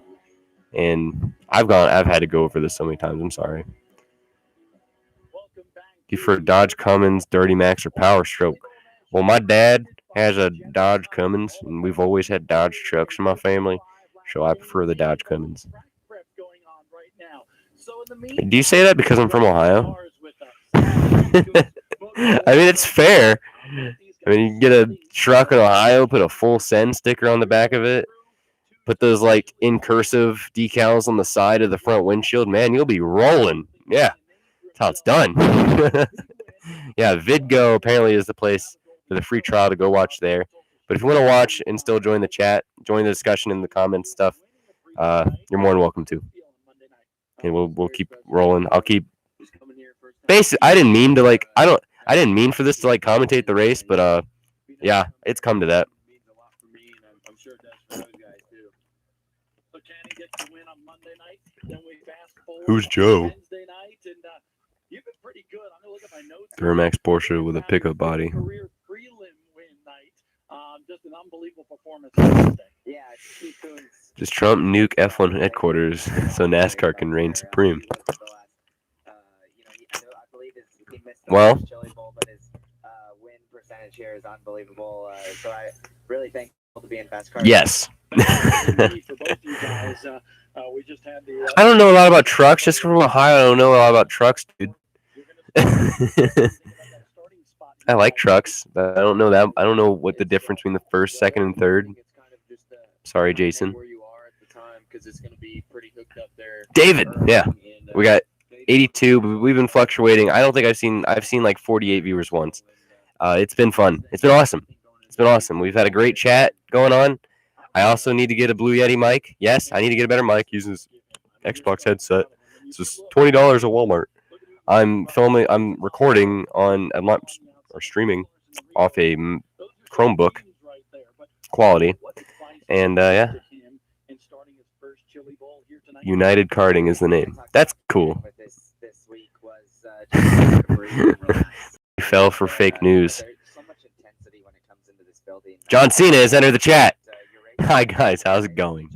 and I've had to go over this so many times. I'm sorry. You prefer Dodge Cummins, Dirty Max, or Power Stroke? Well, my dad has a Dodge Cummins, and we've always had Dodge trucks in my family, so I prefer the Dodge Cummins. Do you say that because I'm from Ohio? I mean, it's fair. I mean, you get a truck in Ohio, put a full send sticker on the back of it, put those like in cursive decals on the side of the front windshield. Man, you'll be rolling. Yeah, that's how it's done. Yeah, VidGo apparently is the place for the free trial to go watch there. But if you want to watch and still join the chat, join the discussion in the comments stuff, you're more than welcome to. And we'll keep rolling. I'll keep. Basically, I didn't mean for this to like commentate the race, but yeah, it's come to that. Who's Joe? Duramax Porsche with a pickup body. Just an unbelievable performance. Yeah, Just Trump nuke F1 headquarters so NASCAR can reign supreme. Well, percentage here is unbelievable. So I really thankful to be in best car. Yes. For both you guys, we just had the. I don't know a lot about trucks. Just from Ohio, I don't know a lot about trucks, dude. I like trucks, but I don't know that. I don't know what the difference between the first, second, and third. Sorry, Jason. Where you are at the time, because it's going to be pretty hooked up there. David, yeah, And, we got 82, but we've been fluctuating. I don't think I've seen like 48 viewers once. It's been fun. It's been awesome. It's been awesome. We've had a great chat going on. I also need to get a Blue Yeti mic. Yes, I need to get a better mic using this Xbox headset. It's just $20 at Walmart. I'm recording on, or streaming off a Chromebook quality. And, yeah. United Karting is the name. That's cool. You fell for fake news. John Cena has entered the chat. Hi, guys. How's it going?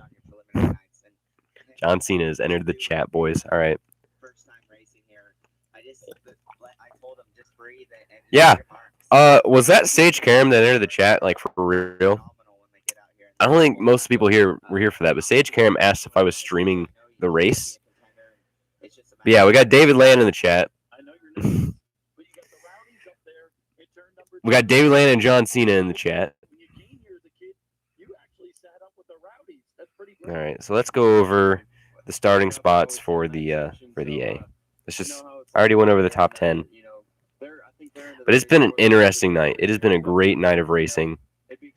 John Cena has entered the chat, boys. All right. Yeah. Was that Sage Karam that entered the chat, like, for real? I don't think most people here were here for that, but Sage Karam asked if I was streaming the race. But yeah, we got David Land in the chat. We got David Land and John Cena in the chat. All right, so let's go over the starting spots for the A. Let's just. I already went over the top 10, but it's been an interesting night. It has been a great night of racing. It'd be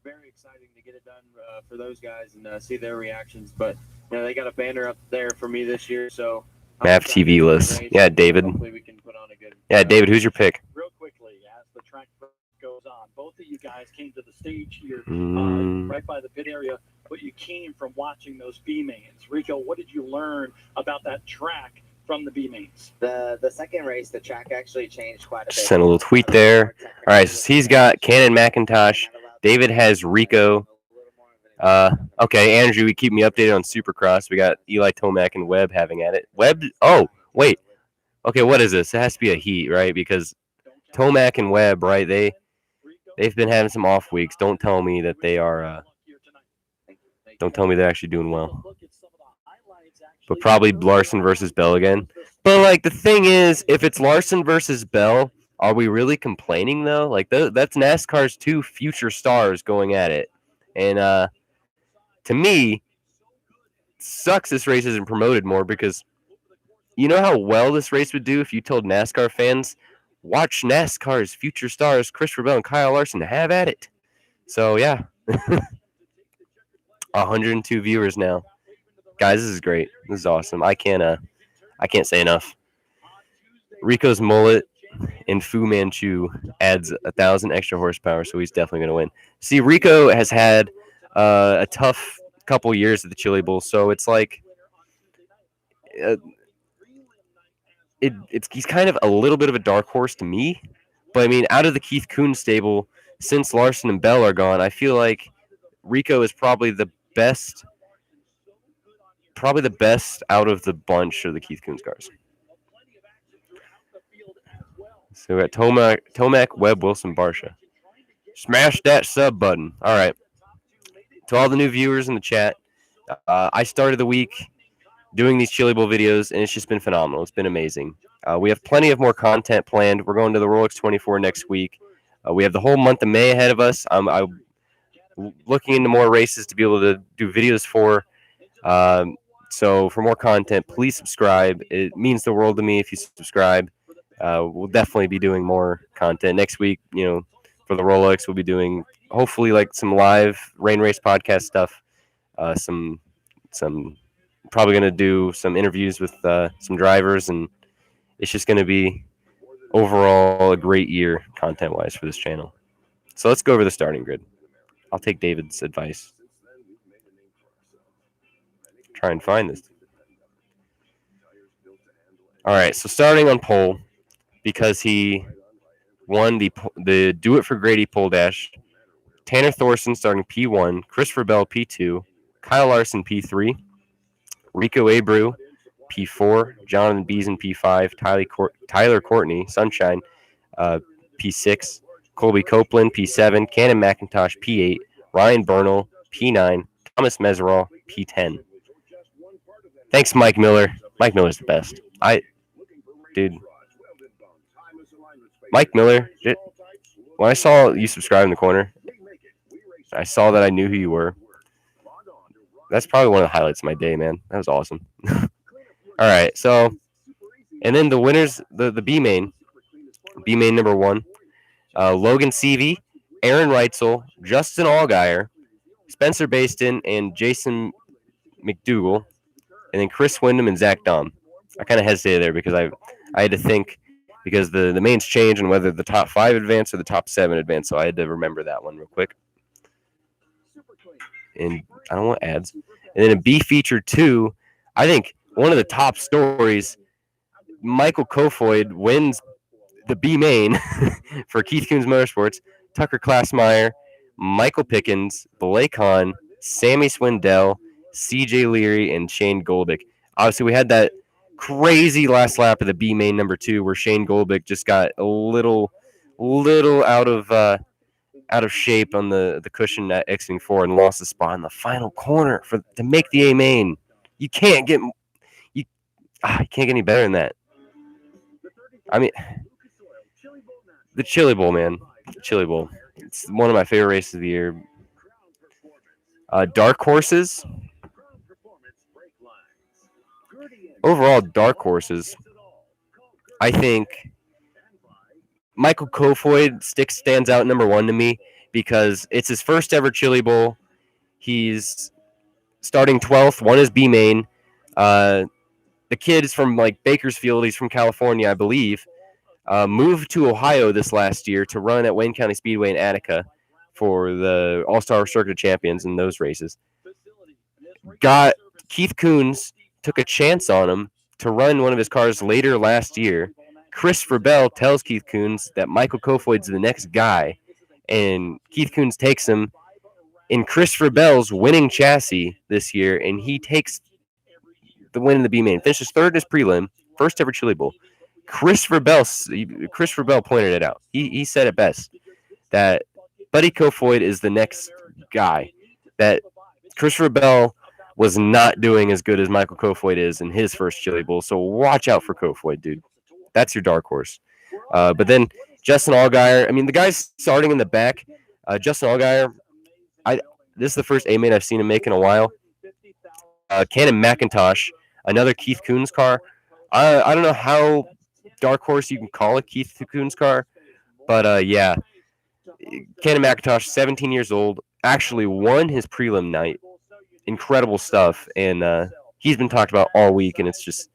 very exciting to get it done for those guys and see their reactions. But they got a banner up there for me this year, so MavTV list. Yeah, David. Hopefully we can put on a good. Yeah, David. Who's your pick? Real quickly, as the track goes on, both of you guys came to the stage here, right by the pit area, but you came from watching those B mains. Rico, what did you learn about that track from the B mains? The second race, the track actually changed quite a bit. Sent a little tweet there. All right, so he's got Cannon McIntosh. David has Rico. Okay, Andrew, we keep me updated on Supercross. We got Eli Tomac and Webb having at it. Webb. Oh, wait. Okay, what is this? It has to be a heat, right? Because Tomac and Webb, right? They've been having some off weeks. Don't tell me that they are. Don't tell me they're actually doing well. But probably Larson versus Bell again. But like the thing is, if it's Larson versus Bell, are we really complaining though? Like that's NASCAR's two future stars going at it, and to me, sucks this race isn't promoted more because you know how well this race would do if you told NASCAR fans, watch NASCAR's future stars Christopher Bell and Kyle Larson have at it. So yeah, 102 viewers now. Guys, this is great. This is awesome. I can't say enough. Rico's mullet and Fu Manchu adds 1,000 extra horsepower, so he's definitely going to win. See, Rico has had a tough couple years at the Chili Bowl, so it's like he's kind of a little bit of a dark horse to me. But I mean, out of the Keith Kuhn stable, since Larson and Bell are gone, I feel like Rico is probably the best out of the bunch of the Keith Kuhn cars. So we got Tomac, Webb, Wilson, Barsha. Smash that sub button. All right. To all the new viewers in the chat, I started the week doing these Chili Bowl videos, and it's just been phenomenal. It's been amazing. We have plenty of more content planned. We're going to the Rolex 24 next week. We have the whole month of May ahead of us. I'm looking into more races to be able to do videos for. So for more content, please subscribe. It means the world to me if you subscribe. We'll definitely be doing more content next week. For the Rolex, we'll be doing hopefully like some live rain race podcast stuff. Some probably going to do some interviews with some drivers, and it's just going to be overall a great year content wise for this channel. So let's go over the starting grid. I'll take David's advice. Try and find this. All right, so starting on pole, because he won the Do It for Grady pole dash. Tanner Thorson starting P1, Christopher Bell P2, Kyle Larson P3, Rico Abreu P4, Jonathan Beeson P5, Tyler Courtney Sunshine P6, Colby Copeland, P7, Cannon McIntosh, P8, Ryan Bernal, P9, Thomas Meserol, P10. Thanks, Mike Miller. Mike Miller's the best. Dude. Mike Miller, when I saw you subscribe in the corner, I saw that I knew who you were. That's probably one of the highlights of my day, man. That was awesome. All right, so, and then the winners, the B main number 1, Logan Seavey, Aaron Reitzel, Justin Allgaier, Spencer Baston, and Jason McDougal, and then Chris Wyndham and Zach Dahm. I kind of hesitated there because I had to think, because the mains change and whether the top 5 advance or the top 7 advance, so I had to remember that one real quick. And I don't want ads. And then in B feature 2, I think one of the top stories, Michael Kofoid wins the B main for Keith Kunz Motorsports. Tucker Klassmeyer, Michael Pickens, Blake Hahn, Sammy Swindell, CJ Leary, and Shane Goldick. Obviously, we had that crazy last lap of the B main number 2 where Shane Goldick just got a little out of shape on the cushion at exiting 4 and lost the spot in the final corner to make the A main. You can't get any better than that. I mean, the Chili Bowl, man. The Chili Bowl. It's one of my favorite races of the year. Dark horses. Overall, dark horses. I think Michael Kofoid stands out number 1 to me because it's his first ever Chili Bowl. He's starting 12th, won his B main. The kid is from Bakersfield. He's from California, I believe. Moved to Ohio this last year to run at Wayne County Speedway in Attica for the All-Star Circuit of Champions in those races. Keith Kunz took a chance on him to run one of his cars later last year. Chris Verbell tells Keith Kunz that Michael Kofoid's the next guy, and Keith Kunz takes him in Chris Verbell's winning chassis this year, and he takes the win in the B main. Finishes 3rd in his prelim, first ever Chili Bowl. Chris Verbell pointed it out. He said it best, that Buddy Kofoid is the next guy. That Chris Verbell was not doing as good as Michael Kofoid is in his first Chili Bowl, so watch out for Kofoid, dude. That's your dark horse. But then Justin Allgaier, I mean, the guy's starting in the back. Justin Allgaier, this is the first A main I've seen him make in a while. Cannon McIntosh, another Keith Kunz car. I don't know how dark horse you can call a Keith Kunz car, but yeah. Cannon McIntosh, 17 years old, actually won his prelim night. Incredible stuff, and he's been talked about all week, and it's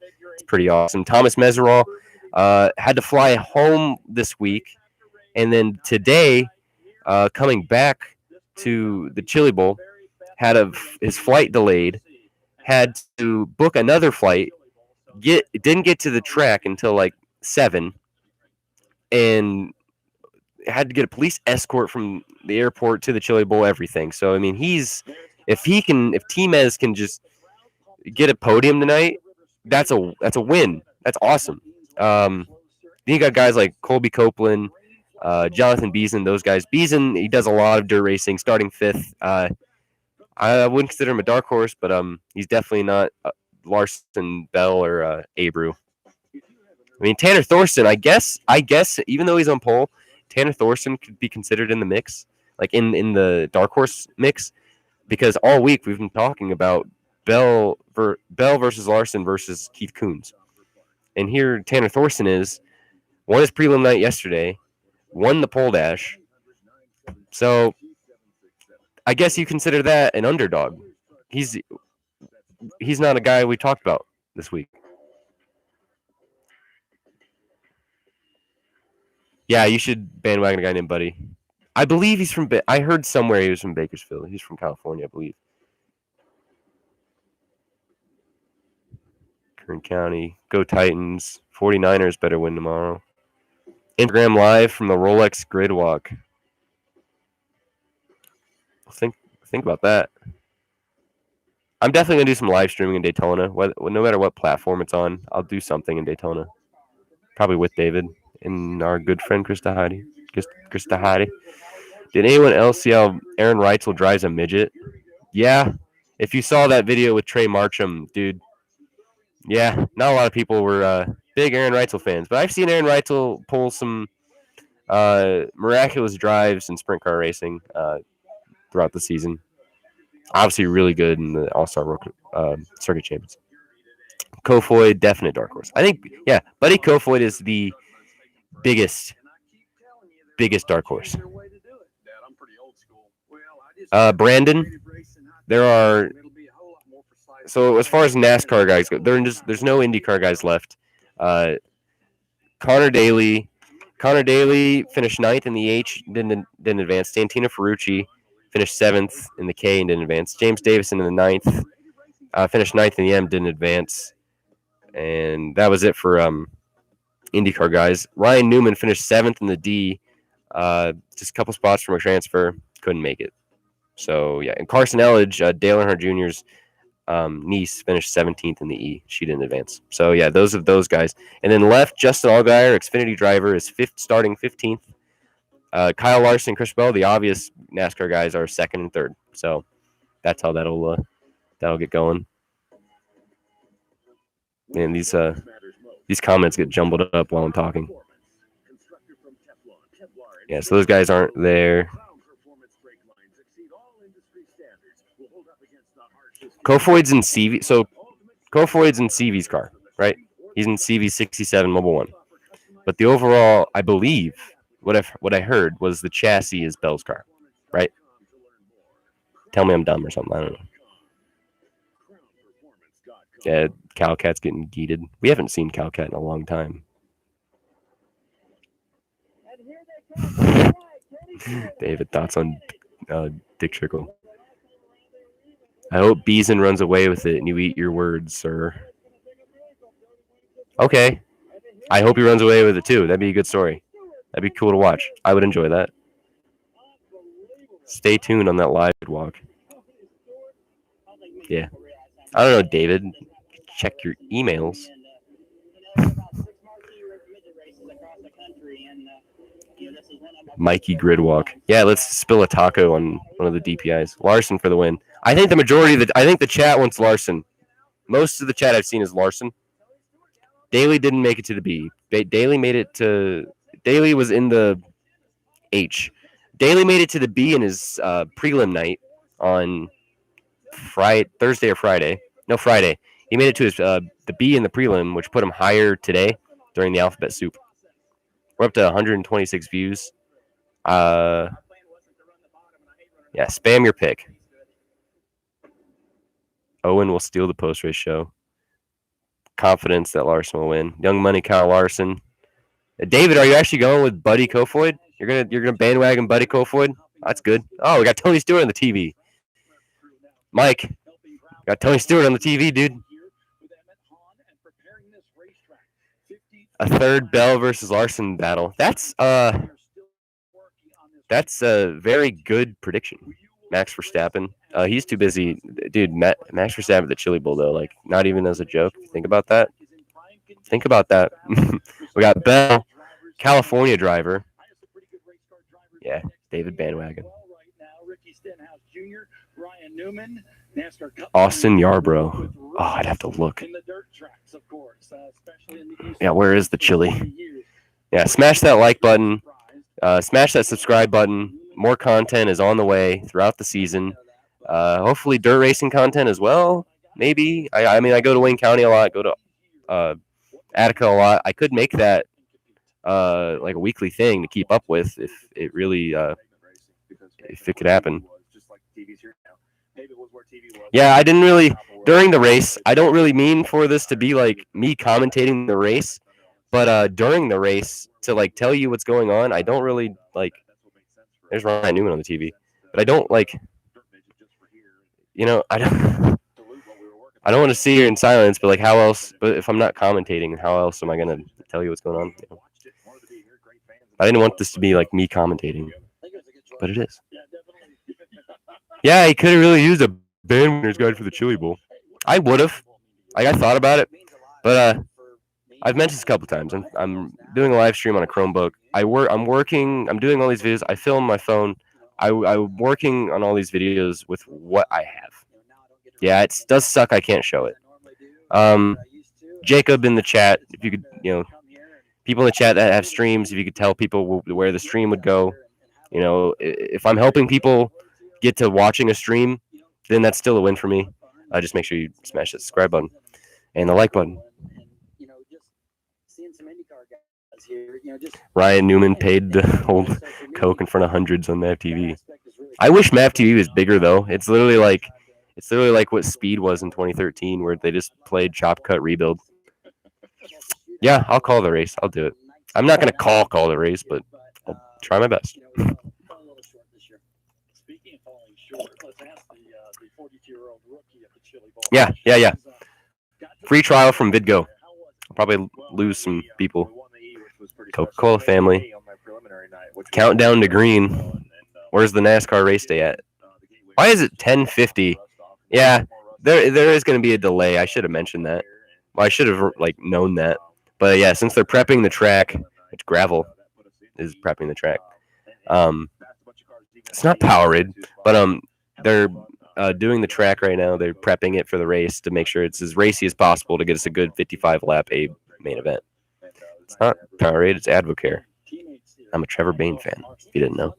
pretty awesome. Thomas Meserol had to fly home this week, and then today, coming back to the Chili Bowl, had his flight delayed, had to book another flight, didn't get to the track until 7, and had to get a police escort from the airport to the Chili Bowl, everything. So I mean, if T-Mez can just get a podium tonight, that's a win. That's awesome. Then you got guys like Colby Copeland, Jonathan Beeson, those guys. Beeson, he does a lot of dirt racing, starting 5th. I wouldn't consider him a dark horse, but he's definitely not Larson, Bell, or Abreu. I mean, Tanner Thorson, I guess, even though he's on pole, Tanner Thorson could be considered in the mix, in the dark horse mix, because all week we've been talking about Bell versus Larson versus Keith Kunz. And here Tanner Thorson won his prelim night yesterday, won the pole dash. So I guess you consider that an underdog. He's not a guy we talked about this week. Yeah, you should bandwagon a guy named Buddy. I believe he's from. I heard somewhere he was from Bakersfield. He's from California, I believe. Kern County, go Titans. 49ers better win tomorrow. Instagram live from the Rolex Grid Walk. Think about that. I'm definitely gonna do some live streaming in Daytona. No matter what platform it's on, I'll do something in Daytona. Probably with David and our good friend Krista Heidi. Christahari. Did anyone else see how Aaron Reitzel drives a midget? Yeah. If you saw that video with Trey Marcham, dude. Yeah, not a lot of people were big Aaron Reitzel fans, but I've seen Aaron Reitzel pull some miraculous drives in sprint car racing throughout the season. Obviously, really good in the All-Star Circuit Champions. Kofoid, definite dark horse. I think, yeah, Buddy Kofoid is the biggest dark horse. Brandon, there are. So as far as NASCAR guys go, there's no IndyCar guys left. Connor Daly finished 9th in the H, didn't advance. Santino Ferrucci finished 7th in the K and didn't advance. James Davison in the 9th, finished 9th in the M, didn't advance. And that was it for IndyCar guys. Ryan Newman finished 7th in the D, just a couple spots from a transfer, couldn't make it. So yeah, and Carson Elledge, Dale Earnhardt Jr.'s niece, finished 17th in the E. She didn't advance. So yeah, those guys. And then left, Justin Allgaier, Xfinity driver, is starting 15th. Kyle Larson, Chris Bell, the obvious NASCAR guys, are 2nd and 3rd. So that's how that'll get going. And these comments get jumbled up while I'm talking. Yeah, so those guys aren't there. Kofoid's in CV. So Kofoid's in CV's car, right? He's in CV 67 Mobile 1. But the overall, I believe, what I heard was the chassis is Bell's car, right? Tell me I'm dumb or something. I don't know. Yeah, Calcat's getting geeted. We haven't seen Calcat in a long time. David, thoughts on Dick Trickle? I hope Beeson runs away with it and you eat your words, sir. Okay. I hope he runs away with it too. That'd be a good story. That'd be cool to watch. I would enjoy that. Stay tuned on that live walk. Yeah. I don't know, David. Check your emails. Mikey Gridwalk. Yeah, let's spill a taco on one of the DPIs. Larson for the win. I think the chat wants Larson. Most of the chat I've seen is Larson. Daly didn't make it to the B. Daly was in the H. Daly made it to the B in his prelim night on Thursday or Friday. No, Friday. He made it to his the B in the prelim, which put him higher today during the alphabet soup. We're up to 126 views. Yeah, spam your pick. Owen will steal the post-race show. Confidence that Larson will win. Young Money Kyle Larson. David, are you actually going with Buddy Kofoid? You're gonna bandwagon Buddy Kofoid? That's good. Oh, we got Tony Stewart on the TV. Mike, got Tony Stewart on the TV, dude. A third Bell versus Larson battle. That's a very good prediction. Max Verstappen. He's too busy, dude. Max Verstappen at the Chili Bowl though, like not even as a joke. Think about that. We got Bell, California driver. Yeah, David bandwagon. Austin Yarbrough. Oh, I'd have to look. Yeah, where is the chili? Yeah, smash that like button. Smash that subscribe button. More content is on the way throughout the season. Hopefully dirt racing content as well. Maybe. I mean, I go to Wayne County a lot. Go to Attica a lot. I could make that like a weekly thing to keep up with if it really if it could happen. Yeah, I didn't really during the race. I don't really mean for this to be like me commentating the race, but during the race to like tell you what's going on. I don't really like. There's Ryan Newman on the TV, but I don't like. You know, I don't want to sit here in silence, but like how else? But if I'm not commentating, how else am I gonna tell you what's going on? You know? I didn't want this to be like me commentating, but it is. Yeah, he could have really used a bandwinner's guide for the Chili Bowl. I would have. Like I thought about it, but I've mentioned this a couple times. I'm doing a live stream on a Chromebook. I'm doing all these videos. I film my phone. I'm working on all these videos with what I have. Yeah, it does suck. I can't show it. Jacob in the chat, if you could, people in the chat that have streams, if you could tell people where the stream would go. If I'm helping people get to watching a stream, then that's still a win for me. Just make sure you smash that subscribe button and the like button. Ryan Newman paid to hold Coke in front of hundreds on MavTV. I wish MavTV was bigger though. It's literally like what Speed was in 2013, where they just played chop cut rebuild. Yeah, I'll call the race. I'll do it. I'm not gonna call the race, but I'll try my best. Speaking of falling short, let's ask the 42-year-old rookie of the Chili Bowl. Yeah. Free trial from Vidgo. I'll probably lose some people. Coca-Cola family. Countdown to green. Where's the NASCAR race day at? Why is it 10:50? Yeah, there is going to be a delay. I should have mentioned that. Well, I should have known that. But yeah, since they're prepping the track, it's gravel is prepping the track. It's not Powerade, but they're doing the track right now. They're prepping it for the race to make sure it's as racy as possible to get us a good 55 lap A main event. It's not Powerade, it's Advocare. I'm a Trevor Bain fan, if you didn't know.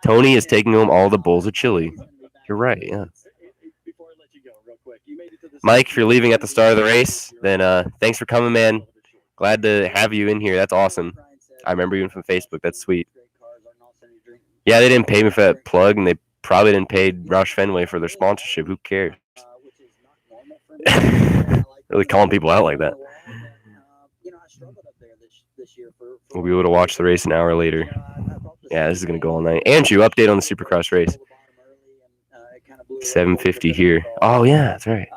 Tony is taking home all the bowls of chili. You're right, yeah. Mike, if you're leaving at the start of the race, then thanks for coming, man. Glad to have you in here. That's awesome. I remember you from Facebook. That's sweet. Yeah, they didn't pay me for that plug, and they probably didn't pay Roush Fenway for their sponsorship. Who cares? Really calling people out like that. We'll be able to watch the race an hour later. Yeah, this is going to go all night. Andrew, update on the Supercross race. 7:50 here. Oh yeah, that's right.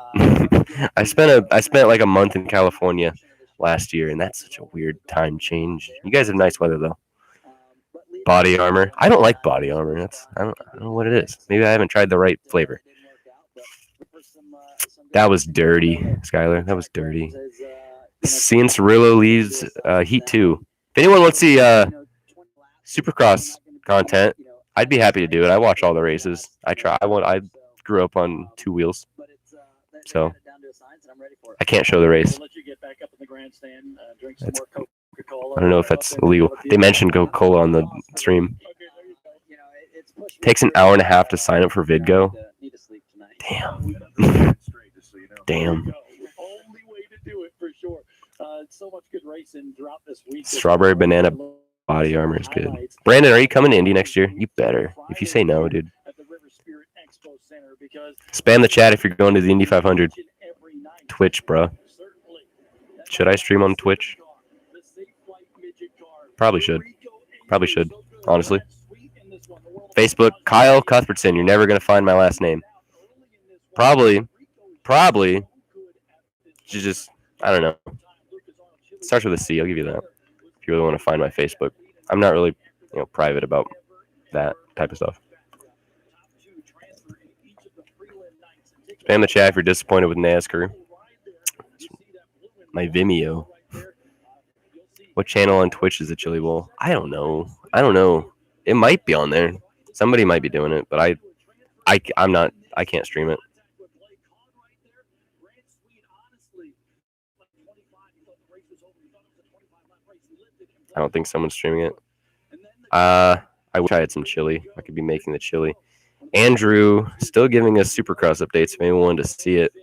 I spent like a month in California last year, and that's such a weird time change. You guys have nice weather though. Body armor. I don't like body armor. I don't know what it is. Maybe I haven't tried the right flavor. That was dirty, Skylar. That was dirty. Seeing Cirillo leaves Heat 2. If anyone wants to see Supercross content, I'd be happy to do it. I watch all the races. I grew up on two wheels, so I can't show the race. I don't know if that's illegal. They mentioned Coca-Cola on the stream. Takes an hour and a half to sign up for Vidgo. Damn. Damn. Strawberry banana body armor is good. Brandon, are you coming to Indy next year? You better. If you say no, dude. Spam the chat if you're going to the Indy 500. Twitch, bro. Should I stream on Twitch? Probably should. Honestly. Facebook, Kyle Cuthbertson. You're never going to find my last name. Probably. Just, I don't know. It starts with a C. I'll give you that. If you really want to find my Facebook. I'm not really, private about that type of stuff. Spam the chat if you're disappointed with NASCAR. My Vimeo. What channel on Twitch is the Chili Bowl? I don't know. It might be on there. Somebody might be doing it, but I'm not. I can't stream it. I don't think someone's streaming it. I wish I had some chili. I could be making the chili. Andrew still giving us Supercross updates if anyone wanted to see it.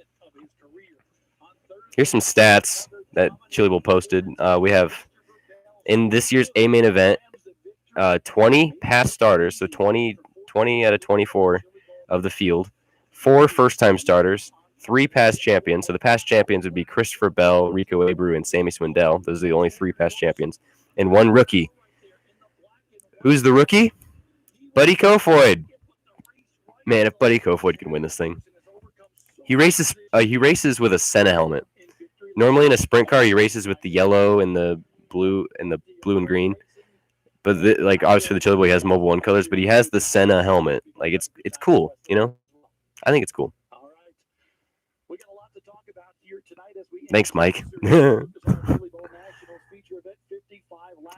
Here's some stats that Chili Bowl posted. We have in this year's A main event 20 past starters, so 20 out of 24 of the field, 4 first-time starters, 3 past champions. So the past champions would be Christopher Bell, Rico Abreu, and Sammy Swindell. Those are the only 3 past champions. And 1 rookie. Who's the rookie? Buddy Kofoid. Man, if Buddy Kofoid can win this thing. He races with a Senna helmet. Normally in a sprint car, he races with the yellow and the blue and green. But obviously the Chili Boy has Mobile One colors, but he has the Senna helmet. Like it's cool, I think it's cool. We got a lot to talk about Thanks, Mike.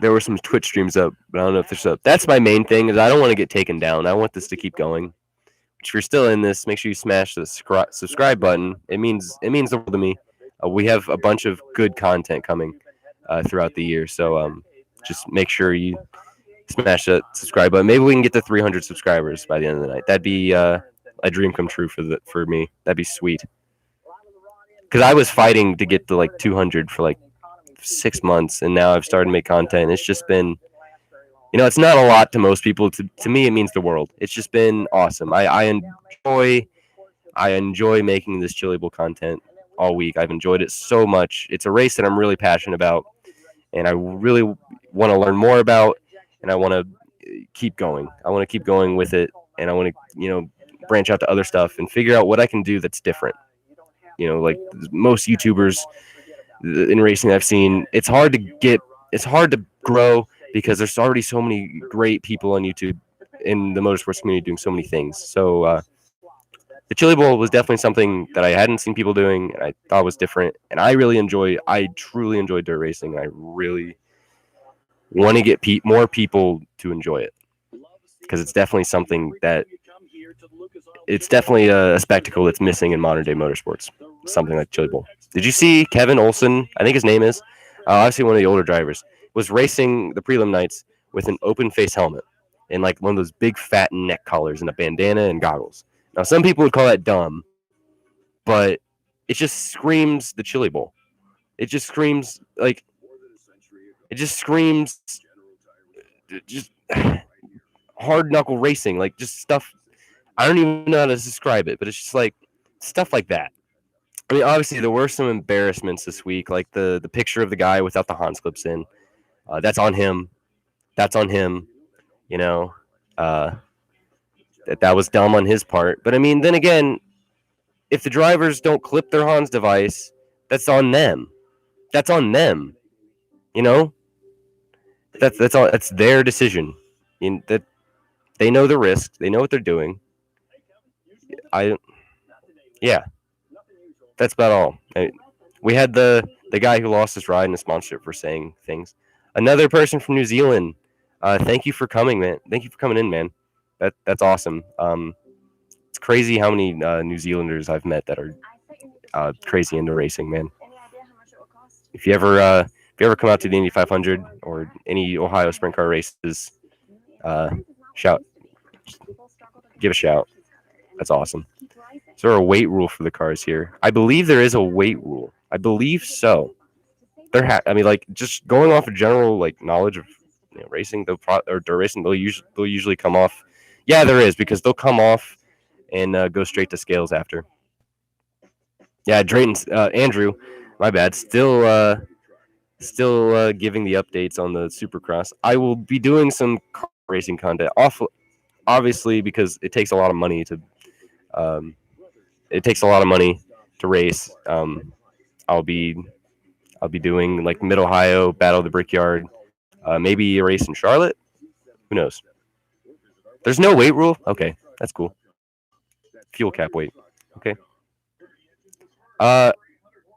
There were some Twitch streams up, but I don't know if they're up. That's my main thing, is I don't want to get taken down. I want this to keep going. If you're still in this, make sure you smash the subscribe button. It means the world to me. We have a bunch of good content coming throughout the year, so just make sure you smash that subscribe button. Maybe we can get to 300 subscribers by the end of the night. That'd be a dream come true for me. That'd be sweet. Because I was fighting to get to like 200 for like 6 months, and now I've started to make content. It's just been, it's not a lot to most people. To me, it means the world. It's just been awesome. I enjoy making this Chili Bowl content all week. I've enjoyed it so much. It's a race that I'm really passionate about, and I really want to learn more about, and I want to keep going. I want to keep going with it, and I want to, branch out to other stuff and figure out what I can do that's different. Like most YouTubers in racing I've seen, it's hard to grow because there's already so many great people on YouTube in the motorsports community doing so many things. So the Chili Bowl was definitely something that I hadn't seen people doing, and I thought was different. And I truly enjoy dirt racing. I really want to get more people to enjoy it, because it's definitely something that it's definitely a spectacle that's missing in modern day motorsports. Something like Chili Bowl. Did you see Kevin Olson? I think his name is. Obviously one of the older drivers was racing the prelim nights with an open face helmet and like one of those big fat neck collars and a bandana and goggles. Now some people would call that dumb, but it just screams the Chili Bowl. It just screams just hard knuckle racing, like just stuff. I don't even know how to describe it, but it's just like stuff like that. I mean, obviously there were some embarrassments this week, like the picture of the guy without the Hans clips in. That's on him. That was dumb on his part. But I mean, then again, if the drivers don't clip their Hans device, that's on them. That's on them. That's all. That's their decision. That they know the risk. They know what they're doing. That's about all. We had the guy who lost his ride in a sponsorship for saying things. Another person from New Zealand. Thank you for coming, man. Thank you for coming in, man. That's awesome. It's crazy how many New Zealanders I've met that are crazy into racing, man. If you ever come out to the Indy 500 or any Ohio sprint car races, give a shout. That's awesome. Is there a weight rule for the cars here? I believe there is a weight rule. I believe so. Just going off of general knowledge of racing, or dirt racing, they'll usually come off. Yeah, there is, because they'll come off and go straight to scales after. Yeah, Drayton's Andrew, my bad. Still giving the updates on the Supercross. I will be doing some car racing content, obviously, because it takes a lot of money to. It takes a lot of money to race. I'll be doing like Mid Ohio, Battle of the Brickyard, maybe a race in Charlotte. Who knows? There's no weight rule. Okay, that's cool. Fuel cap weight. Okay.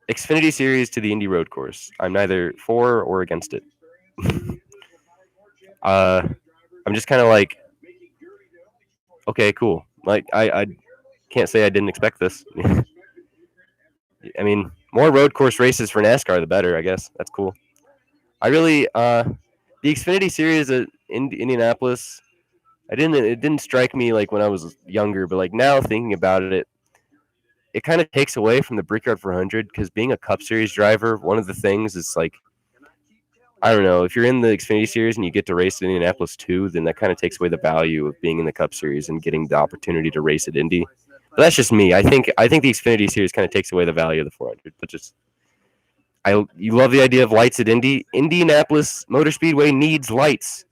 Xfinity Series to the Indy Road Course. I'm neither for or against it. I'm just kind of like, okay, cool. Like I can't say I didn't expect this. I mean, more road course races for NASCAR, the better, I guess. That's cool. I really, the Xfinity Series at Indianapolis, it didn't strike me like when I was younger, but like now thinking about it, it kind of takes away from the Brickyard 400, because being a Cup Series driver, one of the things is like, I don't know, if you're in the Xfinity Series and you get to race at Indianapolis too, then that kind of takes away the value of being in the Cup Series and getting the opportunity to race at Indy. But that's just me. I think the Xfinity Series kind of takes away the value of the 400. But you love the idea of lights at Indy. Indianapolis Motor Speedway needs lights.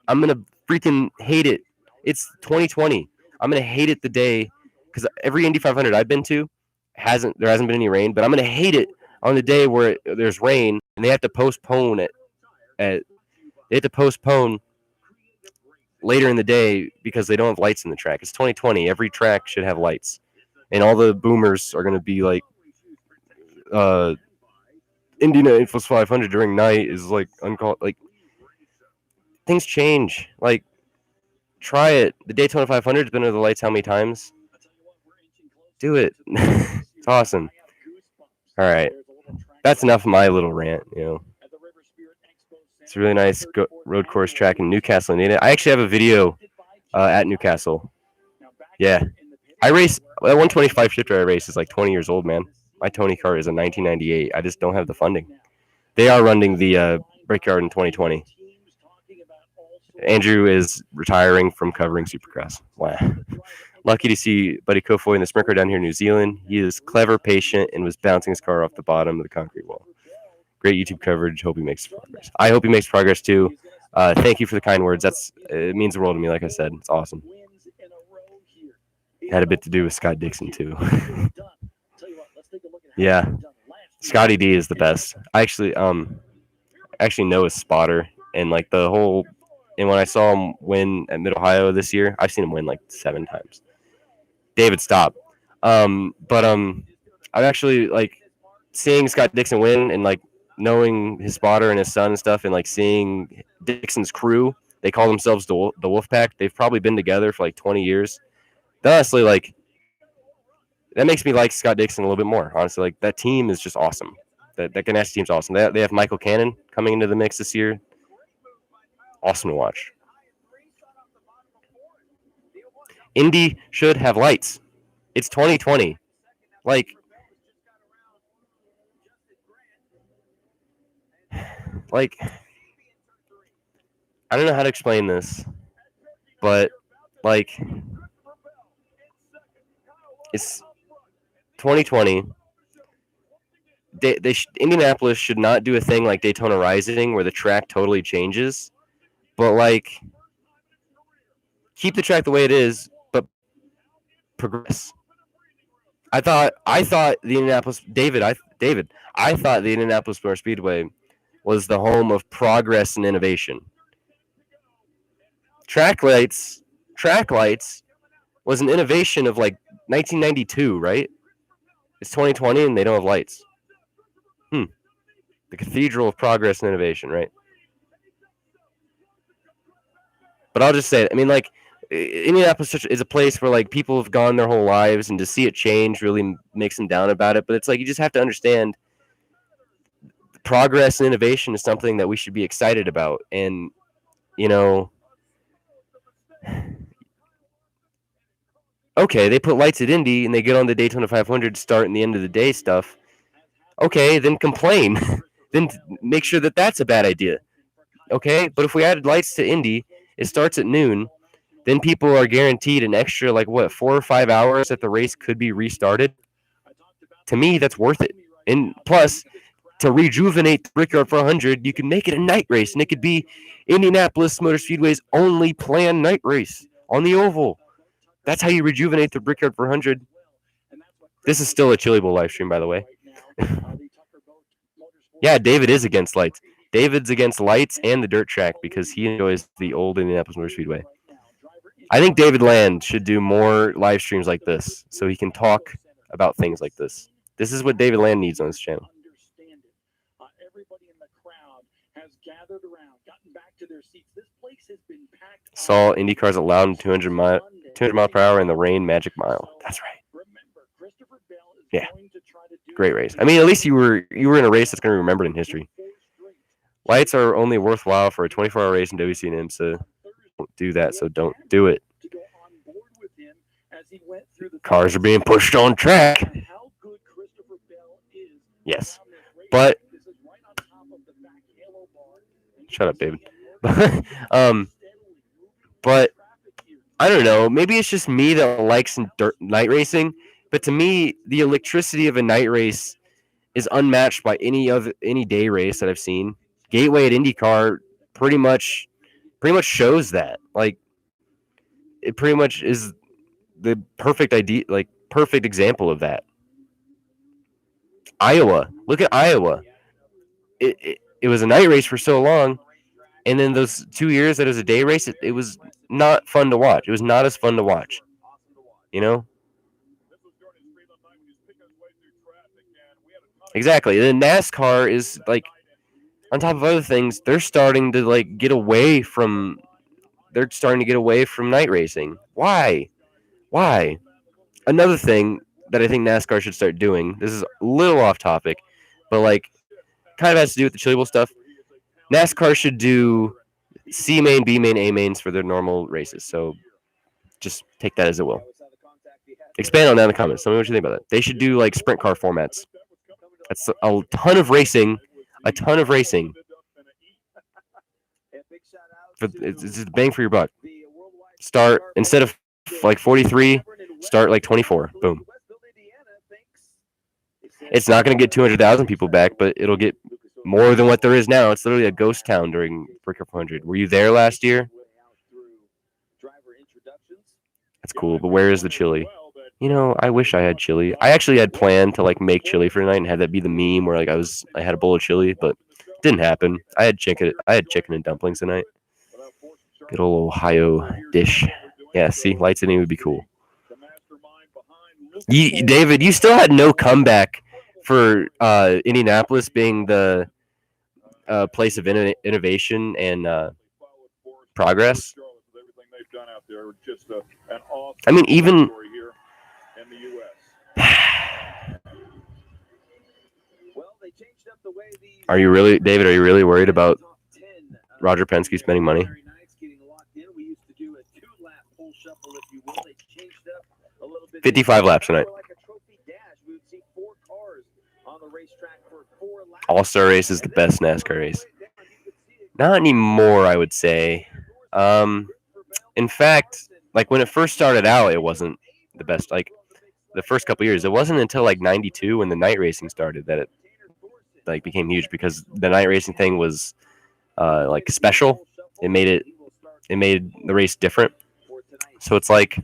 I'm gonna freaking hate it. It's 2020. I'm gonna hate it the day, because every Indy 500 I've been to there hasn't been any rain. But I'm gonna hate it on the day where there's rain and they have to postpone it. They have to postpone later in the day because they don't have lights in the track. It's 2020. Every track should have lights, and all the boomers are going to be like Indianapolis 500 during night is like uncalled. Like things change. Like try it. The Daytona 500 has been under the lights how many times? Do it. It's awesome. All right, that's enough of my little rant. It's a really nice road course track in Newcastle, Indiana. I actually have a video at Newcastle. Yeah, I race. That 125 shifter I race is like 20 years old, man. My Tony car is a 1998. I just don't have the funding. They are running the Brickyard in 2020. Andrew is retiring from covering Supercross. Wow. Lucky to see Buddy Kofoy in the sprint car down here in New Zealand. He is clever, patient, and was bouncing his car off the bottom of the concrete wall. Great YouTube coverage. Hope he makes progress. I hope he makes progress too. Thank you for the kind words. It means the world to me. Like I said, it's awesome. Had a bit to do with Scott Dixon too. Yeah, Scotty D is the best. I actually know his spotter and like the whole. And when I saw him win at Mid Ohio this year, I've seen him win like 7 times. David, stop. I'm actually like seeing Scott Dixon win and like knowing his spotter and his son and stuff, and like seeing Dixon's crew. They call themselves the Wolfpack. They've probably been together for like 20 years. Honestly, like that makes me like Scott Dixon a little bit more. Honestly, like that team is just awesome. That Ganassi team's awesome. They have Michael Cannon coming into the mix this year. Awesome to watch. Indy should have lights. It's 2020. Like, I don't know how to explain this, but like, it's 2020. Indianapolis should not do a thing like Daytona Rising where the track totally changes, but like keep the track the way it is, but progress. I thought the Indianapolis I thought the Indianapolis Motor Speedway was the home of progress and innovation. Track lights was an innovation of like 1992, right? It's 2020 and they don't have lights. The cathedral of progress and innovation, right? But I'll just say it. I mean, like, Indianapolis is a place where, like, people have gone their whole lives, and to see it change really makes them down about it. But it's like you just have to understand progress and innovation is something that we should be excited about. And, okay, they put lights at Indy, and they get on the Daytona 500 start and the end of the day stuff. Okay, then complain. Then make sure that that's a bad idea. Okay, but if we added lights to Indy, it starts at noon, then people are guaranteed an extra, 4 or 5 hours that the race could be restarted. To me, that's worth it. And plus, to rejuvenate the Brickyard 400, you can make it a night race, and it could be Indianapolis Motor Speedway's only planned night race on the oval. That's how you rejuvenate the Brickyard 400. This is still a Chili Bowl live stream, by the way. Yeah, David is against lights. David's against lights and the dirt track because he enjoys the old Indianapolis Motor Speedway. I think David Land should do more live streams like this so he can talk about things like this. This is what David Land needs on his channel. Saw Indy cars at Loudon 200 mile per hour in the rain, Magic Mile. That's right. Yeah. Great race. I mean, at least you were in a race that's going to be remembered in history. Lights are only worthwhile for a 24-hour race in WC and IMSA. Don't do that, so don't do it. Cars are being pushed on track. Yes. But shut up, David. But I don't know. Maybe it's just me that likes night racing. But to me, the electricity of a night race is unmatched by any day race that I've seen. Gateway at IndyCar pretty much shows that. Like, it pretty much is the perfect idea, perfect example of that. Iowa. Look at Iowa. It was a night race for so long, and then those 2 years that it was a day race, it was not fun to watch. It was not as fun to watch. Exactly. And then NASCAR is like, on top of other things, they're starting to like get away from. They're starting to get away from night racing. Why? Why? Another thing that I think NASCAR should start doing. This is a little off topic, but like, kind of has to do with the chili bowl stuff. NASCAR should do C main, B main, A mains for their normal races. So just take that as it will. Expand on that in the comments. Tell me what you think about that. They should do like sprint car formats. That's a ton of racing. A ton of racing. It's just bang for your buck. Start instead of like 43, start like 24. Boom. It's not going to get 200,000 people back, but it'll get more than what there is now. It's literally a ghost town during Breaker 400. Were you there last year? That's cool, but where is the chili? You know, I wish I had chili. I actually had planned to like make chili for tonight and have that be the meme where like I had a bowl of chili, but it didn't happen. I had chicken and dumplings tonight. Good old Ohio dish. Yeah, see, lights in it would be cool. David, you still had no comeback for Indianapolis being the place of innovation and progress. I mean, even are you really, David? Are you really worried about Roger Penske spending money? 55 laps tonight. All-Star race is the best NASCAR race. Not anymore, I would say. In fact, like when it first started out, it wasn't the best. Like the first couple years, it wasn't until like '92 when the night racing started that it like became huge because the night racing thing was like special. It made the race different. So it's like,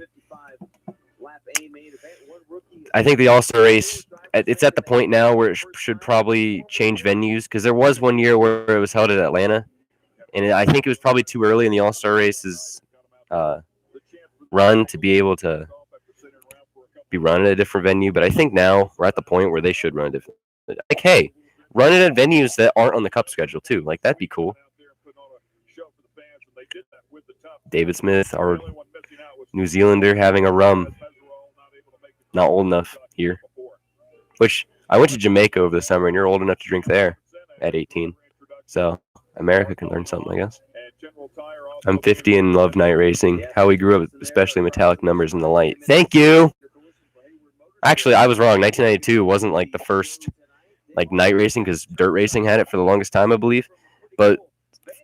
I think the All-Star race, it's at the point now where it should probably change venues because there was one year where it was held at Atlanta, and I think it was probably too early in the All-Star race's run to be able to be run at a different venue. But I think now we're at the point where they should run a different. Like, hey, run it at venues that aren't on the Cup schedule too. Like that'd be cool. David Smith, our New Zealander, having a rum. Not old enough here. Which I went to Jamaica over the summer, and you're old enough to drink there at 18. So America can learn something, I guess. I'm 50 and love night racing. How we grew up, especially metallic numbers in the light. Thank you. Actually, I was wrong. 1992 wasn't like the first like night racing because dirt racing had it for the longest time, I believe. But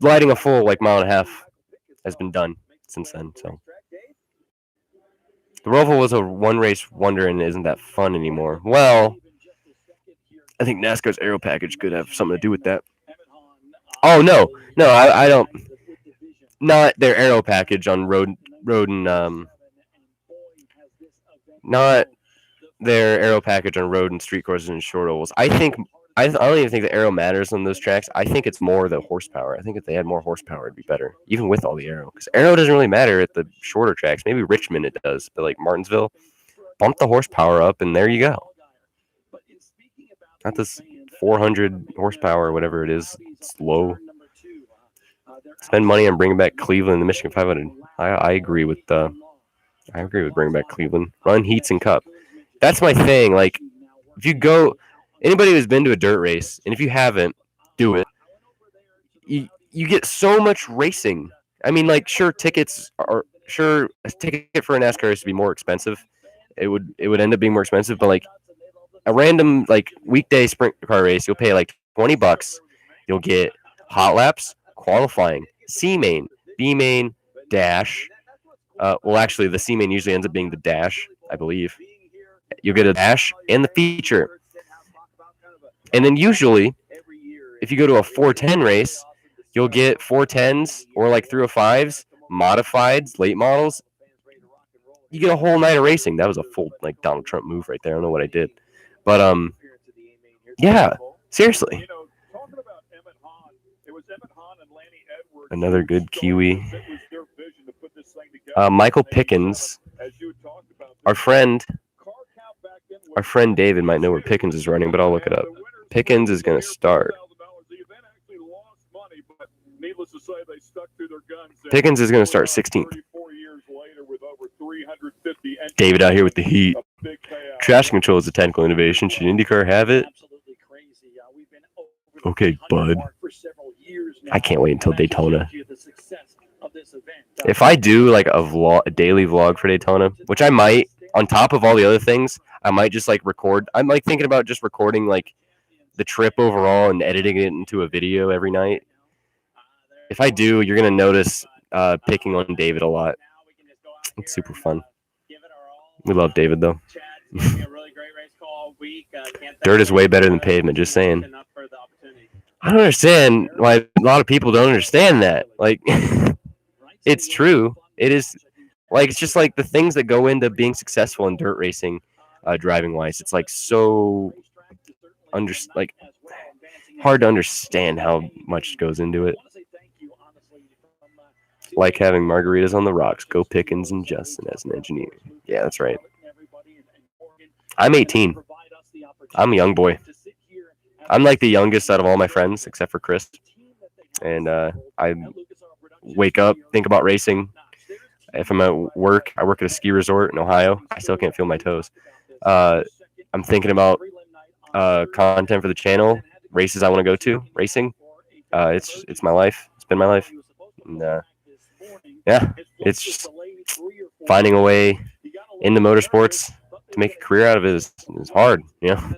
lighting a full like mile and a half has been done since then. So the Roval was a one race wonder and isn't that fun anymore. Well, I think NASCAR's aero package could have something to do with that. Oh no, I don't. Not their aero package on road and not their aero package on road and street courses and short ovals. I don't even think the aero matters on those tracks. I think it's more the horsepower. I think if they had more horsepower, it'd be better, even with all the aero. Because aero doesn't really matter at the shorter tracks. Maybe Richmond it does, but like Martinsville, bump the horsepower up, and there you go. Not this 400 horsepower or whatever it is. It's low. Spend money on bringing back Cleveland and the Michigan 500. I agree with bringing back Cleveland. Run heats and Cup. That's my thing. Like, if you go, anybody who's been to a dirt race, and if you haven't, do it. You get so much racing. I mean, like, sure, a ticket for a NASCAR race to be more expensive. It would end up being more expensive, but like a random like weekday sprint car race, you'll pay like $20. You'll get hot laps, qualifying, C main, B main, dash. Well, actually, the C main usually ends up being the dash, I believe. You'll get a dash and the feature. And then usually, if you go to a 410 race, you'll get 410s or like 305s, modifieds, late models. You get a whole night of racing. That was a full like Donald Trump move right there. I don't know what I did. But yeah, seriously. Another good Kiwi. Michael Pickens. Our friend David might know where Pickens is running, but I'll look it up. Pickens is going to start. Needless to say, they stuck to their guns. Pickens is going to start 16th. 34 years later with over 350 David out here with the heat. a big payout. Traction control is a technical innovation. Should IndyCar have it? Absolutely crazy. We've been over the Okay, 300 bud. mark for several years now. I can't wait until And that just Daytona. shows you the success of this event. If I do like a daily vlog for Daytona, which I might, on top of all the other things, I might just like record. I'm like thinking about just recording like the trip overall and editing it into a video every night. If I do, you're gonna notice picking on David a lot. It's super fun. We love David though. Dirt is way better than pavement. Just saying. I don't understand why a lot of people don't understand that. Like, it's true. It is. Like, it's just like the things that go into being successful in dirt racing, driving wise. It's like so hard to understand how much goes into it. Like having margaritas on the rocks. Go Pickens and Justin as an engineer. Yeah, that's right. I'm 18. I'm a young boy. I'm like the youngest out of all my friends, except for Chris. And I wake up, think about racing. If I'm at work, I work at a ski resort in Ohio. I still can't feel my toes. I'm thinking about content for the channel, races I want to go to, racing. It's my life. It's been my life. And, yeah, it's just finding a way into motorsports to make a career out of it is hard, you know.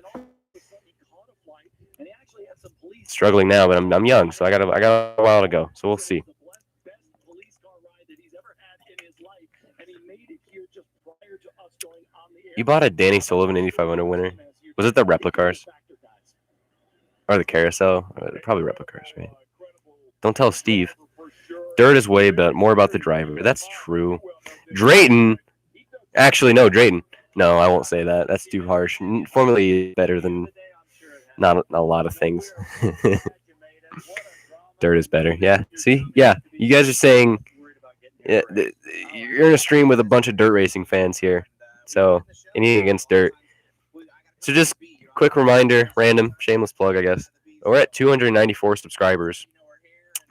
Struggling now, but I'm young, so I got a while to go. So we'll see. You bought a Danny Sullivan Indy 500 winner. Was it the replicars or the carousel? Probably replicars, right? Don't tell Steve. Dirt is way more about the driver. That's true. Drayton. Actually, no, Drayton. No, I won't say that. That's too harsh. Formula E is better than not a lot of things. Dirt is better. Yeah. See? Yeah. You guys are saying you're in a stream with a bunch of dirt racing fans here. So anything against dirt. So just quick reminder, random, shameless plug, I guess. We're at 294 subscribers.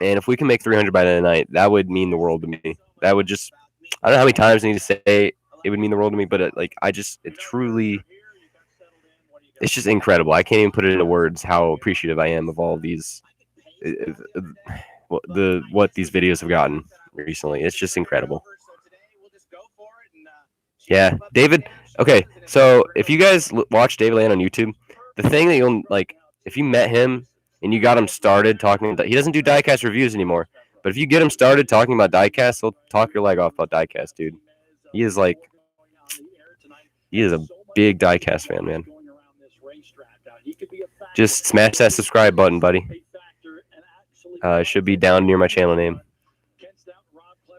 And if we can make 300 by tonight, that would mean the world to me. That would just, I don't know how many times I need to say it would mean the world to me, but it's just incredible. I can't even put it into words how appreciative I am of all of these, what these videos have gotten recently. It's just incredible. Yeah, David. Okay, so if you guys watch David Land on YouTube, the thing that you'll like, if you met him and you got him started talking about, he doesn't do diecast reviews anymore, but if you get him started talking about diecast, he'll talk your leg off about diecast, dude. He is a big diecast fan, man. Just smash that subscribe button, buddy. It should be down near my channel name.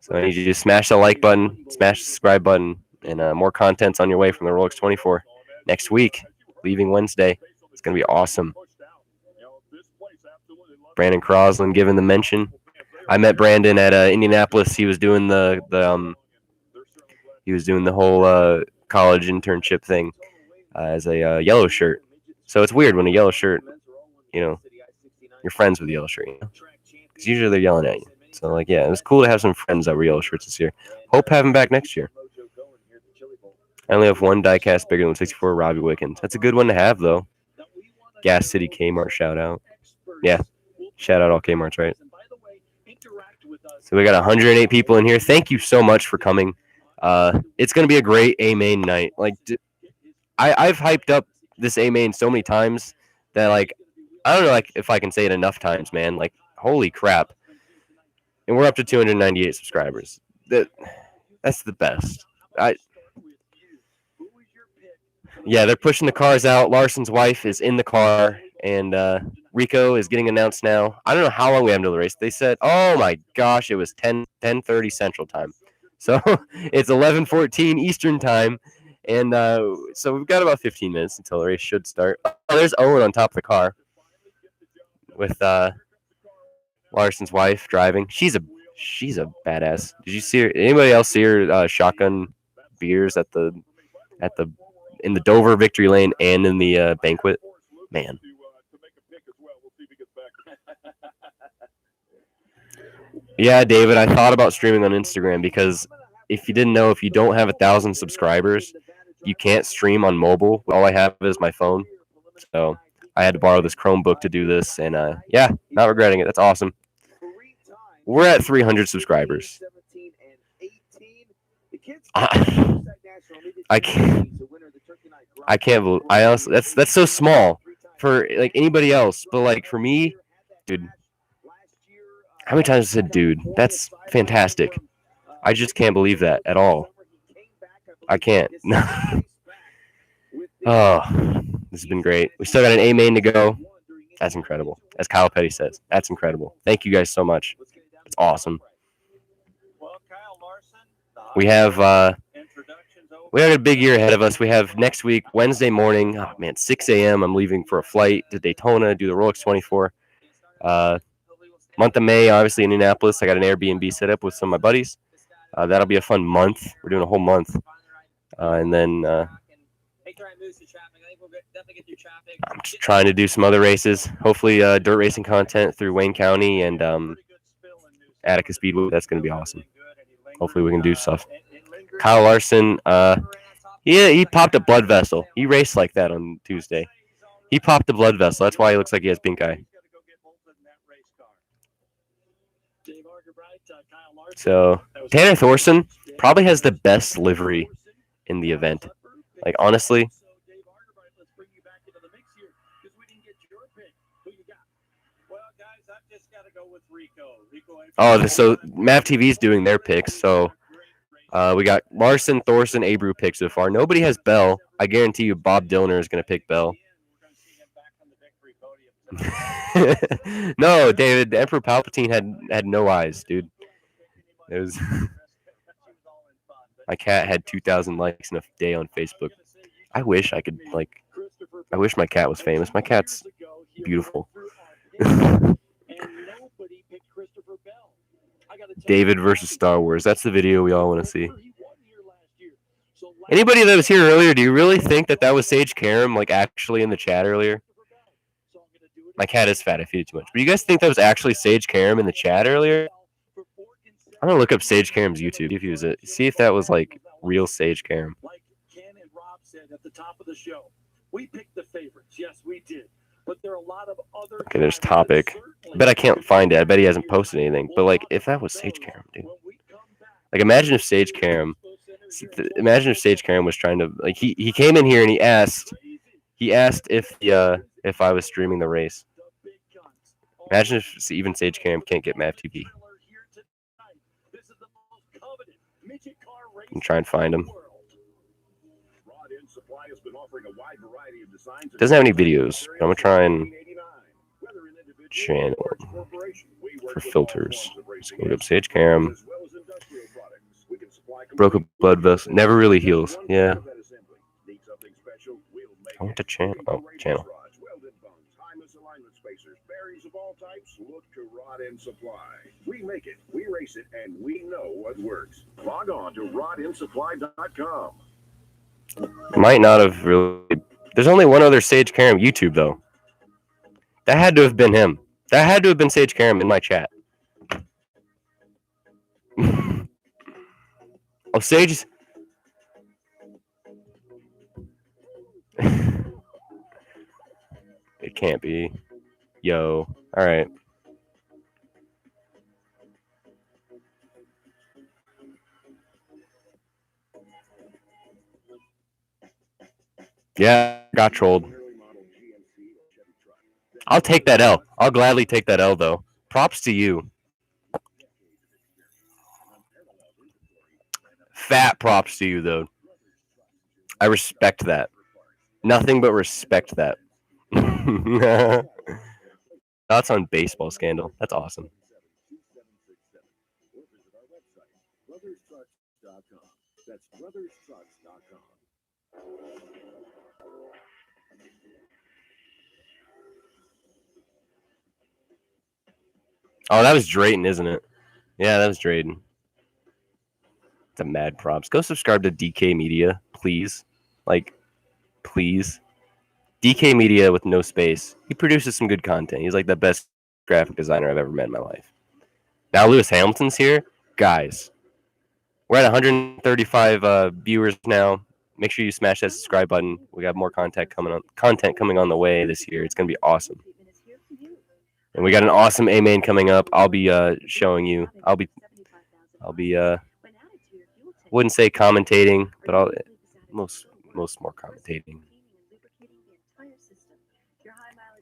So I need you to smash the like button, smash the subscribe button, and more content's on your way from the Rolex 24 next week, leaving Wednesday. It's going to be awesome. Brandon Crosland given the mention. I met Brandon at Indianapolis. He was doing the whole college internship thing as a yellow shirt. So it's weird when a yellow shirt, you're friends with the yellow shirt, because usually they're yelling at you. So like, yeah, it was cool to have some friends that were yellow shirts this year. Hope have him back next year. I only have one diecast bigger than 64 Robbie Wickens. That's a good one to have, though. Gas City Kmart shout out. Yeah, shout out all Kmarts, right? So we got 108 people in here. Thank you so much for coming. It's gonna be a great A-main night. Like, I've hyped up this A-main so many times that like I don't know like if I can say it enough times, man. Like, holy crap! And we're up to 298 subscribers. That's the best. Yeah, they're pushing the cars out. Larson's wife is in the car, and Rico is getting announced now. I don't know how long we have until the race. They said, oh my gosh, it was 10:30 Central Time. So it's 11:14 Eastern Time, and so we've got about 15 minutes until the race should start. Oh, there's Owen on top of the car with Larson's wife driving. She's a badass. Did you see her? Anybody else see her shotgun beers in the Dover victory lane and in the banquet? Man, Yeah, David, I thought about streaming on Instagram because if you didn't know, if you don't have 1,000 subscribers, you can't stream on mobile. All I have is my phone. So I had to borrow this Chromebook to do this, and yeah, not regretting it. That's awesome. We're at 300 subscribers. I can't. I can't believe. I honestly, that's so small for like anybody else, but like for me, dude. How many times I said, dude? That's fantastic. I just can't believe that at all. I can't. Oh, this has been great. We still got an A main to go. That's incredible. As Kyle Petty says, that's incredible. Thank you guys so much. It's awesome. We have a big year ahead of us. We have next week, Wednesday morning. Oh man, 6 a.m. I'm leaving for a flight to Daytona, do the Rolex 24. Month of May, obviously in Indianapolis. I got an Airbnb set up with some of my buddies. That'll be a fun month. We're doing a whole month, and then I'm just trying to do some other races. Hopefully, dirt racing content through Wayne County and Attica Speedway. That's going to be awesome. Hopefully, we can do stuff. Kyle Larson, he popped a blood vessel. He raced like that on Tuesday. He popped the blood vessel. That's why he looks like he has pink eye. So Tanner Thorson probably has the best livery in the event. Like honestly. Oh, so MavTV is doing their picks. So we got Larson, Thorson, Abreu picks so far. Nobody has Bell. I guarantee you Bob Dillner is going to pick Bell. No, David, the Emperor Palpatine had no eyes, dude. It was my cat had 2,000 likes in a day on Facebook. I wish I could I wish my cat was famous. My cat's beautiful. David versus Star Wars. That's the video we all want to see. Anybody that was here earlier, do you really think that was Sage Karam, like actually in the chat earlier? My cat is fat. I feed it too much. But you guys think that was actually Sage Karam in the chat earlier? I'm gonna look up Sage Karam's YouTube. See if that was like real Sage Karam. Like Ken and Rob said at the top of the show, we picked the favorites. Yes, we did. But there are a lot of other. Okay, there's Topic. I bet I can't find it. I bet he hasn't posted anything. But like, if that was Sage Karam, dude. Like, imagine if Sage Karam was trying to like he came in here and he asked if I was streaming the race. Imagine if even Sage Karam can't get MavTV. And try and find him. Doesn't have any videos. I'm gonna try and channel for filters. Let's go up Sage Karam. Broke a blood vessel. Never really heals. Yeah. I want to channel. Oh, channel. Look to Rod and Supply. We make it, we race it, and we know what works. Log on to rodandsupply.com. Might not have really. There's only one other Sage Karam YouTube though. That had to have been him. That had to have been Sage Karam in my chat. Oh, Sage is. It can't be. Yo. All right. Yeah, got trolled. I'll take that L. I'll gladly take that L, though. Props to you. Fat props to you, though. I respect that. Nothing but respect that. Thoughts on baseball scandal. That's awesome. Oh, that was Drayton, isn't it? Yeah, that was Drayton. It's a mad props. Go subscribe to DK Media, please. Like, please. DK Media with no space. He produces some good content. He's like the best graphic designer I've ever met in my life. Now Lewis Hamilton's here. Guys, we're at 135 viewers now. Make sure you smash that subscribe button. We got more content coming on the way this year. It's gonna be awesome. And we got an awesome A-main coming up. I'll be showing you. I'll be wouldn't say commentating, but I'll most more commentating.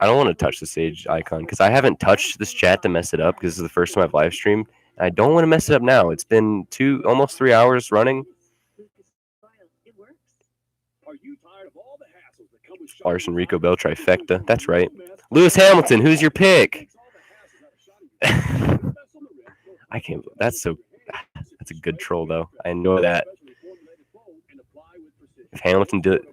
I don't want to touch the stage icon because I haven't touched this chat to mess it up because this is the first time I've live streamed. I don't want to mess it up now. It's been almost 3 hours running. Larson, Rico Bell, trifecta. That's right. Lewis Hamilton, who's your pick? I can't. That's a good troll though. I know that. If Hamilton did it.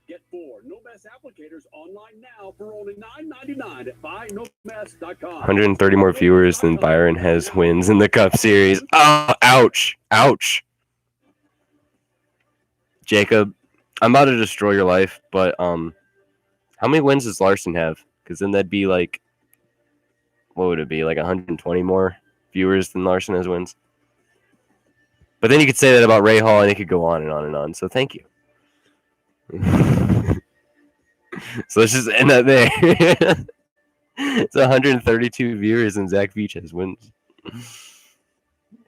Get 4 No Mess applicators online now for only $9.99 at buynomess.com. 130 more viewers than Byron has wins in the Cup Series. Oh, ouch. Ouch. Jacob, I'm about to destroy your life, but how many wins does Larson have? Because then that'd be like, what would it be? Like 120 more viewers than Larson has wins. But then you could say that about Ray Hall, and it could go on and on and on. So thank you. So let's just end that there. It's 132 viewers and Zach Veach has wins.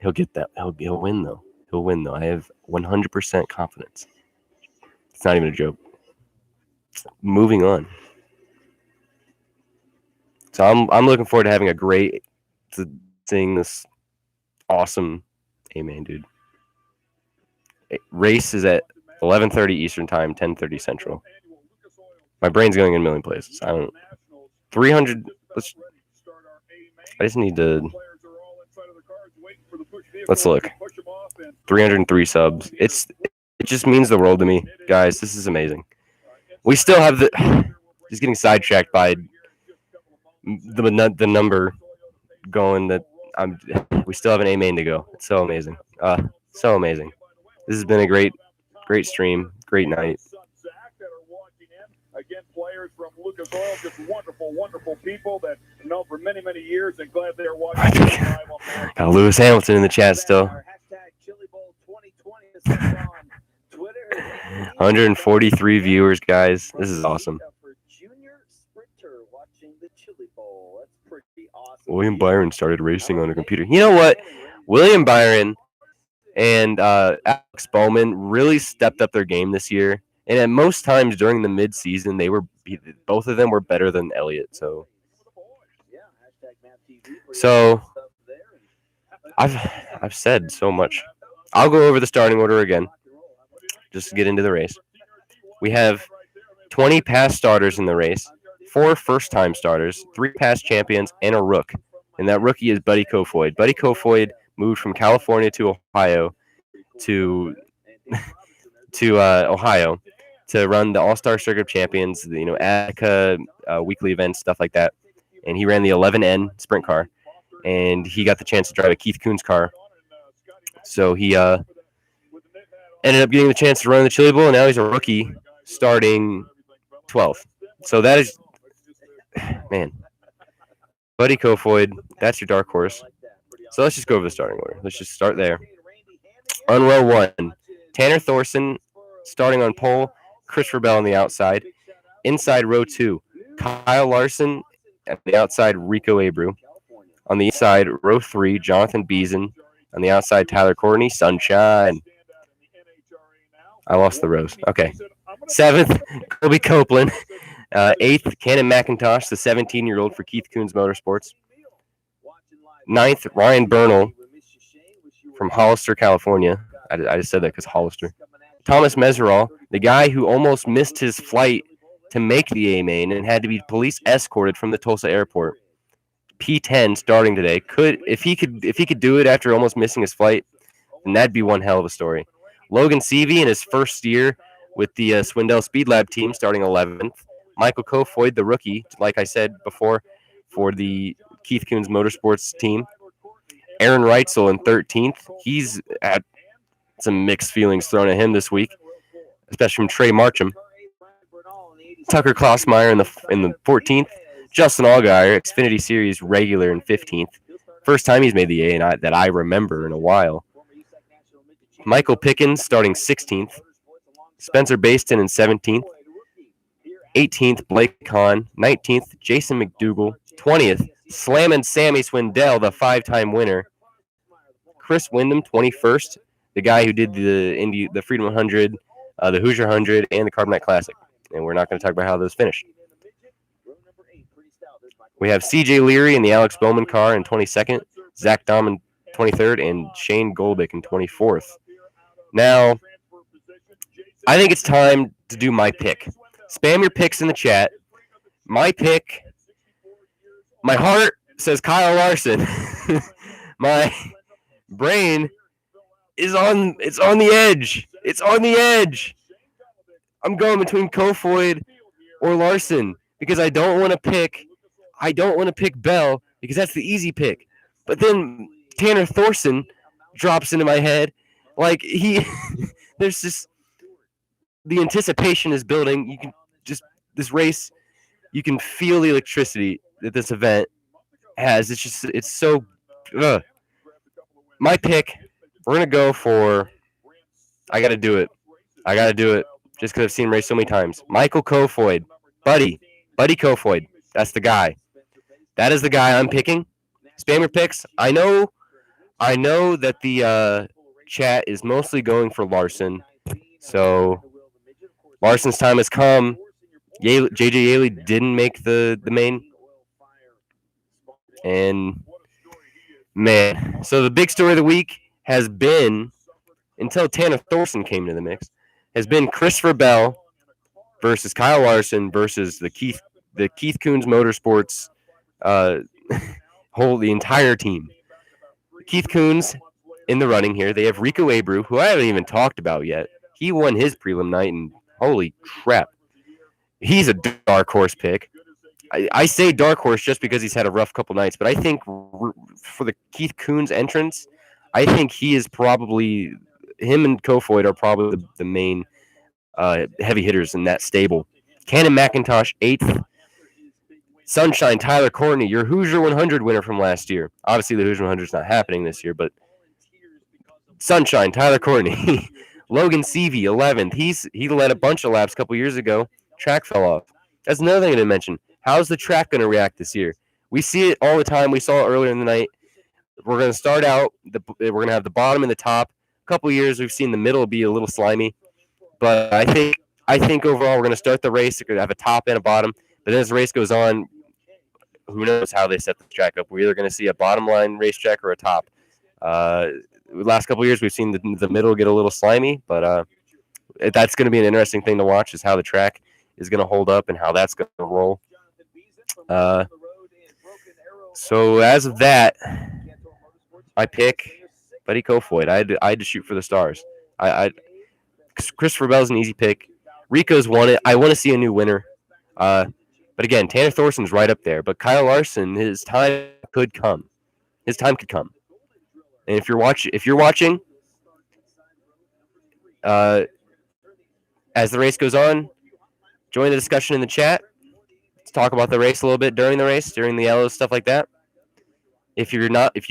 He'll get that. He'll win though. He'll win though. I have 100% confidence. It's not even a joke. Moving on. So I'm looking forward to having seeing this awesome A-main, dude. Race is at 11:30 Eastern Time, 10:30 Central. My brain's going in a million places. I don't. 300. I just need to. Let's look. 303 subs. It just means the world to me, guys. This is amazing. We still have just getting sidetracked by the number going that we still have an A-main to go. It's so amazing. So amazing. This has been a great stream, great night. Again, players from Lucas Oil, just wonderful people that know for many years, and glad they're watching. Got Lewis Hamilton in the chat still. 143 viewers, guys. This is awesome. William Byron started racing on a computer. You know what? William Byron and Alex Bowman really stepped up their game this year. And at most times during the mid-season, both of them were better than Elliott. So I've said so much. I'll go over the starting order again, just to get into the race. We have 20 past starters in the race, 4 first-time starters, 3 past champions, and a rook. And that rookie is Buddy Kofoid. Buddy Kofoid moved from California to Ohio to Ohio to run the All-Star Circuit of Champions, Attica weekly events, stuff like that. And he ran the 11N sprint car, and he got the chance to drive a Keith Kunz car. So he ended up getting the chance to run the Chili Bowl, and now he's a rookie starting 12th. So that is, man, Buddy Kofoid, that's your dark horse. So let's just go over the starting order. Let's just start there. On row 1, Tanner Thorson starting on pole, Christopher Bell on the outside. Inside row 2, Kyle Larson at the outside, Rico Abreu. On the inside, row 3, Jonathan Beeson. On the outside, Tyler Courtney, Sunshine. I lost the rows. Okay. 7th, Colby Copeland. 8th, Cannon McIntosh, the 17-year-old for Keith Kunz Motorsports. 9th, Ryan Bernal from Hollister, California. I just said that because Hollister. Thomas Meserol, the guy who almost missed his flight to make the A-main and had to be police escorted from the Tulsa airport. P10 starting today. If he could do it after almost missing his flight, then that'd be one hell of a story. Logan Seavey in his first year with the Swindell Speed Lab team starting 11th. Michael Kofoid, the rookie, like I said before, for the Keith Kunz Motorsports team. Aaron Reitzel in 13th. He's at some mixed feelings thrown at him this week, especially from Trey Marcham. Tucker Klossmeyer in the 14th. Justin Allgaier, Xfinity Series regular in 15th. First time he's made the A and that I remember in a while. Michael Pickens starting 16th. Spencer Baston in 17th. 18th, Blake Kahn. 19th, Jason McDougal. 20th, Slammin' Sammy Swindell, the 5-time winner. Chris Windham, 21st, the guy who did the Freedom 100, the Hoosier 100, and the Carbonite Classic. And we're not going to talk about how those finished. We have C.J. Leary in the Alex Bowman car in 22nd, Zach Dahm in 23rd, and Shane Golbick in 24th. Now, I think it's time to do my pick. Spam your picks in the chat. My pick, my heart says Kyle Larson. My brain is on the edge. It's on the edge. I'm going between Kofoid or Larson because I don't want to pick Bell because that's the easy pick. But then Tanner Thorson drops into my head. Like there's just the anticipation is building. You can just this race, you can feel the electricity that this event has. It's so. My pick, we're gonna go for. I gotta do it just because I've seen him race so many times. Michael Kofoid, Buddy Kofoid. That's the guy. That is the guy I'm picking. Spam your picks. I know that the chat is mostly going for Larson, so Larson's time has come. JJ Yaley didn't make the main, and man, so the big story of the week has been, until Tanner Thorson came into the mix, has been Christopher Bell versus Kyle Larson versus the Keith Kunz Motorsports the entire team. Keith Kunz in the running here. They have Rico Abreu, who I haven't even talked about yet. He won his prelim night, and holy crap, he's a dark horse pick. I say dark horse just because he's had a rough couple nights, but I think for the Keith Kunz entrance, I think he is probably, him and Kofoid are probably the main heavy hitters in that stable. Cannon McIntosh, 8th. Sunshine, Tyler Courtney, your Hoosier 100 winner from last year. Obviously, the Hoosier 100 is not happening this year, but Sunshine, Tyler Courtney. Logan Seavey, 11th. He led a bunch of laps a couple years ago. Track fell off. That's another thing I didn't mention. How's the track going to react this year? We see it all the time. We saw it earlier in the night. We're going to start out. We're going to have the bottom and the top. A couple years, we've seen the middle be a little slimy. But I think overall, we're going to start the race. We're going to have a top and a bottom. But then as the race goes on, who knows how they set the track up. We're either going to see a bottom line racetrack or a top. Last couple of years, we've seen the middle get a little slimy, but that's going to be an interesting thing to watch, is how the track is going to hold up and how that's going to roll. So as of that, I pick Buddy Kofoid. I had to shoot for the stars. Christopher Bell's an easy pick. Rico's won it. I want to see a new winner. But again, Tanner Thorson's right up there. But Kyle Larson, his time could come. His time could come. And if you're watching, as the race goes on, join the discussion in the chat. Let's talk about the race a little bit during the race, during the yellows, stuff like that. If you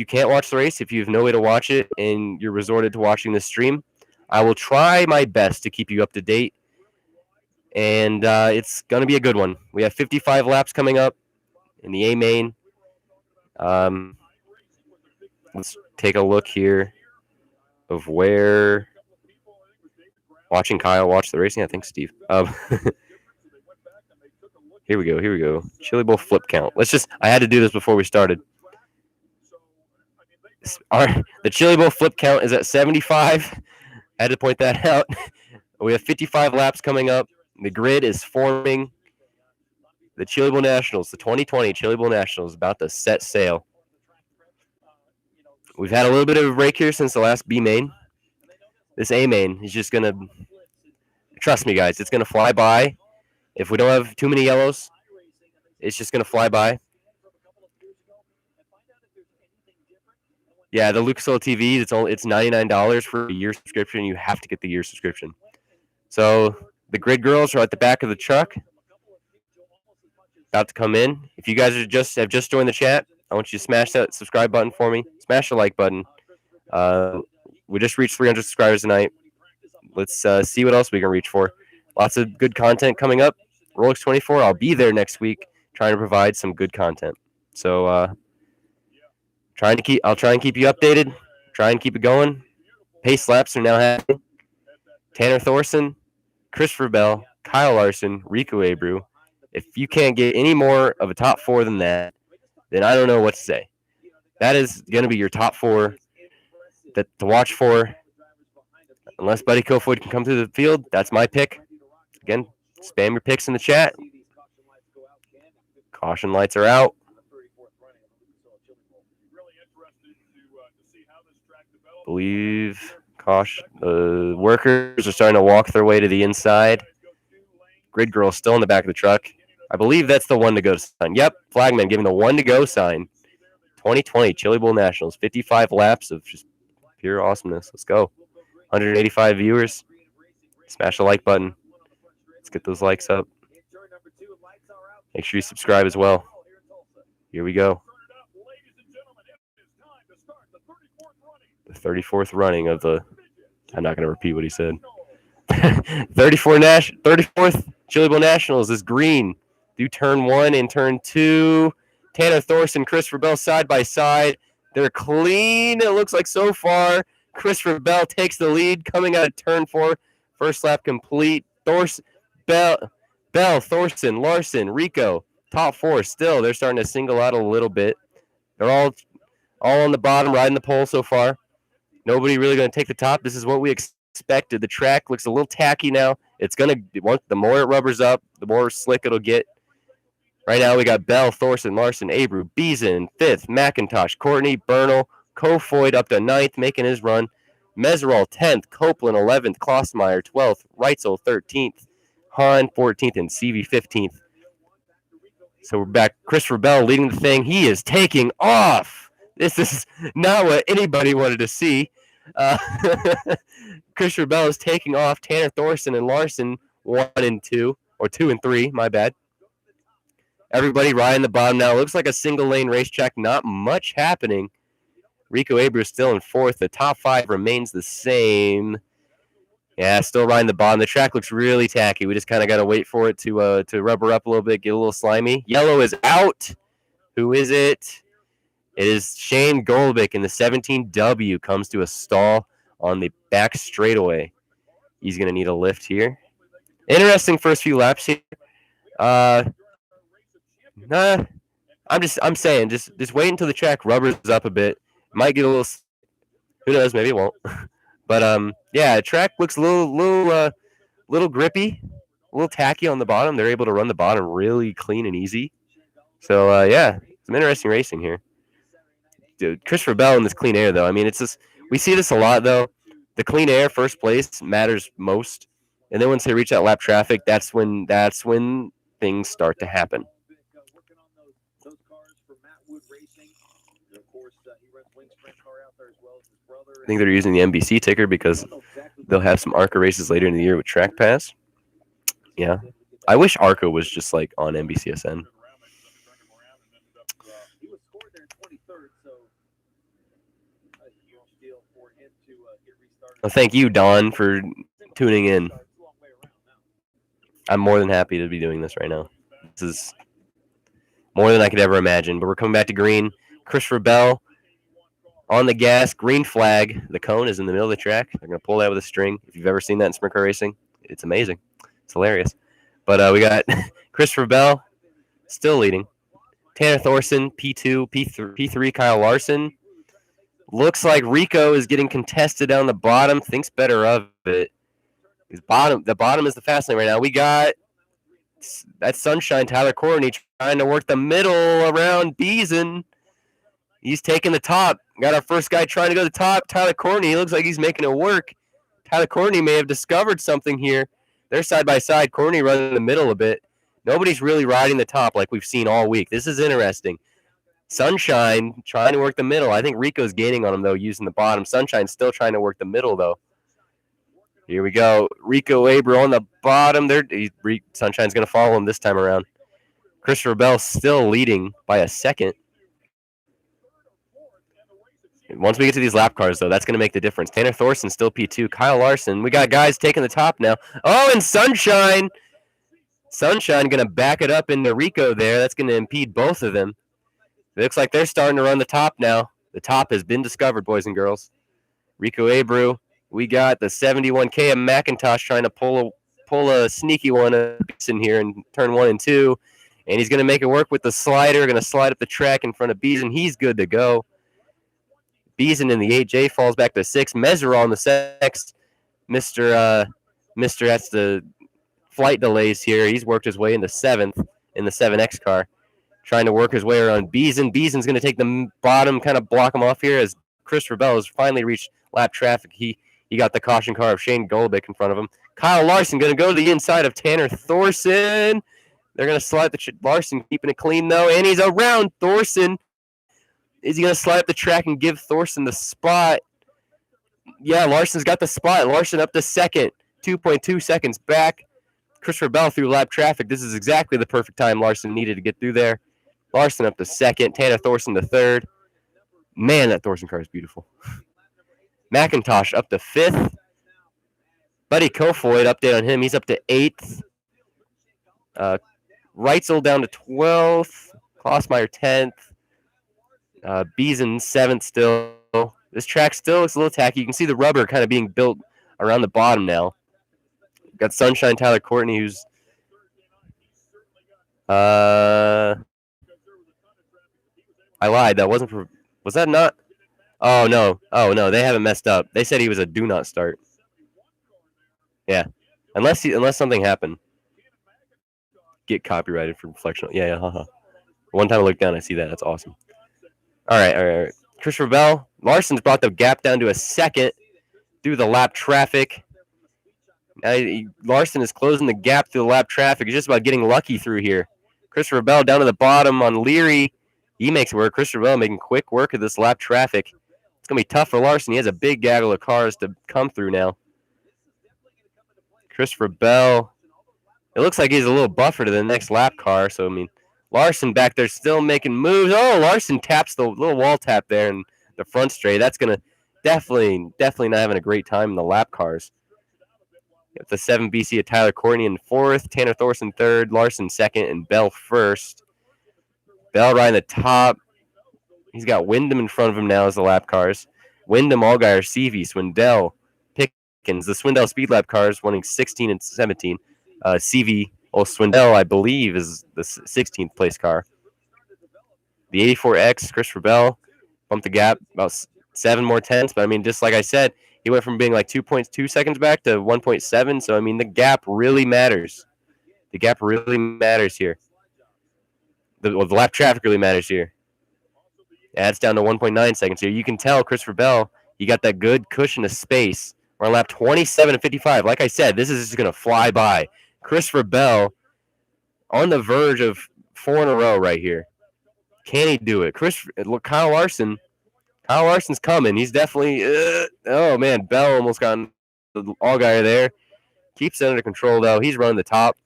can't watch the race, if you have no way to watch it and you're resorted to watching the stream, I will try my best to keep you up to date. And it's going to be a good one. We have 55 laps coming up in the A main. Let's take a look here of where watching Kyle watch the racing. I think Steve. Here we go. Chili Bowl flip count. I had to do this before we started. The Chili Bowl flip count is at 75. I had to point that out. We have 55 laps coming up. The grid is forming. The Chili Bowl Nationals, the 2020 Chili Bowl Nationals, about to set sail. We've had a little bit of a break here since the last B main. This A main is just going to, trust me, guys, it's going to fly by. If we don't have too many yellows, it's just going to fly by. Yeah, the Lucas Oil TV, it's $99 for a year subscription. You have to get the year subscription. So the grid girls are at the back of the truck. about to come in. If you guys have just joined the chat, I want you to smash that subscribe button for me. Smash the like button. We just reached 300 subscribers tonight. Let's see what else we can reach for. Lots of good content coming up. Rolex 24. I'll be there next week trying to provide some good content. So I'll try and keep you updated. Try and keep it going. Pace laps are now happening. Tanner Thorson, Christopher Bell, Kyle Larson, Rico Abreu. If you can't get any more of a top 4 than that, then I don't know what to say. That is going to be your top 4 to watch for. Unless Buddy Kofoid can come through the field, that's my pick. Again, spam your picks in the chat. Caution lights are out. Believe the workers are starting to walk their way to the inside. Grid Girl still in the back of the truck. I believe that's the 1 to go sign. Yep, Flagman giving the 1 to go sign. 2020 Chili Bowl Nationals. 55 laps of just pure awesomeness. Let's go. 185 viewers. Smash the like button. Let's get those likes up. Make sure you subscribe as well. Here we go. The 34th running of the... I'm not going to repeat what he said. 34th Chili Bowl Nationals is green. Do turn 1 and turn 2. Tanner Thorson, Christopher Bell side by side. They're clean, it looks like so far. Christopher Bell takes the lead coming out of turn 4. First lap complete. Bell, Thorson, Larson, Rico, top 4 still. They're starting to single out a little bit. They're all on the bottom, riding the pole so far. Nobody really going to take the top. This is what we expected. The track looks a little tacky now. It's going to, the more it rubbers up, the more slick it'll get. Right now we got Bell, Thorson, Larson, Abreu, Beeson, 5th, McIntosh, Courtney, Bernal, Kofoid up to 9th, making his run. Meserol, 10th, Copeland, 11th, Klossmeyer, 12th, Reitzel, 13th, Hahn, 14th, and CV, 15th. So we're back. Christopher Bell leading the thing. He is taking off. This is not what anybody wanted to see. Christopher Bell is taking off. Tanner Thorson and Larson 1 and 2, or 2 and 3, my bad. Everybody riding the bottom now. Looks like a single-lane racetrack. Not much happening. Rico Abreu still in 4th. The top 5 remains the same. Yeah, still riding the bottom. The track looks really tacky. We just kind of got to wait for it to rubber up a little bit, get a little slimy. Yellow is out. Who is it? It is Shane Golbick, and the 17W comes to a stall on the back straightaway. He's going to need a lift here. Interesting first few laps here. I'm saying just wait until the track rubbers up a bit. Might get a little. Who knows? Maybe it won't. But yeah, the track looks a little grippy, a little tacky on the bottom. They're able to run the bottom really clean and easy. So yeah, some interesting racing here. Dude, Christopher Bell in this clean air though. I mean, it's just we see this a lot though. The clean air first place matters most, and then once they reach that lap traffic, that's when things start to happen. I think they're using the NBC ticker because they'll have some ARCA races later in the year with Track Pass. Yeah. I wish ARCA was just like on NBCSN. Well, thank you, Don, for tuning in. I'm more than happy to be doing this right now. This is more than I could ever imagine. But we're coming back to green. Christopher Bell on the gas, green flag. The cone is in the middle of the track. They're going to pull that with a string. If you've ever seen that in sprint car racing, it's amazing. It's hilarious. But we got Christopher Bell still leading. Tanner Thorson, P2, P3, Kyle Larson. Looks like Rico is getting contested down the bottom. Thinks better of it. The bottom is the fast lane right now. We got that Sunshine, Tyler Courtney, trying to work the middle around Beeson. He's taking the top. Got our first guy trying to go to the top. Tyler Courtney, he looks like he's making it work. Tyler Courtney may have discovered something here. They're side by side. Courtney running in the middle a bit. Nobody's really riding the top like we've seen all week. This is interesting. Sunshine trying to work the middle. I think Rico's gaining on him, though, using the bottom. Sunshine's still trying to work the middle, though. Here we go. Rico Abreu on the bottom. Sunshine's going to follow him this time around. Christopher Bell still leading by a second. Once we get to these lap cars, though, that's going to make the difference. Tanner Thorson still P2. Kyle Larson. We got guys taking the top now. Oh, and Sunshine. Sunshine going to back it up into Rico there. That's going to impede both of them. It looks like they're starting to run the top now. The top has been discovered, boys and girls. Rico Abreu. We got the 71K of McIntosh trying to pull a sneaky one in here in turn 1 and 2. And he's going to make it work with the slider. Going to slide up the track in front of Beason. He's good to go. Beason in the 8J falls back to 6. Meserol in the 6. Mr. That's the flight delays here. He's worked his way into 7th in the 7X car, trying to work his way around Beason. Beason's going to take the bottom, kind of block him off here as Christopher Bell has finally reached lap traffic. He got the caution car of Shane Golobic in front of him. Kyle Larson going to go to the inside of Tanner Thorson. They're going to slide Larson, keeping it clean, though, and he's around Thorson. Is he going to slide up the track and give Thorson the spot? Yeah, Larson's got the spot. Larson up to second, 2.2 seconds back. Christopher Bell through lap traffic. This is exactly the perfect time Larson needed to get through there. Larson up to second. Tanner Thorson to third. Man, that Thorson car is beautiful. McIntosh up to 5th. Buddy Kofoid, update on him. He's up to 8th. Reitzel down to 12th. Klossmeyer 10th. Beason 7th still. This track still looks a little tacky. You can see the rubber kind of being built around the bottom now. Got Sunshine Tyler Courtney, who's I lied. That wasn't for. Was that not? Oh no. They haven't messed up. They said he was a do not start. Yeah, unless something happened. Get copyrighted for reflection. Yeah. Haha. One time I looked down, I see that. That's awesome. All right. Christopher Bell. Larson's brought the gap down to a second through the lap traffic. Now Larson is closing the gap through the lap traffic. He's just about getting lucky through here. Christopher Bell down to the bottom on Leary. He makes it work. Christopher Bell making quick work of this lap traffic. It's going to be tough for Larson. He has a big gaggle of cars to come through now. Christopher Bell. It looks like he's a little buffer to the next lap car. So, Larson back there still making moves. Oh, Larson taps the little wall tap there in the front straight. That's going to definitely not having a great time in the lap cars. Got the 7 BC of Tyler Courtney in 4th, Tanner Thorson 3rd, Larson 2nd, and Bell 1st. Bell riding the top. He's got Wyndham in front of him now as the lap cars. Wyndham, Allgaier, Seavey, Swindell, Pickens. The Swindell Speed Lap cars running 16 and 17. Seavey, Swindell, I believe, is the 16th place car. The 84X, Christopher Bell, bumped the gap about 7 more tenths. But, just like I said, he went from being like 2.2 seconds back to 1.7. So, the gap really matters. The gap really matters here. The lap traffic really matters here. Yeah, it's down to 1.9 seconds here. You can tell Christopher Bell, he got that good cushion of space. We're on lap 27 and 55. Like I said, this is just going to fly by. Christopher Bell on the verge of 4 in a row right here. Can he do it? Kyle Larson's coming. He's definitely oh man, Bell almost got the Allgaier there. Keeps it under control though. He's running the top.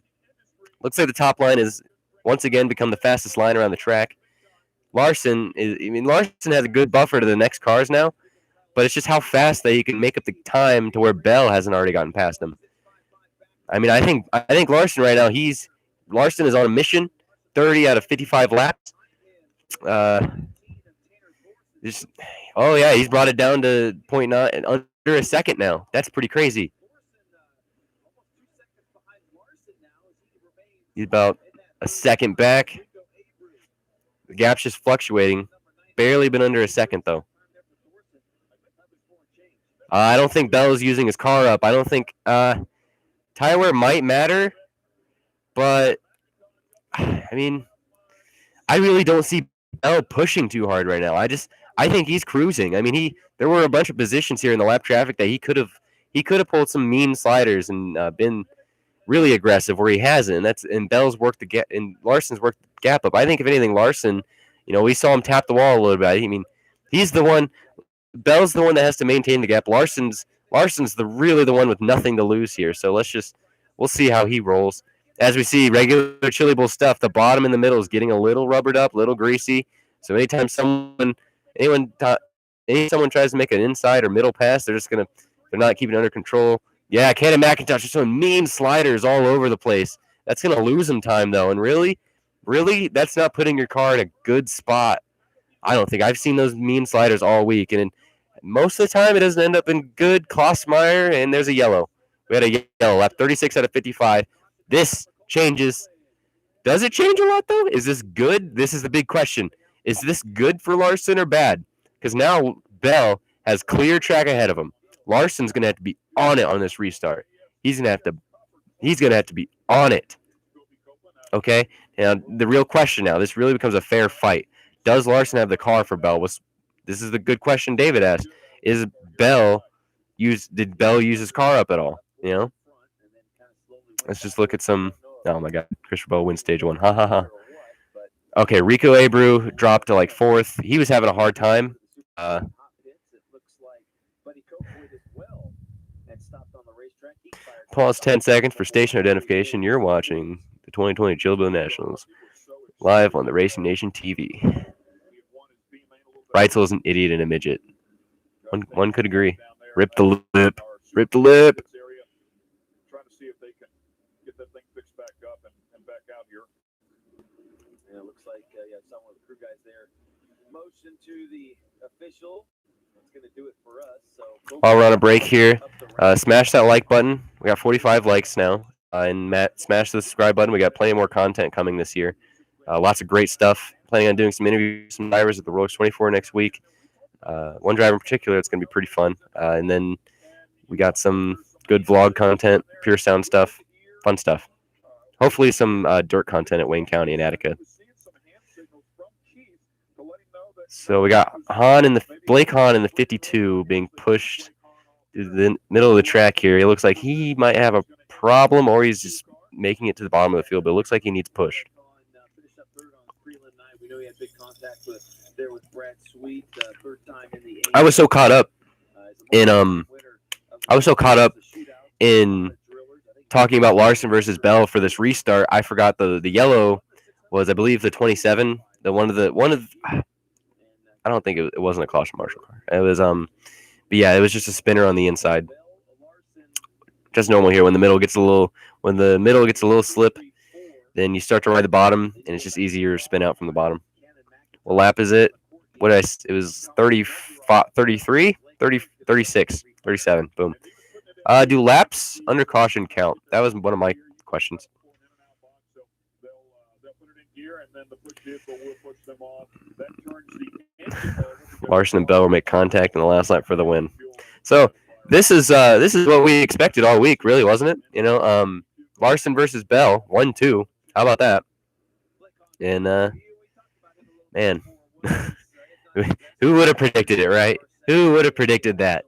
Looks like the top line is once again become the fastest line around the track. Larson has a good buffer to the next cars now, but it's just how fast that he can make up the time to where Bell hasn't already gotten past him. I think Larson right now, Larson is on a mission, 30 out of 55 laps. He's brought it down to 0.9 under a second now. That's pretty crazy. He's about a second back. The gap's just fluctuating. Barely been under a second, though. I don't think Bell is using his car up. I don't think tire wear might matter, but I really don't see Bell pushing too hard right now. I think he's cruising. There were a bunch of positions here in the lap traffic that he could have pulled some mean sliders and been really aggressive where he hasn't. And Bell's worked the gap, and Larson's worked the gap up. I think if anything, Larson, we saw him tap the wall a little bit. He's the one. Bell's the one that has to maintain the gap. Larson's really the one with nothing to lose here. So we'll see how he rolls. as we see, regular Chili Bowl stuff, the bottom and the middle is getting a little rubbered up, a little greasy. So anytime someone tries to make an inside or middle pass, they're not keeping it under control. Yeah, Cannon McIntosh is showing mean sliders all over the place. That's going to lose him time, though. And really, that's not putting your car in a good spot. I don't think. I've seen those mean sliders all week. And most of the time, it doesn't end up in good. Klossmeyer, and there's a yellow. We had a yellow lap, 36 out of 55. This changes. Does it change a lot, though? Is this good? This is the big question. Is this good for Larson or bad? Because now Bell has clear track ahead of him. Larson's going to have to be on it on this restart. He's going to have to be on it. Okay? Now, the real question now, this really becomes a fair fight. Does Larson have the car for Bell? This is the good question David asked. Did Bell use his car up at all? You know? Let's just look at some. Oh my God, Christopher Bell wins stage 1. Ha ha ha. Okay, Rico Abreu dropped to like 4th. He was having a hard time. Pause 10 seconds for station identification. You're watching the 2020 Chili Bowl Nationals live on the Racing Nation TV. Reitzel is an idiot and a midget. One could agree. Rip the lip. Rip the lip. Trying to see if they can get that thing fixed back up and back out here. And it looks like some of the crew guys there motion to the official. That's going to do it for us. So While we're on a break here, smash that like button. We got 45 likes now. And Matt, smash the subscribe button. We got plenty more content coming this year. Lots of great stuff. Planning on doing some interviews with some drivers at the Rolex 24 next week. One driver in particular, it's going to be pretty fun. And then we got some good vlog content, pure sound stuff, fun stuff. Hopefully some dirt content at Wayne County and Attica. So we got Blake Hahn in the 52 being pushed to the middle of the track here. It looks like he might have a problem, or he's just making it to the bottom of the field, but it looks like he needs pushed. I was so caught up in talking about Larson versus Bell for this restart. I forgot the yellow was, I believe, the 27. I don't think it wasn't a caution marshal car. It was but yeah, it was just a spinner on the inside. Just normal here. When the middle gets a little slip, then you start to ride the bottom, and it's just easier to spin out from the bottom. What lap is it? It was 33, 30, 36, 37. Boom. Do laps under caution count? That was one of my questions. Larson and Bell will make contact in the last lap for the win. So this is what we expected all week, really, wasn't it? You know, Larson versus Bell, 1-2. How about that? And man, who would have predicted it, right? Who would have predicted that?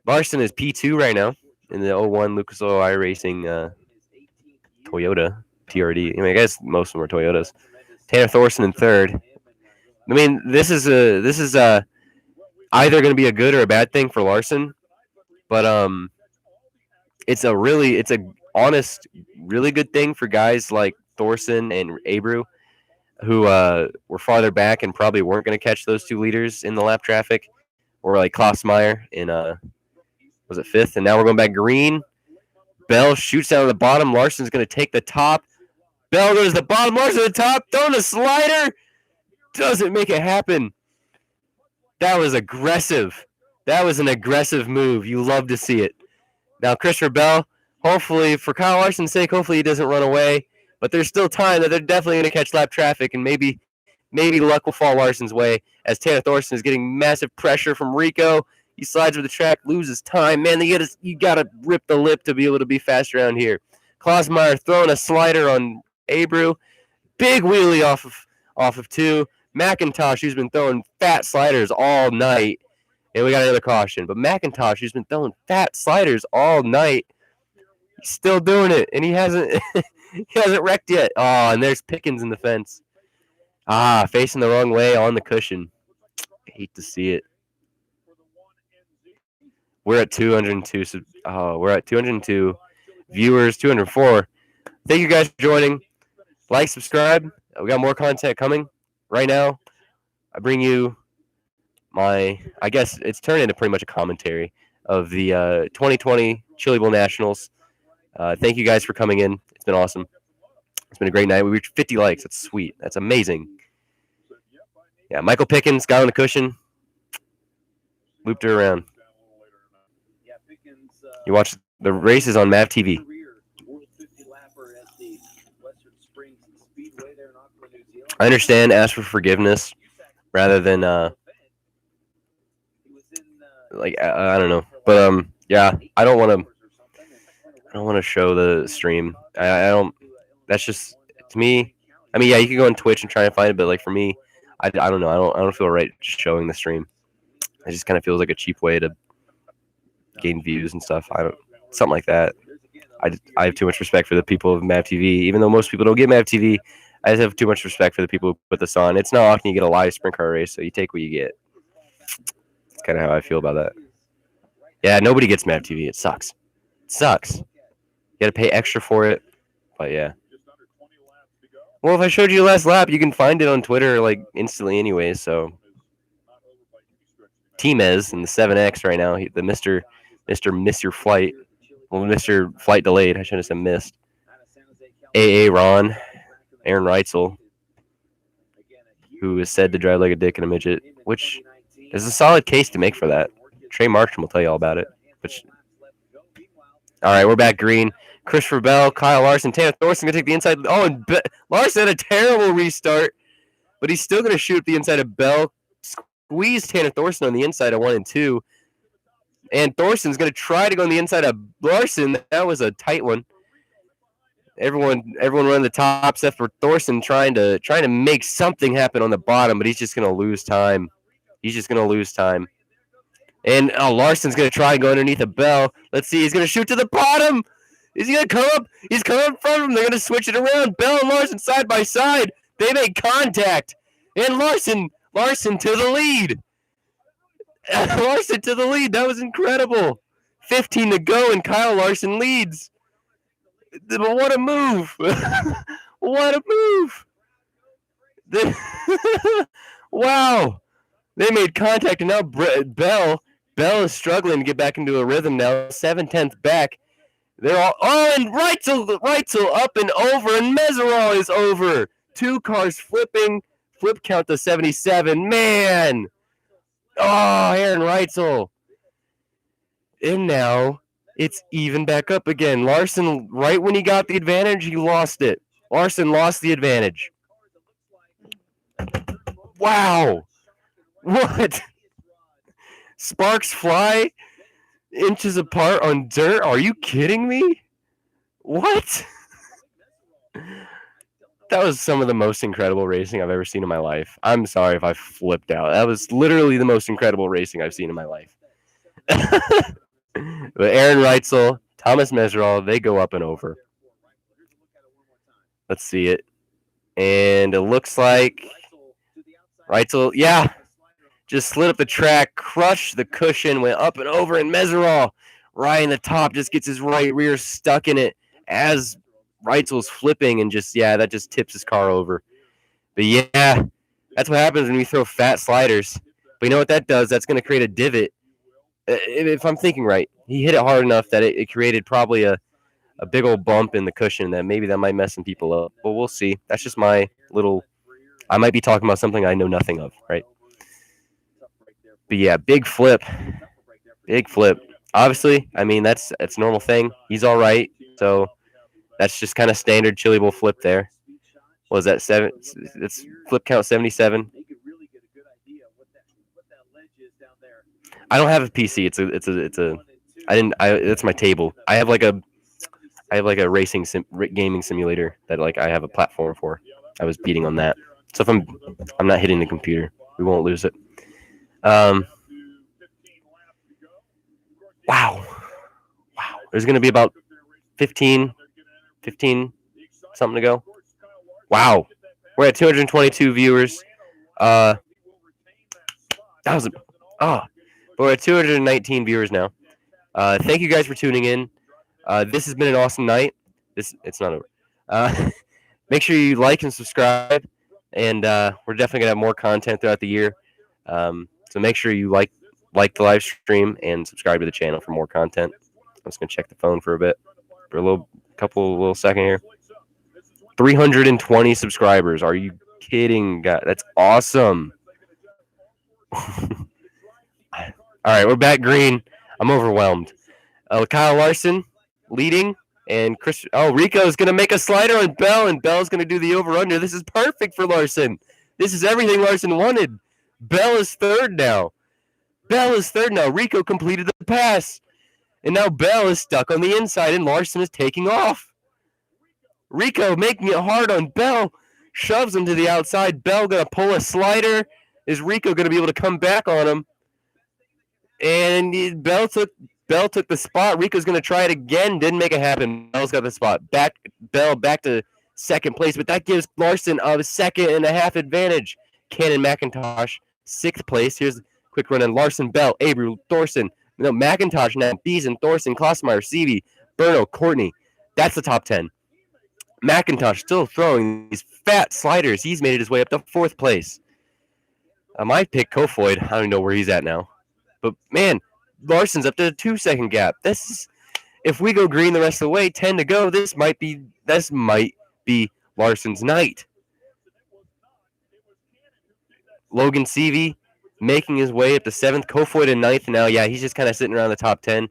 Larson is P2 right now in the 01 Lucas Oil iRacing Toyota TRD. I mean, I guess most of them are Toyotas. Tanner Thorson in 3rd. I mean, this is either going to be a good or a bad thing for Larson, but it's a honest, really good thing for guys like Thorson and Abreu, who were farther back and probably weren't going to catch those two leaders in the lap traffic, or like Klossmeyer in was it 5th, and now we're going back green. Bell shoots down to the bottom. Larson's going to take the top. Bell goes to the bottom. Larson to the top. Throwing a slider. Doesn't make it happen. That was aggressive. That was an aggressive move. You love to see it. Now, Christopher Bell, hopefully, for Kyle Larson's sake, hopefully he doesn't run away. But there's still time that they're definitely going to catch lap traffic, and maybe luck will fall Larson's way as Tanner Thorson is getting massive pressure from Rico. He slides over the track, loses time. Man, you gotta rip the lip to be able to be fast around here. Klossmeyer throwing a slider on Abreu. Big wheelie off of 2. McIntosh, who's been throwing fat sliders all night. And we got another caution. But McIntosh, who's been throwing fat sliders all night, he's still doing it. And he hasn't wrecked yet. Oh, and there's Pickens in the fence. Facing the wrong way on the cushion. I hate to see it. We're at 202. We're at 202 viewers, 204. Thank you guys for joining. Like, subscribe. We got more content coming. Right now, I bring you I guess it's turned into pretty much a commentary of the 2020 Chili Bowl Nationals. Thank you guys for coming in. It's been awesome. It's been a great night. We reached 50 likes. That's sweet. That's amazing. Yeah, Michael Pickens got on the cushion, looped her around. You watch the races on MavTV. I understand. Ask for forgiveness rather than I don't know, but yeah, I don't want to show the stream. I don't. That's just to me. I mean, yeah, you can go on Twitch and try and find it, but like for me, I don't know. I don't feel right showing the stream. It just kind of feels like a cheap way to gain views and stuff. Something like that. I have too much respect for the people of MavTV, even though most people don't get MavTV. I just have too much respect for the people who put this on. It's not often you get a live sprint car race, so you take what you get. That's kind of how I feel about that. Yeah, nobody gets MavTV. It sucks. It sucks. You got to pay extra for it. But yeah. Well, if I showed you last lap, you can find it on Twitter like instantly anyway. So Timez in the 7X right now, the Mr. Miss Your Flight. Well, Mr. Flight Delayed. I shouldn't have said missed. AA Ron, Aaron Reitzel, who is said to drive like a dick and a midget, which is a solid case to make for that. Trey Marshall will tell you all about it. All right, we're back green. Christopher Bell, Kyle Larson, Tanner Thorson going to take the inside. Oh, and Larson had a terrible restart, but he's still going to shoot the inside of Bell. Squeeze Tanner Thorson on the inside of 1 and 2. And Thorson's going to try to go on the inside of Larson. That was a tight one. Everyone running the top set for Thorson, trying to make something happen on the bottom, but he's just going to lose time. And Larson's going to try and go underneath a Bell. Let's see. He's going to shoot to the bottom. Is he going to come up? He's coming up front of him. They're going to switch it around. Bell and Larson side by side. They make contact. And Larson to the lead. Larson to the lead. That was incredible. 15 to go, and Kyle Larson leads. But what a move. What a move. Wow. They made contact, and now Bell is struggling to get back into a rhythm now. 7/10 back. They're all and Reitzel up and over, and Meserol is over. 2 cars flipping. Flip count to 77. Man. Oh, Aaron Reitzel. And now it's even back up again. Larson, right when he got the advantage, he lost it. Larson lost the advantage. Wow. What? Sparks fly inches apart on dirt? Are you kidding me? What? That was some of the most incredible racing I've ever seen in my life. I'm sorry if I flipped out. That was literally the most incredible racing I've seen in my life. But Aaron Reitzel, Thomas Meserol, they go up and over. Let's see it. And it looks like Reitzel, yeah, just slid up the track, crushed the cushion, went up and over, and Meserol, right in the top, just gets his right rear stuck in it as Reitzel's flipping, and that just tips his car over. But yeah, that's what happens when you throw fat sliders. But you know what that does? That's going to create a divot. If I'm thinking right, he hit it hard enough that it created probably a big old bump in the cushion that maybe that might mess some people up. But we'll see. That's just my little. I might be talking about something I know nothing of, right? But yeah, big flip. Obviously, I mean that's a normal thing. He's all right, so that's just kind of standard Chili Bowl flip there. What was that 7? It's flip count 77. I don't have a PC. It's my table. I have like a racing gaming simulator that like I have a platform for. I was beating on that. So if I'm not hitting the computer, we won't lose it. Wow. There's going to be about 15 something to go. Wow. We're at 222 viewers. We're at 219 viewers now. Thank you guys for tuning in. This has been an awesome night. It's not over. Make sure you like and subscribe, and we're definitely gonna have more content throughout the year. So make sure you like the live stream and subscribe to the channel for more content. I'm just gonna check the phone for a bit, for a little second here. 320 subscribers. Are you kidding? God, that's awesome. All right, we're back green. I'm overwhelmed. Kyle Larson leading, and Rico's going to make a slider on Bell, and Bell's going to do the over-under. This is perfect for Larson. This is everything Larson wanted. Bell is third now. Rico completed the pass, and now Bell is stuck on the inside, and Larson is taking off. Rico making it hard on Bell, shoves him to the outside. Bell going to pull a slider. Is Rico going to be able to come back on him? And Bell took the spot. Rico's going to try it again. Didn't make it happen. Bell's got the spot. Bell back to second place, but that gives Larson a 2.5 advantage. Cannon McIntosh, 6th place. Here's a quick run on Larson, Bell, Abreu, Thorson. No, McIntosh now. Beeson, Thorson, Klossmeyer, Seavey, Burno, Courtney. That's the top 10. McIntosh still throwing these fat sliders. He's made his way up to 4th place. I might pick Kofoid. I don't even know where he's at now. But, man, Larson's up to a 2-second gap. If we go green the rest of the way, 10 to go, this might be Larson's night. Logan Seavey making his way up to 7th. Kofoid in 9th now. Yeah, he's just kind of sitting around the top 10.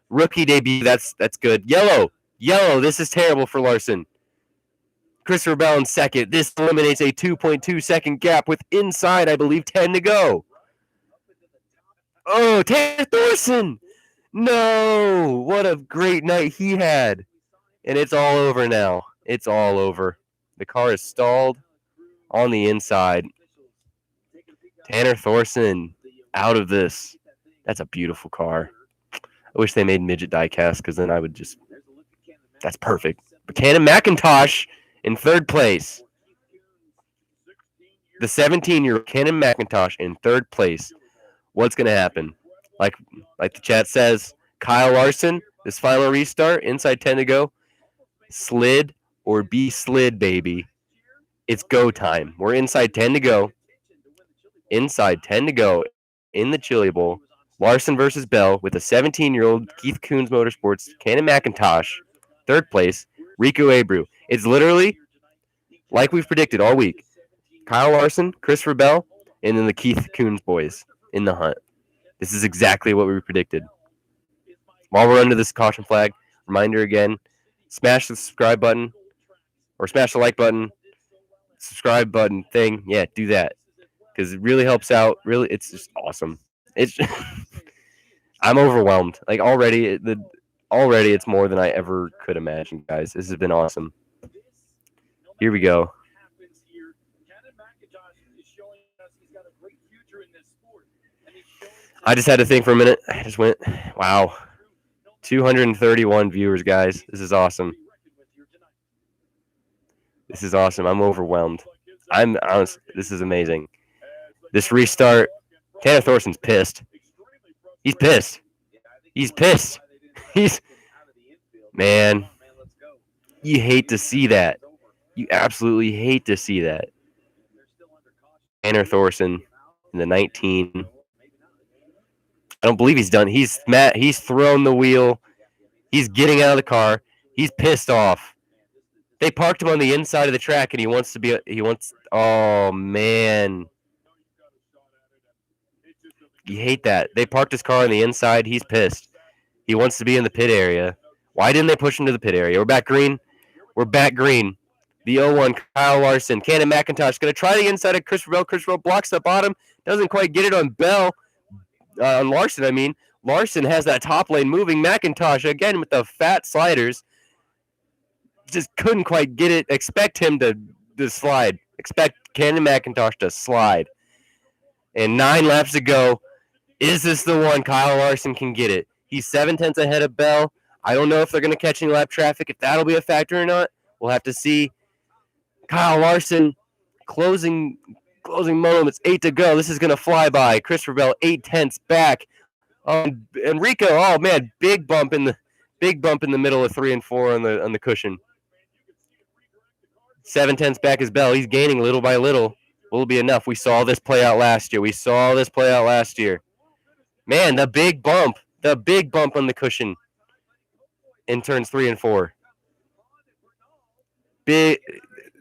Rookie debut, that's good. Yellow, this is terrible for Larson. Christopher Bell in 2nd. This eliminates a 2.2-second gap with inside, I believe, 10 to go. Oh, Tanner Thorson! No! What a great night he had. And it's all over now. It's all over. The car is stalled on the inside. Tanner Thorson out of this. That's a beautiful car. I wish they made midget diecast, because then I would just... That's perfect. But Cannon McIntosh in 3rd place. The 17-year-old Cannon McIntosh in 3rd place. What's going to happen? Like the chat says, Kyle Larson, this final restart, inside 10 to go. Slid or be slid, baby. It's go time. We're inside 10 to go. Inside 10 to go in the Chili Bowl. Larson versus Bell with a 17-year-old Keith Coons Motorsports, Cannon McIntosh, 3rd place, Rico Abreu. It's literally like we've predicted all week. Kyle Larson, Christopher Bell, and then the Keith Coons boys in the hunt. This is exactly what we predicted. While we're under this caution flag, reminder again, smash the subscribe button or smash the like button, subscribe button thing. Yeah, do that because it really helps out. Really, it's just awesome. It's I'm overwhelmed. Like already it's more than I ever could imagine, guys. This has been awesome. Here we go. I just had to think for a minute. I just went, wow. 231 viewers, guys. This is awesome. This is awesome. I'm overwhelmed. I'm honest. This is amazing. This restart. Tanner Thorson's pissed. He's pissed. He's pissed. Man. You hate to see that. You absolutely hate to see that. Tanner Thorson in the 19. I don't believe he's done. He's thrown the wheel. He's getting out of the car. He's pissed off. They parked him on the inside of the track, and he wants. Oh man, you hate that. They parked his car on the inside. He's pissed. He wants to be in the pit area. Why didn't they push him to the pit area? We're back green. The 0-1, Kyle Larson. Cannon McIntosh going to try the inside of Christopher Bell. Christopher Bell blocks the bottom. Doesn't quite get it on Bell. On Larson, I mean. Larson has that top lane moving. McIntosh, again, with the fat sliders. Just couldn't quite get it. Expect him to slide. Expect Cannon McIntosh to slide. And 9 laps to go. Is this the one Kyle Larson can get it? He's 7/10 ahead of Bell. I don't know if they're going to catch any lap traffic, if that'll be a factor or not. We'll have to see. Kyle Larson, closing moments, 8 to go. This is going to fly by. Christopher Bell, 8/10 back. Enrico, oh man, big bump in the middle of 3 and 4 on the cushion. 7/10 back is Bell. He's gaining little by little. Will be enough. We saw this play out last year. Man, the big bump on the cushion in turns 3 and 4. Big,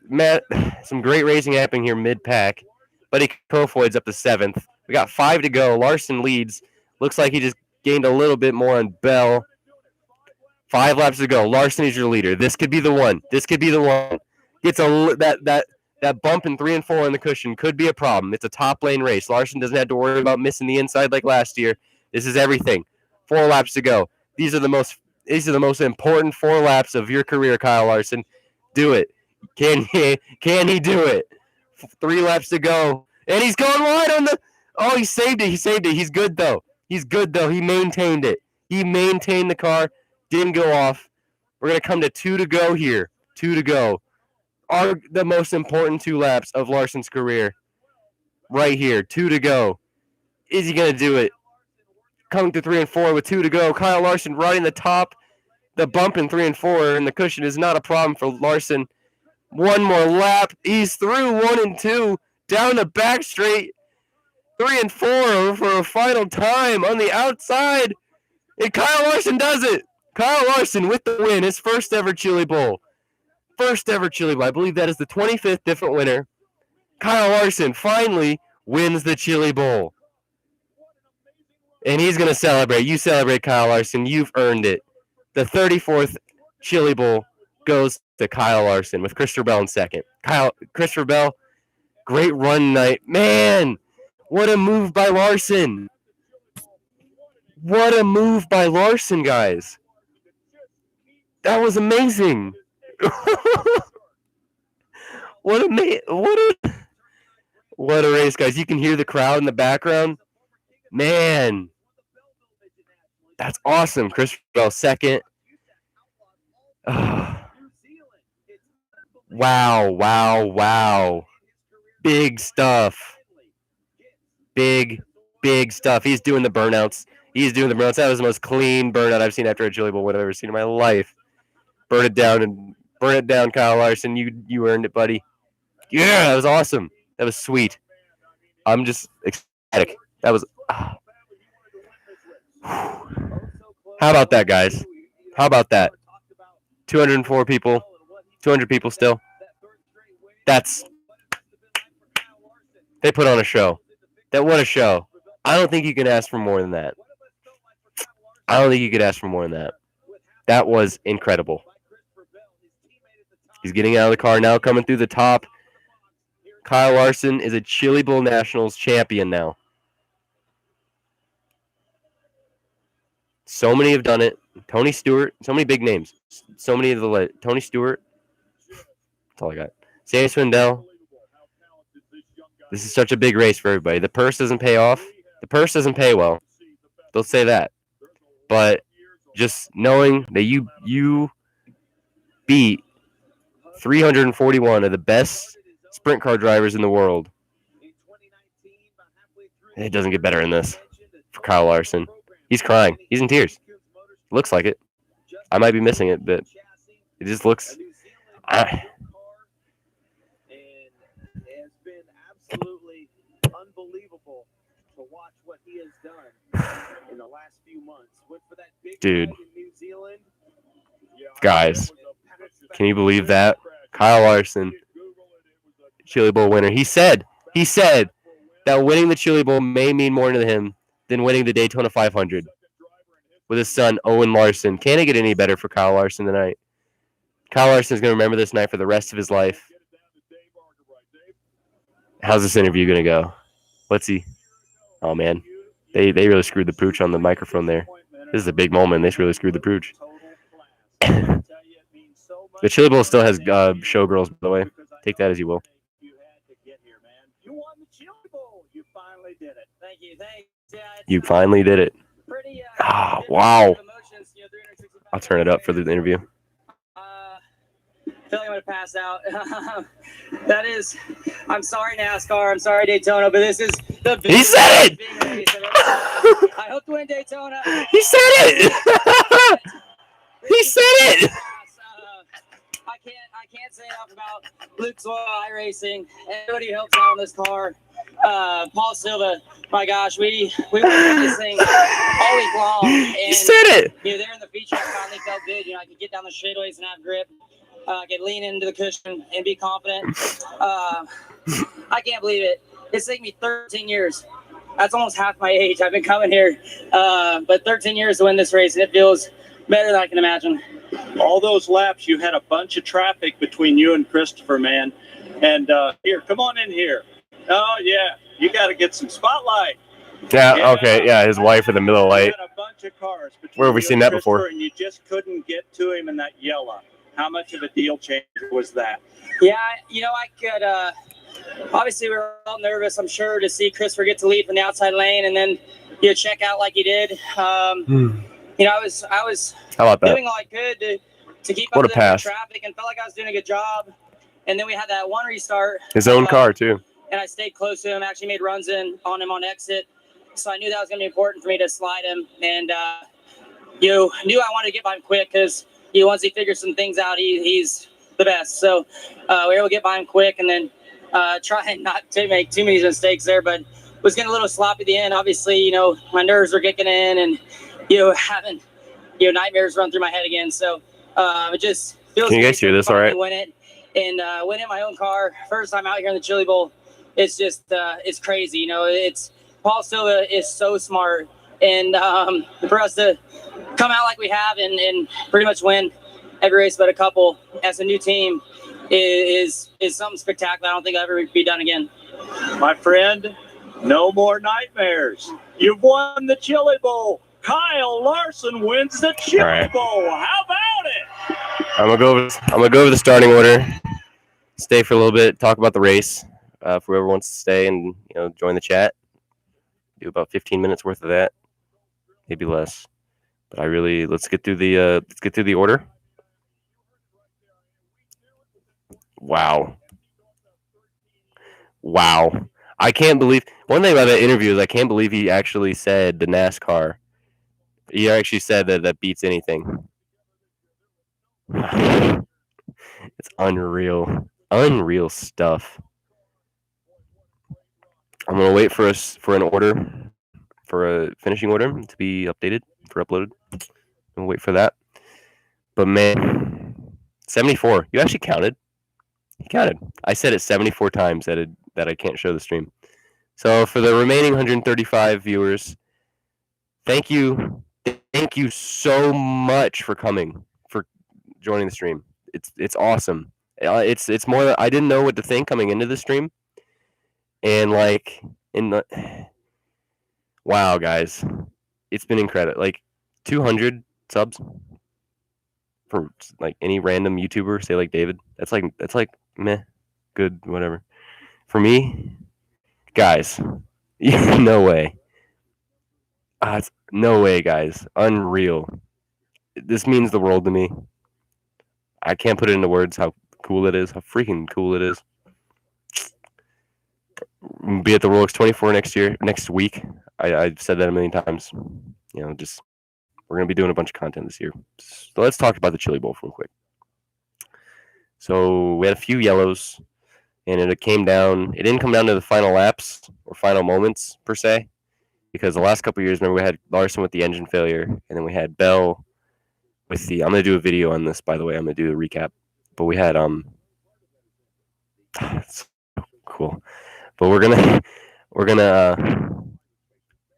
Matt, some great racing happening here mid-pack. Buddy Kofoid's up to 7th. We got 5 to go. Larson leads. Looks like he just gained a little bit more on Bell. 5 laps to go. Larson is your leader. This could be the one. Gets that bump in 3 and 4 on the cushion could be a problem. It's a top lane race. Larson doesn't have to worry about missing the inside like last year. This is everything. 4 laps to go. These are the most important 4 laps of your career, Kyle Larson. Do it. Can he do it? 3 laps to go. And he's going wide on the... Oh, he saved it. He's good, though. He maintained it. He maintained the car. Didn't go off. We're going to come to 2 to go here. 2 to go. Are the most important 2 laps of Larson's career. Right here. 2 to go. Is he going to do it? Coming to 3 and 4 with 2 to go. Kyle Larson riding the top. The bump in 3 and 4 and the cushion is not a problem for Larson. 1 more lap. He's through 1 and 2. Down the back straight. 3 and 4 for a final time on the outside. And Kyle Larson does it. Kyle Larson with the win. His first ever Chili Bowl. I believe that is the 25th different winner. Kyle Larson finally wins the Chili Bowl. And he's going to celebrate. You celebrate, Kyle Larson. You've earned it. The 34th Chili Bowl goes to Kyle Larson with Christopher Bell in second. Christopher Bell, great run night. Man, what a move by Larson. Guys. That was amazing. What a race, guys. You can hear the crowd in the background. Man, that's awesome. Christopher Bell second. Wow. Big stuff. Big stuff. He's doing the burnouts. That was the most clean burnout I've seen after a Chili Bowl win I've ever seen in my life. Burn it down, Kyle Larson. You earned it, buddy. Yeah, that was awesome. That was sweet. I'm just ecstatic. That was... How about that, guys? How about that? 204 people. 200 people still. They put on a show. What a show. I don't think you can ask for more than that. That was incredible. He's getting out of the car now, coming through the top. Kyle Larson is a Chili Bowl Nationals champion now. So many have done it. Tony Stewart, so many big names. So many of the Tony Stewart. That's all I got. Sammy Swindell. This is such a big race for everybody. The purse doesn't pay off. The purse doesn't pay well. They'll say that. But just knowing that you beat 341 of the best sprint car drivers in the world. It doesn't get better than this for Kyle Larson. He's crying. He's in tears. Looks like it. I might be missing it, but it just looks... Absolutely unbelievable to watch what he has done in the last few months. Went for that big dude. in New Zealand. Guys, can you believe that? Kyle Larson, Chili Bowl winner. He said that winning the Chili Bowl may mean more to him than winning the Daytona 500 with his son, Owen Larson. Can it get any better for Kyle Larson tonight? Kyle Larson is going to remember this night for the rest of his life. How's this interview going to go? Let's see. Oh, man. They really screwed the pooch on the microphone there. This is a big moment. They really screwed the pooch. The Chili Bowl still has showgirls, by the way. Take that as you will. You won the Chili Bowl. You finally did it. Thank you. Thanks. You finally did it. Wow. I'll turn it up for the interview. I feel like I'm going to pass out. I'm sorry, NASCAR. I'm sorry, Daytona, but this is the big... He said it! I hope to win Daytona. He said it! He said it! I can't say enough about Luke's Oil iRacing. Everybody who helps out on this car. Paul Silva, my gosh, we were doing this thing all week long. And, You said it. You know, there in the feature, I finally felt good. You know, I could get down the straightaways and have grip. I could lean into the cushion and be confident. I can't believe it. It's taken me 13 years. That's almost half my age. I've been coming here, but 13 years to win this race, and it feels better than I can imagine. All those laps, you had a bunch of traffic between you and Christopher, man. And here, come on in here. Oh, yeah, you got to get some spotlight. Yeah, okay, yeah, his wife in the middle of the light. You had a bunch of cars between Where have we you seen and that Christopher, before? And you just couldn't get to him in that yellow. How much of a deal changer was that? Yeah, you know, I could, obviously we were all nervous, I'm sure, to see Christopher get to lead from the outside lane and then check out like he did. You know, I was How about that? doing all I could to keep What up a with pass. traffic and felt like I was doing a good job. And then we had that one restart. His own car, too. And I stayed close to him, actually made runs on him on exit. So I knew that was going to be important for me to slide him. And, knew I wanted to get by him quick because once he figures some things out, he's the best. So we were able to get by him quick and then try not to make too many mistakes there, but was getting a little sloppy at the end. Obviously, my nerves were kicking in and, having, nightmares run through my head again. So it just feels Can you guys good hear to this all right? win it and win it in my own car. First time out here in the Chili Bowl. It's just, it's crazy. Paul Silva is so smart. And for us to come out like we have and pretty much win every race but a couple as a new team is something spectacular. I don't think I'll ever be done again. My friend, no more nightmares. You've won the Chili Bowl. Kyle Larson wins the Chili Bowl. How about it? I'm gonna go over the starting order. Stay for a little bit, talk about the race. For whoever wants to stay and join the chat, do about 15 minutes worth of that, maybe less. But let's get through the order. Wow. I can't believe one thing about that interview is I can't believe he actually said the NASCAR. He actually said that beats anything. It's unreal stuff. I'm gonna wait for a finishing order to be updated for uploaded. I'm gonna wait for that. But man, 74. You actually counted. You counted. I said it 74 times that I can't show the stream. So for the remaining 135 viewers, thank you so much for coming, for joining the stream. It's awesome. It's more. I didn't know what to think coming into the stream, and wow, guys, it's been incredible. 200 subs for any random YouTuber, say David. That's like meh, good, whatever. For me, guys, no way. No way, guys. Unreal. This means the world to me. I can't put it into words how cool it is, how freaking cool it is. Be at the Rolex 24 next week. I've said that a million times. We're going to be doing a bunch of content this year. So let's talk about the Chili Bowl real quick. So we had a few yellows, and it came down. It didn't come down to the final laps or final moments, per se, because the last couple of years, remember, we had Larson with the engine failure, and then we had Bell with the. I'm going to do a video on this, by the way. I'm going to do a recap. But we had it's so cool. But we're gonna.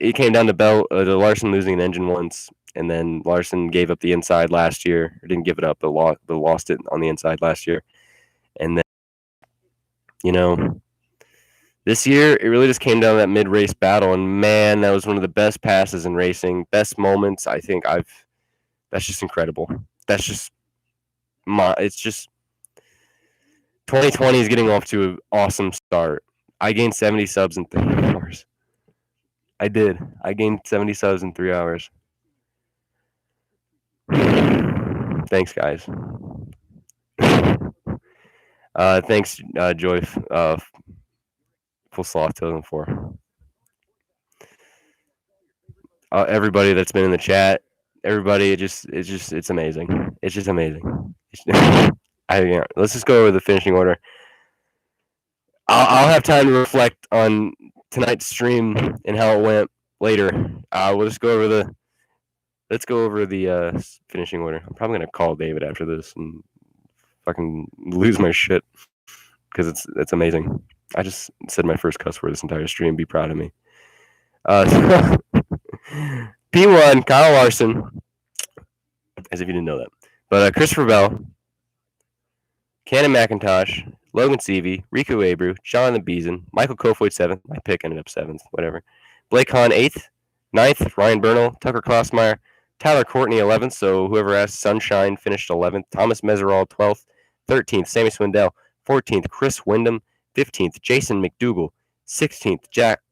It came down to Bell, to Larson losing an engine once, and then Larson gave up the inside last year. Or didn't give it up, but lost it on the inside last year. And then, this year it really just came down to that mid-race battle, and man, that was one of the best passes in racing, best moments. I think that's just incredible. That's just it's just 2020 is getting off to an awesome start. I gained 70 subs in 3 hours. I did. I gained 70 subs in 3 hours. Thanks, guys. Thanks, Joy. Full Sloth 2004. Everybody that's been in the chat, everybody, it's amazing. It's just amazing. Let's just go over the finishing order. I'll have time to reflect on tonight's stream and how it went later. We'll just go over the. Let's go over the finishing order. I'm probably gonna call David after this and fucking lose my shit because it's amazing. I just said my first cuss word this entire stream. Be proud of me. P1 Kyle Larson, as if you didn't know that. But Christopher Bell, Cannon McIntosh, Logan Seavey, Riku Abreu, John the Beeson, Michael Kofoid 7th. My pick ended up 7th, whatever. Blake Hahn 8th, 9th, Ryan Bernal, Tucker Klossmeyer, Tyler Courtney 11th, so whoever asked, Sunshine finished 11th, Thomas Mesereau 12th, 13th, Sammy Swindell, 14th, Chris Wyndham, 15th, Jason McDougal, 16th,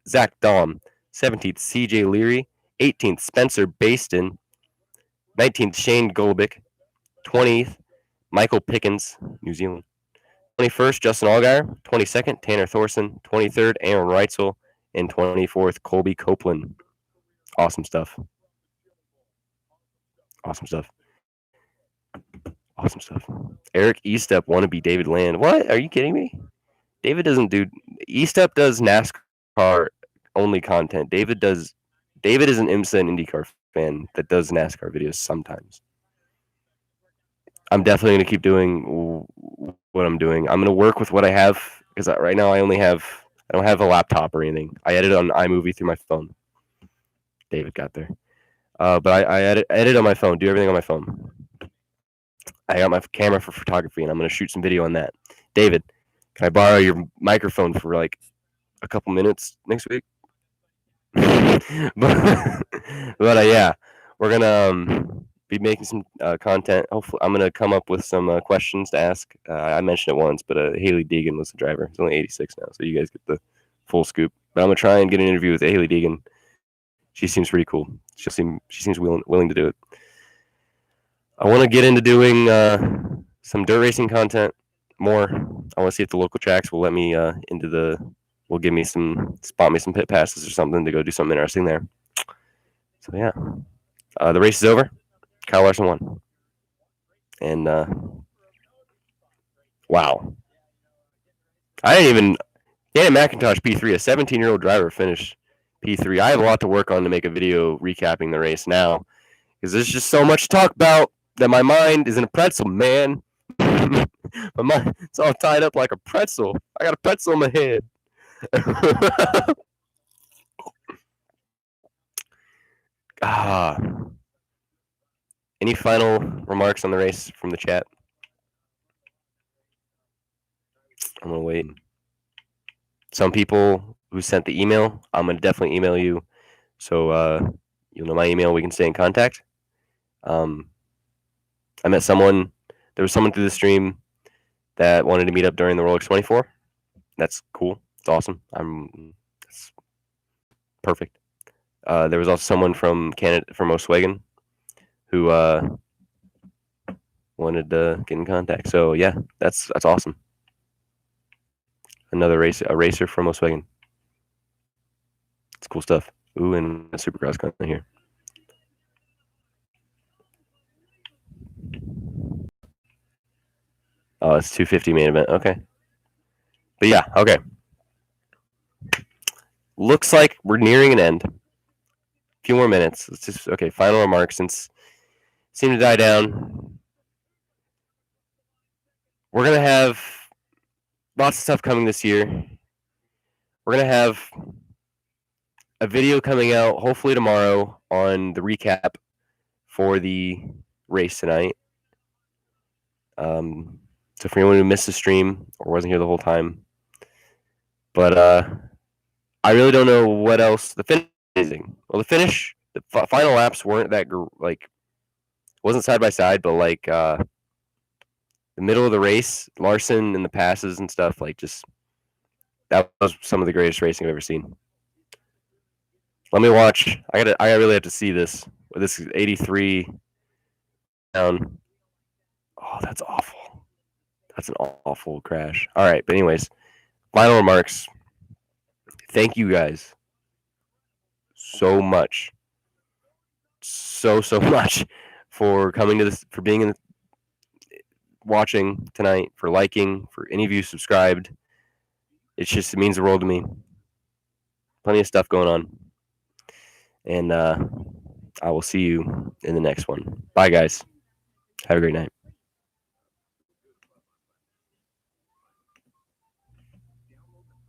Zach Dahm, 17th, CJ Leary, 18th, Spencer Baston, 19th, Shane Golbick, 20th, Michael Pickens, New Zealand, 21st, Justin Allgaier, 22nd, Tanner Thorson, 23rd, Aaron Reitzel, and 24th, Colby Copeland. Awesome stuff. Awesome stuff. Awesome stuff. Eric Estep wannabe David Land. What? Are you kidding me? David doesn't do. Estep does NASCAR only content. David is an IMSA and IndyCar fan that does NASCAR videos sometimes. I'm definitely going to keep doing what I'm doing. I'm going to work with what I have because right now I don't have a laptop or anything. I edit on iMovie through my phone. David got there. But I edit on my phone, do everything on my phone. I got my camera for photography, and I'm going to shoot some video on that. David, can I borrow your microphone for like a couple minutes next week? but yeah, we're going to be making some content. Hopefully, I'm going to come up with some questions to ask. I mentioned it once, but Haley Deegan was the driver. He's only 86 now, so you guys get the full scoop. But I'm going to try and get an interview with Haley Deegan. She seems pretty cool. She seems willing to do it. I want to get into doing some dirt racing content more. I want to see if the local tracks will let me will give me spot me some pit passes or something to go do something interesting there. So yeah, the race is over. Kyle Larson won, and wow, I didn't even. Cannon McIntosh P3, a 17-year-old driver, finished P3. I have a lot to work on to make a video recapping the race now, because there's just so much to talk about that my mind is in a pretzel, man. My mind, it's all tied up like a pretzel. I got a pretzel in my head. Any final remarks on the race from the chat? I'm going to wait. Some people who sent the email, I'm going to definitely email you. So you'll know my email. We can stay in contact. I met someone. There was someone through the stream that wanted to meet up during the Rolex 24. That's cool. It's awesome. It's perfect. There was also someone from Canada, from Oswego, who wanted to get in contact. So yeah, that's awesome. A racer from Oswego. It's cool stuff. Ooh, and a Supercross content here. Oh, it's 250 main event. Okay. But yeah, okay. Looks like we're nearing an end. A few more minutes. Let's just final remarks since it seemed to die down. We're gonna have lots of stuff coming this year. We're gonna have a video coming out hopefully tomorrow on the recap for the race tonight. So for anyone who missed the stream or wasn't here the whole time, but I really don't know what else. The finishing, the final laps weren't that wasn't side by side, but like the middle of the race, Larson and the passes and stuff, that was some of the greatest racing I've ever seen. Let me watch. I really have to see this. This is 83 down. Oh, that's awful. That's an awful crash. All right, but anyways, final remarks. Thank you guys so much. So much for coming to this, for being watching tonight, for liking, for any of you subscribed. It means the world to me. Plenty of stuff going on. And I will see you in the next one. Bye, guys. Have a great night.